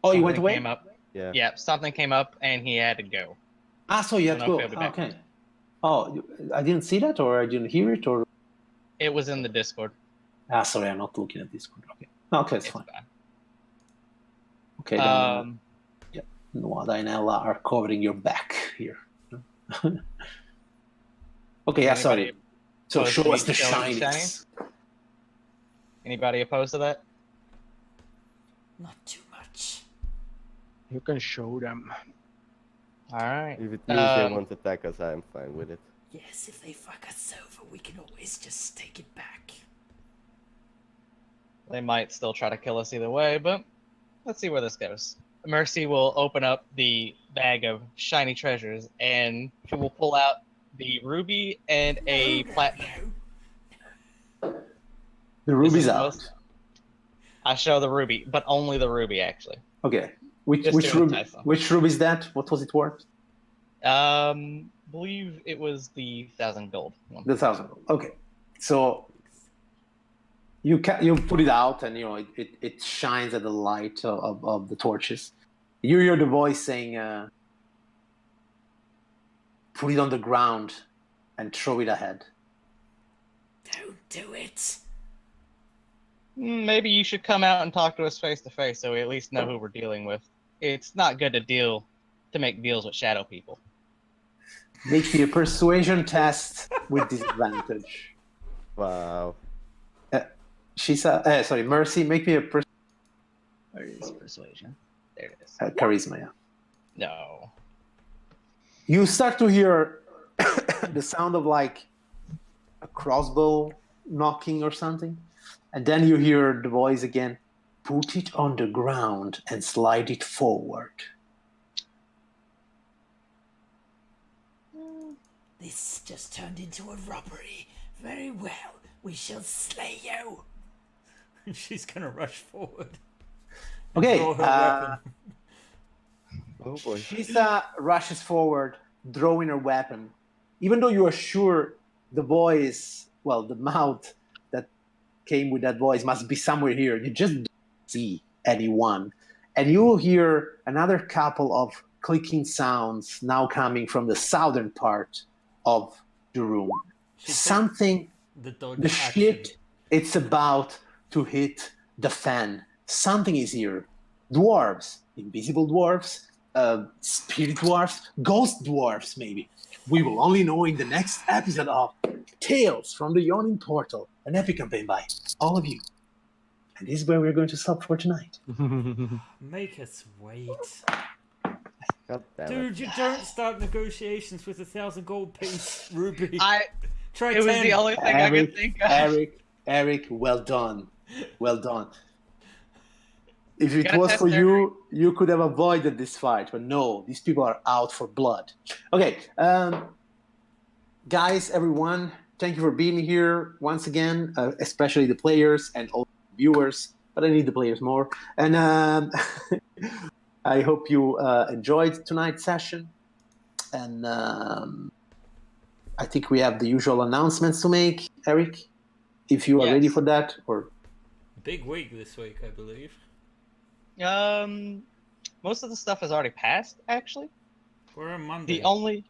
[SPEAKER 1] Oh, you went
[SPEAKER 3] Something
[SPEAKER 1] away?
[SPEAKER 3] Came up.
[SPEAKER 2] Yeah.
[SPEAKER 3] Yeah, something came up, and he had to go.
[SPEAKER 1] Ah, so you had to
[SPEAKER 3] I don't
[SPEAKER 1] go.
[SPEAKER 3] know if he'll be back.
[SPEAKER 1] Okay. Oh, I didn't see that, or I didn't hear it, or
[SPEAKER 3] It was in the Discord.
[SPEAKER 1] sorry, I'm not looking at Discord. Okay, okay, it's fine.
[SPEAKER 3] fine.
[SPEAKER 1] Okay, then Nwada and Ella are covering your back here. Okay, yeah, sorry. So
[SPEAKER 3] opposed
[SPEAKER 1] show
[SPEAKER 3] to
[SPEAKER 1] us the
[SPEAKER 3] me showing
[SPEAKER 1] shinies.
[SPEAKER 3] Anybody opposed to that?
[SPEAKER 7] Not too much.
[SPEAKER 4] You can show them.
[SPEAKER 3] All right.
[SPEAKER 2] If it means they won't attack us, I'm fine with it.
[SPEAKER 7] Yes, if they fuck us over, we can always just take it back.
[SPEAKER 3] They might still try to kill us either way, but let's see where this goes. Mercy will open up the bag of shiny treasures, and she will pull out the ruby and a platinum.
[SPEAKER 1] The ruby's
[SPEAKER 3] is the
[SPEAKER 1] out.
[SPEAKER 3] most- I show the ruby, but only the ruby actually.
[SPEAKER 1] Okay. Which
[SPEAKER 3] Just to
[SPEAKER 1] ruby?
[SPEAKER 3] entice them.
[SPEAKER 1] Which ruby is that? What was it worth?
[SPEAKER 3] Believe it was the 1,000 gold one.
[SPEAKER 1] The 1,000. Okay. So you put it out, and it shines at the light of the torches. You hear the voice saying, "Put it on the ground and throw it ahead."
[SPEAKER 7] Don't do it.
[SPEAKER 3] Maybe you should come out and talk to us face to face, so we at least know who we're dealing with. It's not good to make deals with shadow people.
[SPEAKER 1] Make me a persuasion test with disadvantage.
[SPEAKER 2] Wow.
[SPEAKER 1] Mercy. Make me a
[SPEAKER 3] Where is persuasion? There it is.
[SPEAKER 1] charisma. Yeah.
[SPEAKER 3] No.
[SPEAKER 1] You start to hear the sound of like a crossbow knocking or something, and then you hear the voice again. Put it on the ground and slide it forward.
[SPEAKER 7] This just turned into a robbery. Very well. We shall slay you.
[SPEAKER 5] She's gonna rush forward.
[SPEAKER 1] Okay.
[SPEAKER 5] Draw her weapon.
[SPEAKER 2] Oh boy.
[SPEAKER 1] Shisa rushes forward, drawing her weapon. Even though you are sure the voice, the mouth that came with that voice must be somewhere here, you just don't see anyone. And you will hear another couple of clicking sounds now coming from the southern part of the room.
[SPEAKER 5] She
[SPEAKER 1] Something,
[SPEAKER 5] the dodge
[SPEAKER 1] the
[SPEAKER 5] action.
[SPEAKER 1] shit, it's about to hit the fan. Something is here. Dwarves, invisible dwarves, spirit dwarves, ghost dwarves, maybe. We will only know in the next episode of Tales from the Yawning Portal, an epic campaign by all of you. And this is where we're going to stop for tonight.
[SPEAKER 5] Make us wait.
[SPEAKER 2] God damn it.
[SPEAKER 5] Dude, you don't start negotiations with 1,000 gold piece, Ruby. Try
[SPEAKER 3] It was
[SPEAKER 5] 10.
[SPEAKER 3] the only thing I could think of.
[SPEAKER 1] Eric, well done. Well done. If it
[SPEAKER 3] Gotta
[SPEAKER 1] was
[SPEAKER 3] test
[SPEAKER 1] for
[SPEAKER 3] their-
[SPEAKER 1] you could have avoided this fight. But no, these people are out for blood. Okay, guys, everyone, thank you for being here once again, especially the players and all the viewers. But I need the players more. And I hope you enjoyed tonight's session. And I think we have the usual announcements to make, Eric, if you are
[SPEAKER 3] Yes.
[SPEAKER 1] ready for that. Or
[SPEAKER 5] Big week this week, I believe.
[SPEAKER 3] Most of the stuff has already passed, actually.
[SPEAKER 5] We're on Monday.
[SPEAKER 3] The only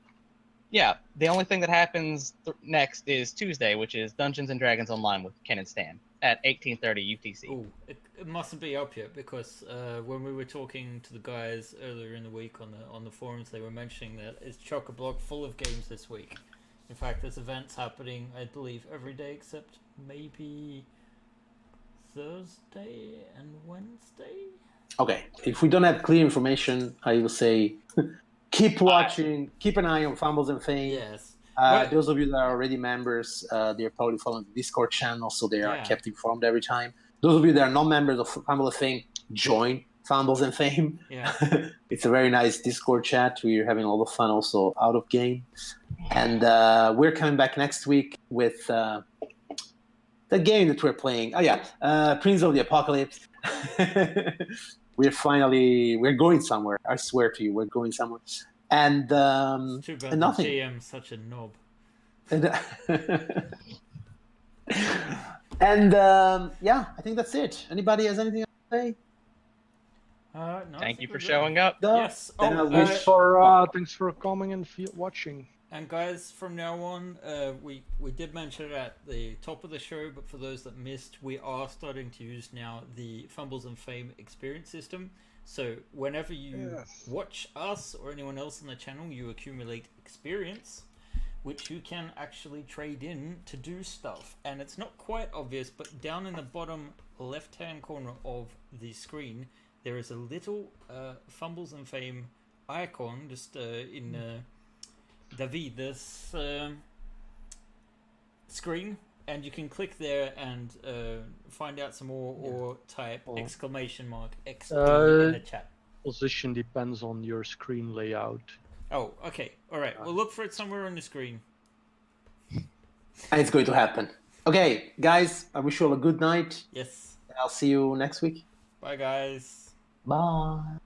[SPEAKER 3] thing that happens next is Tuesday, which is Dungeons and Dragons Online with Ken and Stan at 18:30 UTC.
[SPEAKER 5] Ooh, it mustn't be up yet because when we were talking to the guys earlier in the week on the forums, they were mentioning that it's chock-a-block full of games this week. In fact, there's events happening, I believe, every day except maybe Thursday and Wednesday.
[SPEAKER 1] okay, if we don't have clear information, I will say keep watching, keep an eye on Fumbles and Fame.
[SPEAKER 5] Yes.
[SPEAKER 1] Those of you that are already members, they're probably following the Discord channel, so they are kept informed every time. Those of you that are not members of Fumbles and Fame, join Fumbles and Fame.
[SPEAKER 5] Yeah.
[SPEAKER 1] It's a very nice Discord chat. We're having a lot of fun also out of game. And we're coming back next week with the game that we're playing. Oh, yeah, Prince of the Apocalypse. We're going somewhere. I swear to you, we're going somewhere. And
[SPEAKER 5] Too bad
[SPEAKER 1] and nothing.
[SPEAKER 5] the GM's such a knob.
[SPEAKER 1] And yeah, I think that's it. Anybody has anything to say?
[SPEAKER 5] No, I
[SPEAKER 3] Thank
[SPEAKER 5] think
[SPEAKER 3] you
[SPEAKER 5] we're
[SPEAKER 3] for
[SPEAKER 5] good.
[SPEAKER 3] showing up.
[SPEAKER 1] No?
[SPEAKER 5] Yes.
[SPEAKER 1] Then I
[SPEAKER 5] Oh,
[SPEAKER 1] wish
[SPEAKER 4] Thanks for coming and watching.
[SPEAKER 5] and guys, from now on, we did mention it at the top of the show, but for those that missed, we are starting to use now the Fumbles and Fame experience system. So whenever you watch us or anyone else on the channel, you accumulate experience, which you can actually trade in to do stuff. And it's not quite obvious, but down in the bottom left-hand corner of the screen, there is a little Fumbles and Fame icon just in David's screen, and you can click there and find out some more or type exclamation mark XP in the chat.
[SPEAKER 4] Position depends on your screen layout.
[SPEAKER 5] Oh, okay. All right. We'll look for it somewhere on the screen.
[SPEAKER 1] And it's going to happen. Okay, guys, I wish you all a good night.
[SPEAKER 5] Yes.
[SPEAKER 1] I'll see you next week.
[SPEAKER 5] Bye, guys.
[SPEAKER 1] Bye.